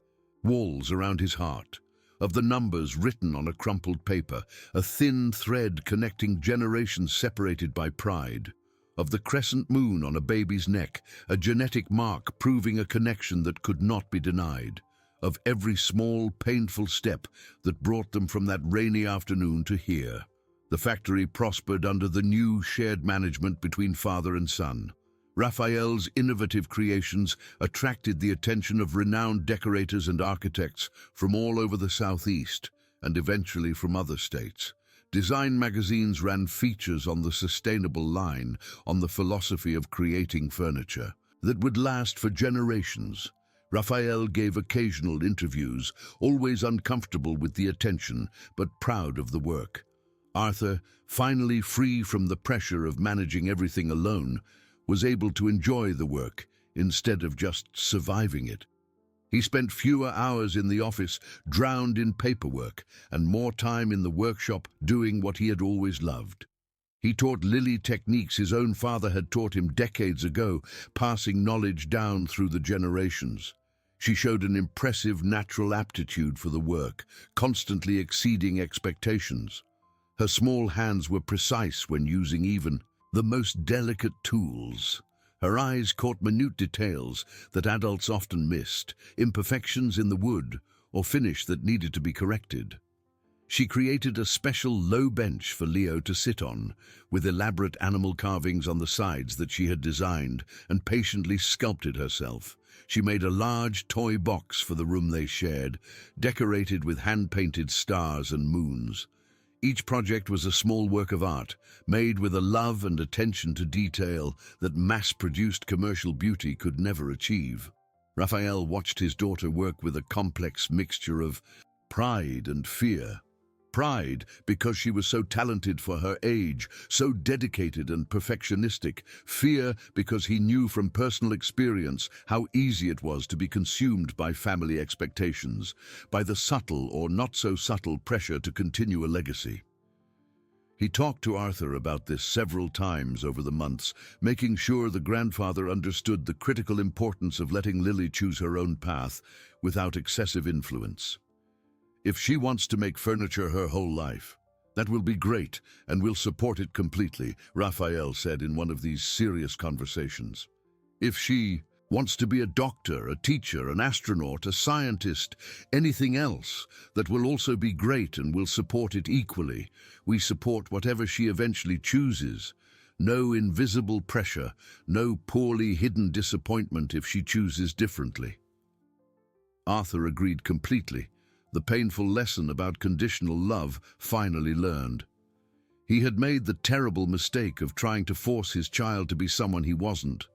walls around his heart, of the numbers written on a crumpled paper, a thin thread connecting generations separated by pride, of the crescent moon on a baby's neck, a genetic mark proving a connection that could not be denied, of every small, painful step that brought them from that rainy afternoon to here. The factory prospered under the new shared management between father and son. Raphael's innovative creations attracted the attention of renowned decorators and architects from all over the Southeast and eventually from other states. Design magazines ran features on the sustainable line, on the philosophy of creating furniture that would last for generations. Raphael gave occasional interviews, always uncomfortable with the attention, but proud of the work. Arthur, finally free from the pressure of managing everything alone, was able to enjoy the work instead of just surviving it. He spent fewer hours in the office, drowned in paperwork, and more time in the workshop doing what he had always loved. He taught Lily techniques his own father had taught him decades ago, passing knowledge down through the generations. She showed an impressive natural aptitude for the work, constantly exceeding expectations. Her small hands were precise when using even the most delicate tools. Her eyes caught minute details that adults often missed, imperfections in the wood or finish that needed to be corrected. She created a special low bench for Leo to sit on, with elaborate animal carvings on the sides that she had designed and patiently sculpted herself. She made a large toy box for the room they shared, decorated with hand-painted stars and moons. Each project was a small work of art, made with a love and attention to detail that mass-produced commercial beauty could never achieve. Raphael watched his daughter work with a complex mixture of pride and fear. Pride because she was so talented for her age, so dedicated and perfectionistic. Fear because he knew from personal experience how easy it was to be consumed by family expectations, by the subtle or not so subtle pressure to continue a legacy. He talked to Arthur about this several times over the months, making sure the grandfather understood the critical importance of letting Lily choose her own path without excessive influence. If she wants to make furniture her whole life, that will be great, and we'll support it completely, Raphael said in one of these serious conversations. If she wants to be a doctor, a teacher, an astronaut, a scientist, anything else, that will also be great and we'll support it equally. We support whatever she eventually chooses. No invisible pressure, no poorly hidden disappointment if she chooses differently. Arthur agreed completely. The painful lesson about conditional love finally learned. He had made the terrible mistake of trying to force his child to be someone he wasn't,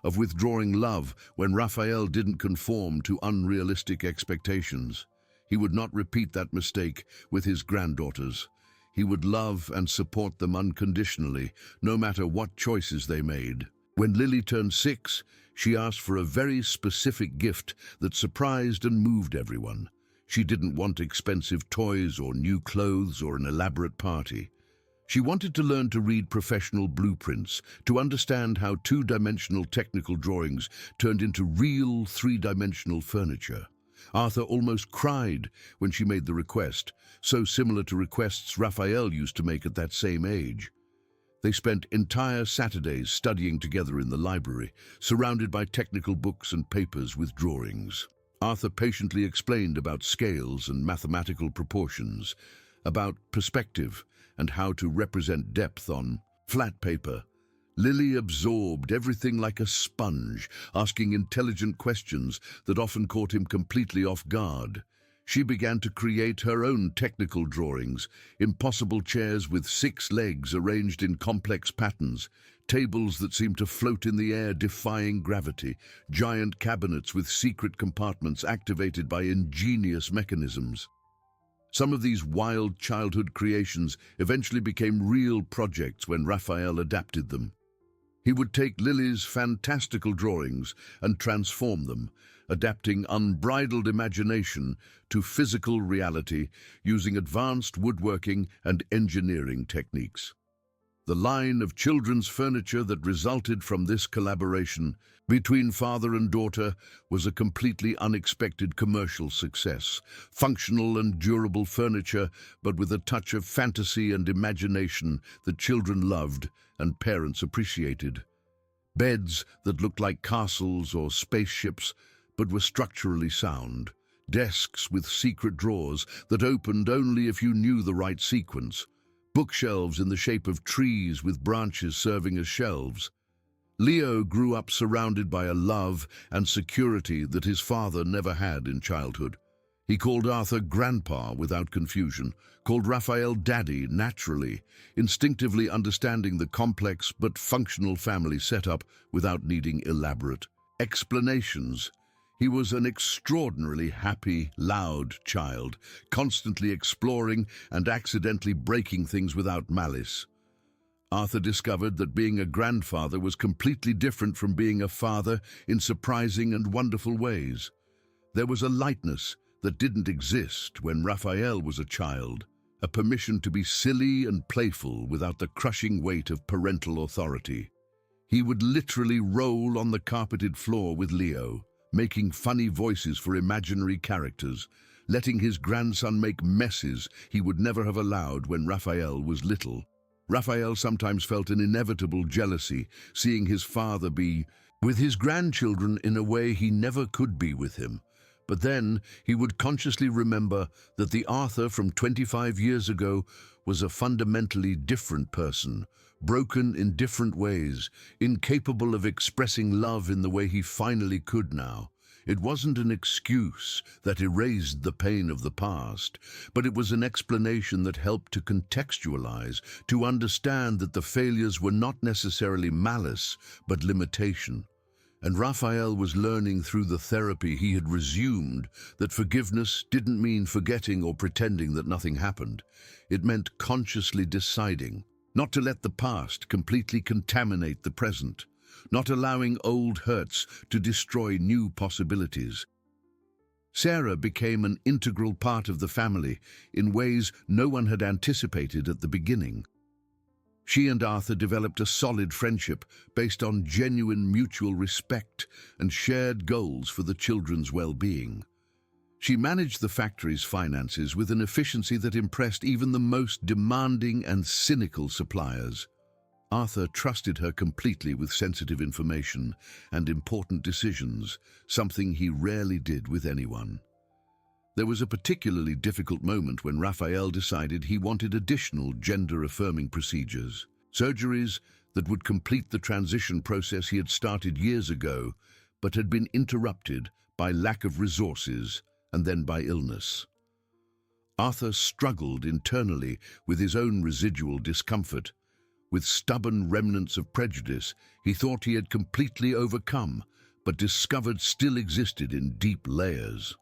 of withdrawing love when Raphael didn't conform to unrealistic expectations. He would not repeat that mistake with his granddaughters. He would love and support them unconditionally, no matter what choices they made. When Lily turned 6, she asked for a very specific gift that surprised and moved everyone. She didn't want expensive toys or new clothes or an elaborate party. She wanted to learn to read professional blueprints, to understand how two-dimensional technical drawings turned into real three-dimensional furniture. Arthur almost cried when she made the request, so similar to requests Raphael used to make at that same age. They spent entire Saturdays studying together in the library, surrounded by technical books and papers with drawings. Arthur patiently explained about scales and mathematical proportions, about perspective and how to represent depth on flat paper. Lily absorbed everything like a sponge, asking intelligent questions that often caught him completely off guard. She began to create her own technical drawings, impossible chairs with 6 legs arranged in complex patterns, tables that seemed to float in the air defying gravity, giant cabinets with secret compartments activated by ingenious mechanisms. Some of these wild childhood creations eventually became real projects when Raphael adapted them. He would take Lily's fantastical drawings and transform them, adapting unbridled imagination to physical reality using advanced woodworking and engineering techniques. The line of children's furniture that resulted from this collaboration between father and daughter was a completely unexpected commercial success. Functional and durable furniture, but with a touch of fantasy and imagination that children loved and parents appreciated. Beds that looked like castles or spaceships, but were structurally sound. Desks with secret drawers that opened only if you knew the right sequence. Bookshelves in the shape of trees with branches serving as shelves. Leo grew up surrounded by a love and security that his father never had in childhood. He called Arthur Grandpa without confusion, called Raphael Daddy naturally, instinctively understanding the complex but functional family setup without needing elaborate explanations. He was an extraordinarily happy, loud child, constantly exploring and accidentally breaking things without malice. Arthur discovered that being a grandfather was completely different from being a father in surprising and wonderful ways. There was a lightness that didn't exist when Raphael was a child, a permission to be silly and playful without the crushing weight of parental authority. He would literally roll on the carpeted floor with Leo, making funny voices for imaginary characters, letting his grandson make messes he would never have allowed when Raphael was little. Raphael sometimes felt an inevitable jealousy, seeing his father be with his grandchildren in a way he never could be with him. But then he would consciously remember that the Arthur from 25 years ago was a fundamentally different person, broken in different ways, incapable of expressing love in the way he finally could now. It wasn't an excuse that erased the pain of the past, but it was an explanation that helped to contextualize, to understand that the failures were not necessarily malice, but limitation. And Raphael was learning through the therapy he had resumed that forgiveness didn't mean forgetting or pretending that nothing happened. It meant consciously deciding not to let the past completely contaminate the present, not allowing old hurts to destroy new possibilities. Sarah became an integral part of the family in ways no one had anticipated at the beginning. She and Arthur developed a solid friendship based on genuine mutual respect and shared goals for the children's well-being. She managed the factory's finances with an efficiency that impressed even the most demanding and cynical suppliers. Arthur trusted her completely with sensitive information and important decisions, something he rarely did with anyone. There was a particularly difficult moment when Raphael decided he wanted additional gender-affirming procedures, surgeries that would complete the transition process he had started years ago, but had been interrupted by lack of resources and then by illness. Arthur struggled internally with his own residual discomfort. With stubborn remnants of prejudice he thought he had completely overcome, but discovered still existed in deep layers.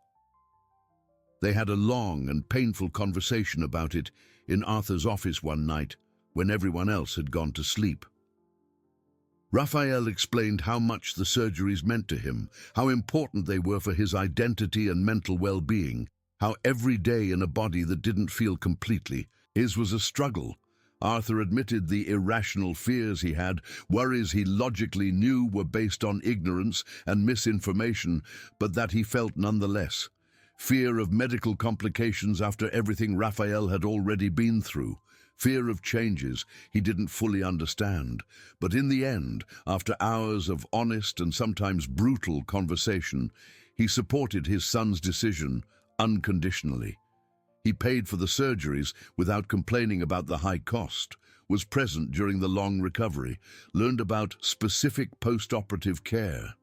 They had a long and painful conversation about it in Arthur's office one night when everyone else had gone to sleep. Raphael explained how much the surgeries meant to him, how important they were for his identity and mental well-being, how every day in a body that didn't feel completely his was a struggle. Arthur admitted the irrational fears he had, worries he logically knew were based on ignorance and misinformation, but that he felt nonetheless. Fear of medical complications after everything Raphael had already been through. Fear of changes he didn't fully understand. But in the end, after hours of honest and sometimes brutal conversation, he supported his son's decision unconditionally. He paid for the surgeries without complaining about the high cost, was present during the long recovery, learned about specific post-operative care.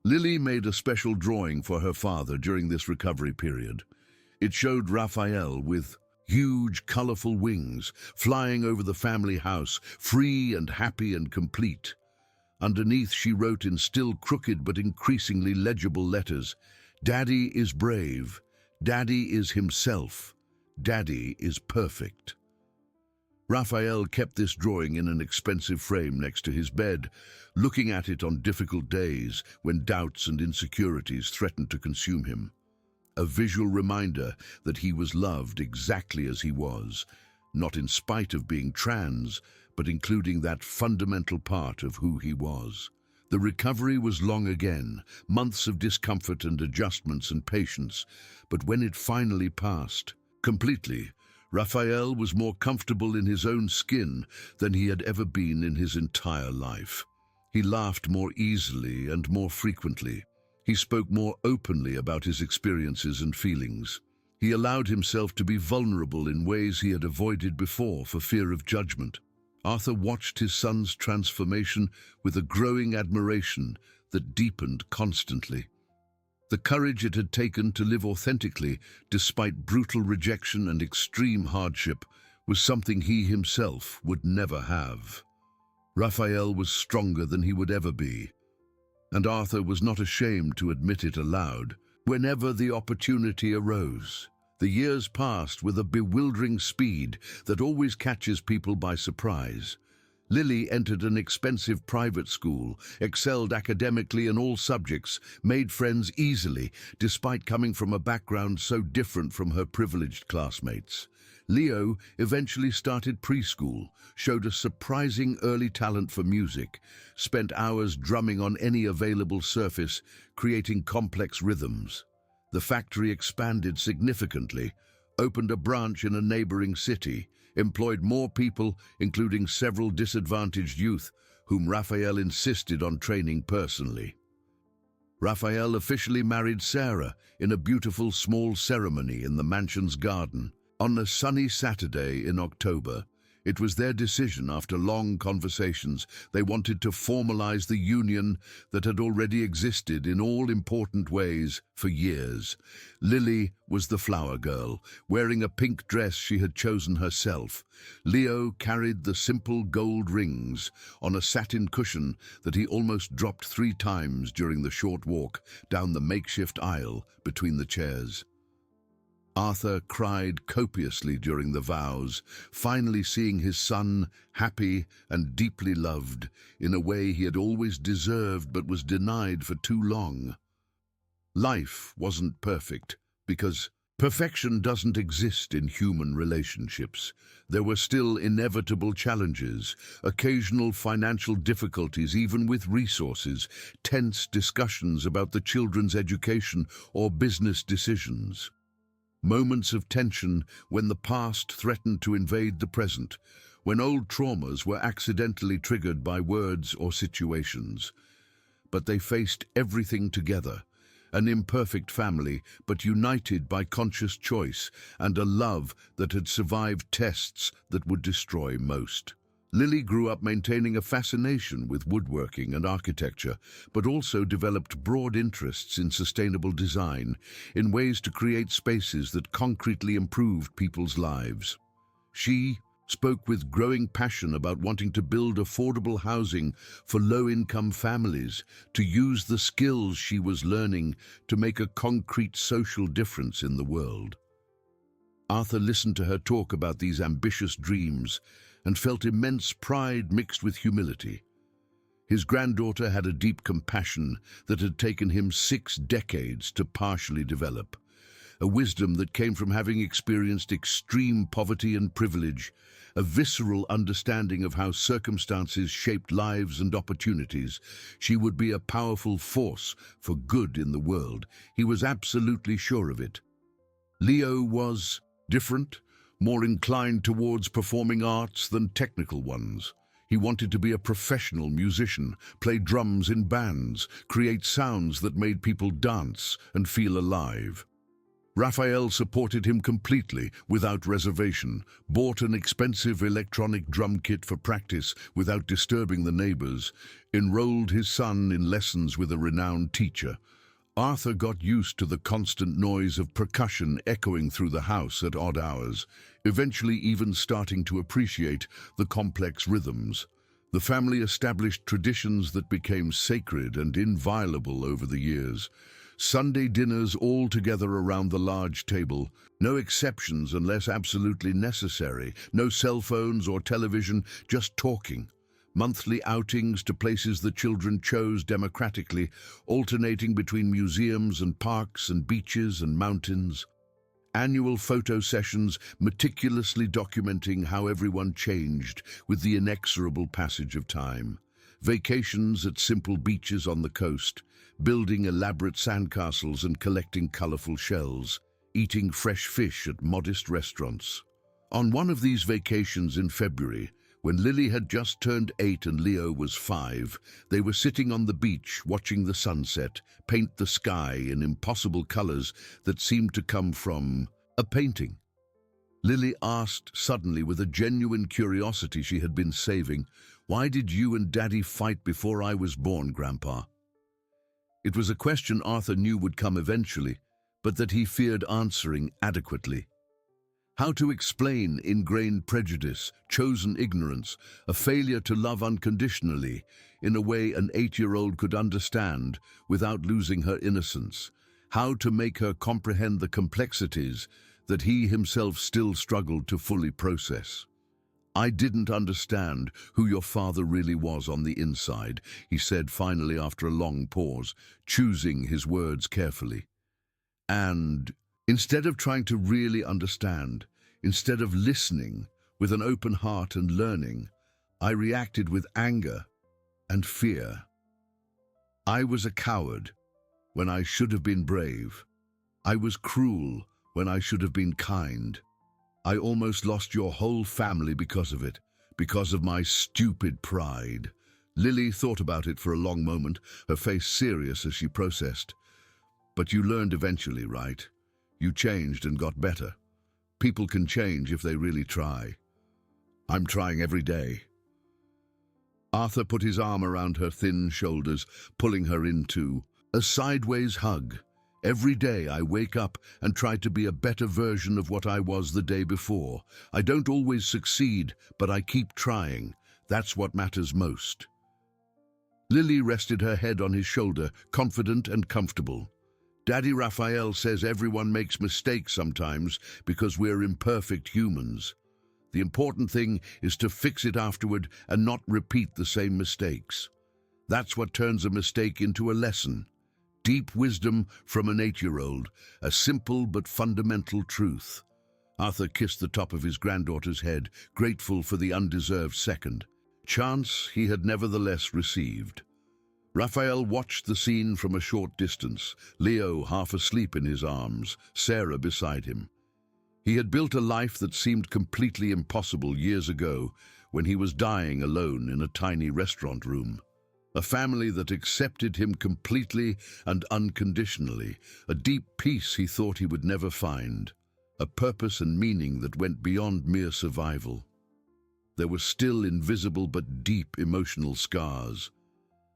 Lily made a special drawing for her father during this recovery period. It showed Raphael with huge, colorful wings, flying over the family house, free and happy and complete. Underneath she wrote in still crooked but increasingly legible letters, "Daddy is brave. Daddy is himself. Daddy is perfect." Raphael kept this drawing in an expensive frame next to his bed, looking at it on difficult days when doubts and insecurities threatened to consume him. A visual reminder that he was loved exactly as he was, not in spite of being trans, but including that fundamental part of who he was. The recovery was long again, months of discomfort and adjustments and patience, but when it finally passed, completely, Raphael was more comfortable in his own skin than he had ever been in his entire life. He laughed more easily and more frequently. He spoke more openly about his experiences and feelings. He allowed himself to be vulnerable in ways he had avoided before for fear of judgment. Arthur watched his son's transformation with a growing admiration that deepened constantly. The courage it had taken to live authentically, despite brutal rejection and extreme hardship, was something he himself would never have. Raphael was stronger than he would ever be, and Arthur was not ashamed to admit it aloud whenever the opportunity arose. The years passed with a bewildering speed that always catches people by surprise. Lily entered an expensive private school, excelled academically in all subjects, made friends easily, despite coming from a background so different from her privileged classmates. Leo eventually started preschool, showed a surprising early talent for music, spent hours drumming on any available surface, creating complex rhythms. The factory expanded significantly, opened a branch in a neighboring city, employed more people, including several disadvantaged youth, whom Raphael insisted on training personally. Raphael officially married Sarah in a beautiful small ceremony in the mansion's garden. On a sunny Saturday in October, it was their decision after long conversations. They wanted to formalize the union that had already existed in all important ways for years. Lily was the flower girl, wearing a pink dress she had chosen herself. Leo carried the simple gold rings on a satin cushion that he almost dropped 3 times during the short walk down the makeshift aisle between the chairs. Arthur cried copiously during the vows, finally seeing his son happy and deeply loved in a way he had always deserved but was denied for too long. Life wasn't perfect because perfection doesn't exist in human relationships. There were still inevitable challenges, occasional financial difficulties even with resources, tense discussions about the children's education or business decisions. Moments of tension when the past threatened to invade the present, when old traumas were accidentally triggered by words or situations. But they faced everything together, an imperfect family, but united by conscious choice and a love that had survived tests that would destroy most. Lily grew up maintaining a fascination with woodworking and architecture, but also developed broad interests in sustainable design, in ways to create spaces that concretely improved people's lives. She spoke with growing passion about wanting to build affordable housing for low-income families, to use the skills she was learning to make a concrete social difference in the world. Arthur listened to her talk about these ambitious dreams and felt immense pride mixed with humility. His granddaughter had a deep compassion that had taken him 6 decades to partially develop, a wisdom that came from having experienced extreme poverty and privilege, a visceral understanding of how circumstances shaped lives and opportunities. She would be a powerful force for good in the world. He was absolutely sure of it. Leo was different, more inclined towards performing arts than technical ones. He wanted to be a professional musician, play drums in bands, create sounds that made people dance and feel alive. Raphael supported him completely, without reservation, bought an expensive electronic drum kit for practice without disturbing the neighbors, enrolled his son in lessons with a renowned teacher. Arthur got used to the constant noise of percussion echoing through the house at odd hours, eventually even starting to appreciate the complex rhythms. The family established traditions that became sacred and inviolable over the years. Sunday dinners all together around the large table, no exceptions unless absolutely necessary, no cell phones or television, just talking. Monthly outings to places the children chose democratically, alternating between museums and parks and beaches and mountains. Annual photo sessions meticulously documenting how everyone changed with the inexorable passage of time. Vacations at simple beaches on the coast, building elaborate sandcastles and collecting colorful shells, eating fresh fish at modest restaurants. On one of these vacations in February, when Lily had just turned 8 and Leo was 5, they were sitting on the beach watching the sunset paint the sky in impossible colors that seemed to come from a painting. Lily asked suddenly, with a genuine curiosity she had been saving, "Why did you and Daddy fight before I was born, Grandpa?" It was a question Arthur knew would come eventually, but that he feared answering adequately. How to explain ingrained prejudice, chosen ignorance, a failure to love unconditionally, in a way an 8-year-old could understand without losing her innocence. How to make her comprehend the complexities that he himself still struggled to fully process. "I didn't understand who your father really was on the inside," he said finally after a long pause, choosing his words carefully. And instead of trying to really understand, instead of listening with an open heart and learning, I reacted with anger and fear. I was a coward when I should have been brave. I was cruel when I should have been kind. I almost lost your whole family because of it, because of my stupid pride. Lily thought about it for a long moment, her face serious as she processed. But you learned eventually, right? You changed and got better. People can change if they really try. I'm trying every day. Arthur put his arm around her thin shoulders, pulling her into a sideways hug. Every day I wake up and try to be a better version of what I was the day before. I don't always succeed, but I keep trying. That's what matters most. Lily rested her head on his shoulder, confident and comfortable. Daddy Raphael says everyone makes mistakes sometimes because we're imperfect humans. The important thing is to fix it afterward and not repeat the same mistakes. That's what turns a mistake into a lesson. Deep wisdom from an 8-year-old, a simple but fundamental truth. Arthur kissed the top of his granddaughter's head, grateful for the undeserved second chance he had nevertheless received. Raphael watched the scene from a short distance, Leo half asleep in his arms, Sarah beside him. He had built a life that seemed completely impossible years ago when he was dying alone in a tiny restaurant room. A family that accepted him completely and unconditionally, a deep peace he thought he would never find, a purpose and meaning that went beyond mere survival. There were still invisible but deep emotional scars.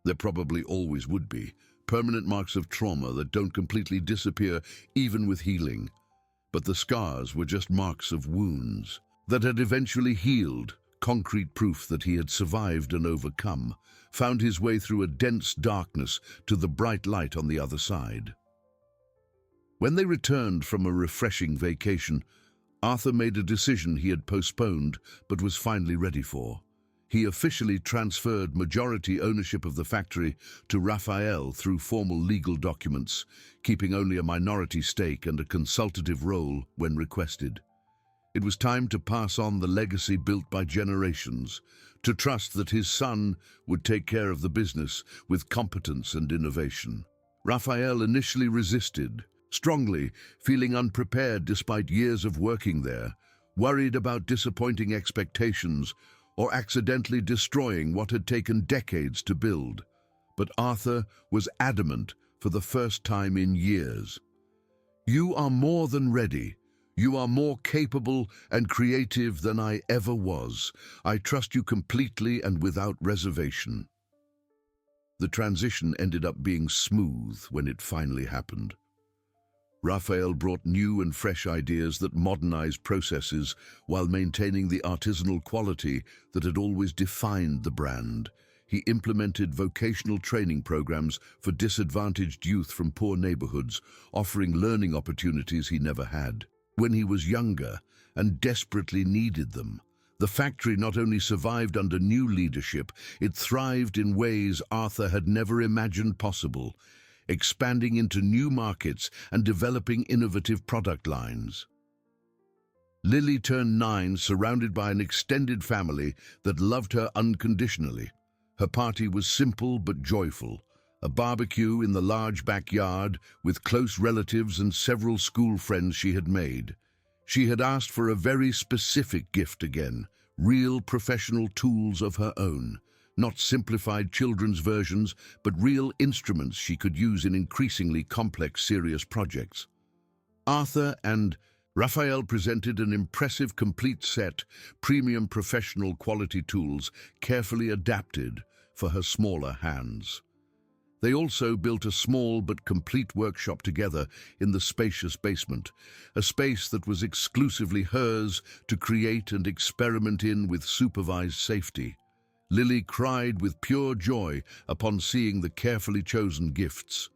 There probably always would be, permanent marks of trauma that don't completely disappear even with healing. But the scars were just marks of wounds that had eventually healed, concrete proof that he had survived and overcome, found his way through a dense darkness to the bright light on the other side. When they returned from a refreshing vacation, Arthur made a decision he had postponed but was finally ready for. He officially transferred majority ownership of the factory to Raphael through formal legal documents, keeping only a minority stake and a consultative role when requested. It was time to pass on the legacy built by generations, to trust that his son would take care of the business with competence and innovation. Raphael initially resisted, strongly, feeling unprepared despite years of working there, worried about disappointing expectations or accidentally destroying what had taken decades to build. But Arthur was adamant for the first time in years. "You are more than ready. You are more capable and creative than I ever was. I trust you completely and without reservation." The transition ended up being smooth when it finally happened. Raphael brought new and fresh ideas that modernized processes while maintaining the artisanal quality that had always defined the brand. He implemented vocational training programs for disadvantaged youth from poor neighborhoods, offering learning opportunities he never had. When he was younger and desperately needed them, the factory not only survived under new leadership, it thrived in ways Arthur had never imagined possible, expanding into new markets and developing innovative product lines. Lily turned 9, surrounded by an extended family that loved her unconditionally. Her party was simple but joyful, a barbecue in the large backyard with close relatives and several school friends she had made. She had asked for a very specific gift again, real professional tools of her own. Not simplified children's versions, but real instruments she could use in increasingly complex, serious projects. Arthur and Raphael presented an impressive complete set, premium professional quality tools carefully adapted for her smaller hands. They also built a small but complete workshop together in the spacious basement, a space that was exclusively hers to create and experiment in with supervised safety. Lily cried with pure joy upon seeing the carefully chosen gifts.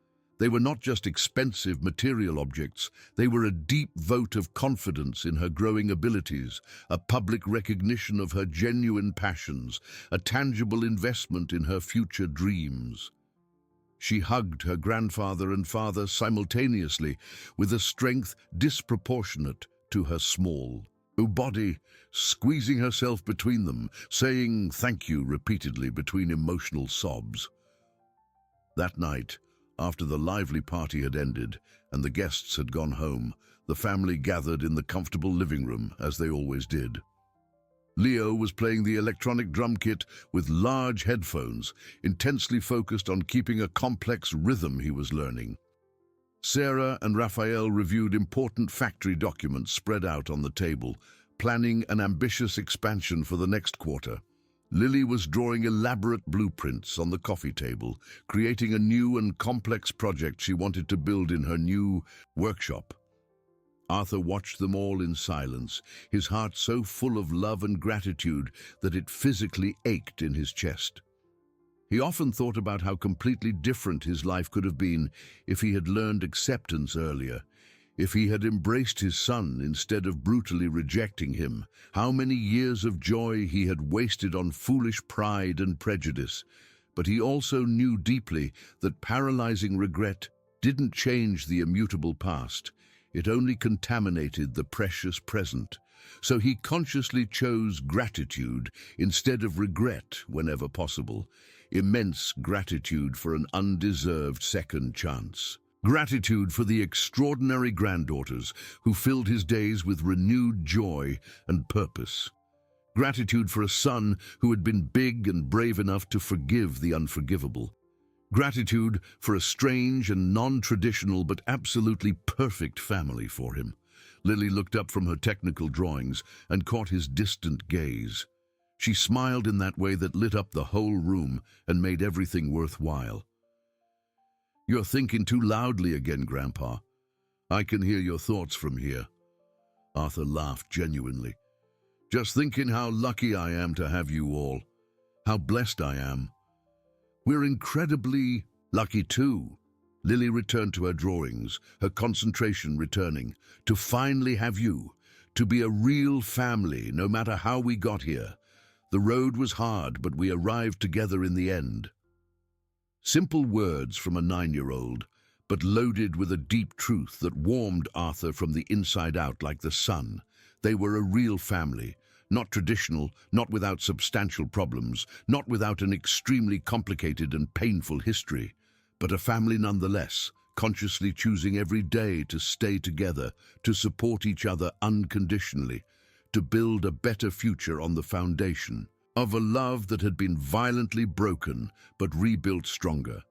They were not just expensive material objects, they were a deep vote of confidence in her growing abilities, a public recognition of her genuine passions, a tangible investment in her future dreams. She hugged her grandfather and father simultaneously with a strength disproportionate to her small body, squeezing herself between them, saying thank you repeatedly between emotional sobs. That night, after the lively party had ended and the guests had gone home, the family gathered in the comfortable living room, as they always did. Leo was playing the electronic drum kit with large headphones, intensely focused on keeping a complex rhythm he was learning. Sarah and Raphael reviewed important factory documents spread out on the table, planning an ambitious expansion for the next quarter. Lily was drawing elaborate blueprints on the coffee table, creating a new and complex project she wanted to build in her new workshop. Arthur watched them all in silence, his heart so full of love and gratitude that it physically ached in his chest. He often thought about how completely different his life could have been if he had learned acceptance earlier, if he had embraced his son instead of brutally rejecting him, how many years of joy he had wasted on foolish pride and prejudice. But he also knew deeply that paralyzing regret didn't change the immutable past. It only contaminated the precious present. So he consciously chose gratitude instead of regret whenever possible. Immense gratitude for an undeserved second chance. Gratitude for the extraordinary granddaughters who filled his days with renewed joy and purpose. Gratitude for a son who had been big and brave enough to forgive the unforgivable. Gratitude for a strange and non-traditional but absolutely perfect family for him. Lily looked up from her technical drawings and caught his distant gaze. She smiled in that way that lit up the whole room and made everything worthwhile. "You're thinking too loudly again, Grandpa. I can hear your thoughts from here." Arthur laughed genuinely. "Just thinking how lucky I am to have you all. How blessed I am. We're incredibly lucky too." Lily returned to her drawings, her concentration returning. "To finally have you, to be a real family, no matter how we got here. The road was hard, but we arrived together in the end." Simple words from a 9-year-old, but loaded with a deep truth that warmed Arthur from the inside out like the sun. They were a real family. Not traditional, not without substantial problems, not without an extremely complicated and painful history, but a family nonetheless, consciously choosing every day to stay together, to support each other unconditionally, to build a better future on the foundation of a love that had been violently broken but rebuilt stronger.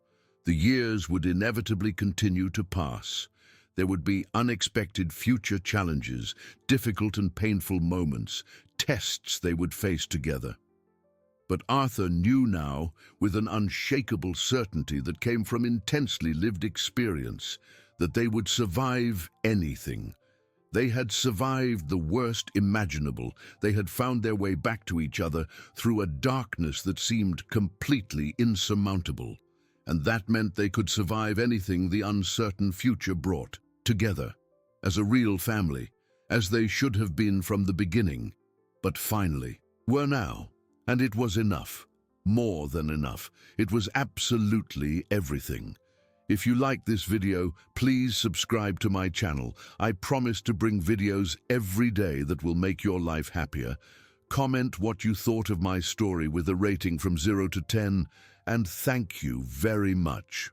The years would inevitably continue to pass. There would be unexpected future challenges, difficult and painful moments, tests they would face together. But Arthur knew now, with an unshakable certainty that came from intensely lived experience, that they would survive anything. They had survived the worst imaginable. They had found their way back to each other through a darkness that seemed completely insurmountable. And that meant they could survive anything the uncertain future brought, together, as a real family, as they should have been from the beginning, but finally were now. And it was enough, more than enough. It was absolutely everything. If you like this video, please subscribe to my channel. I promise to bring videos every day that will make your life happier. Comment what you thought of my story with a rating from 0 to 10, and thank you very much.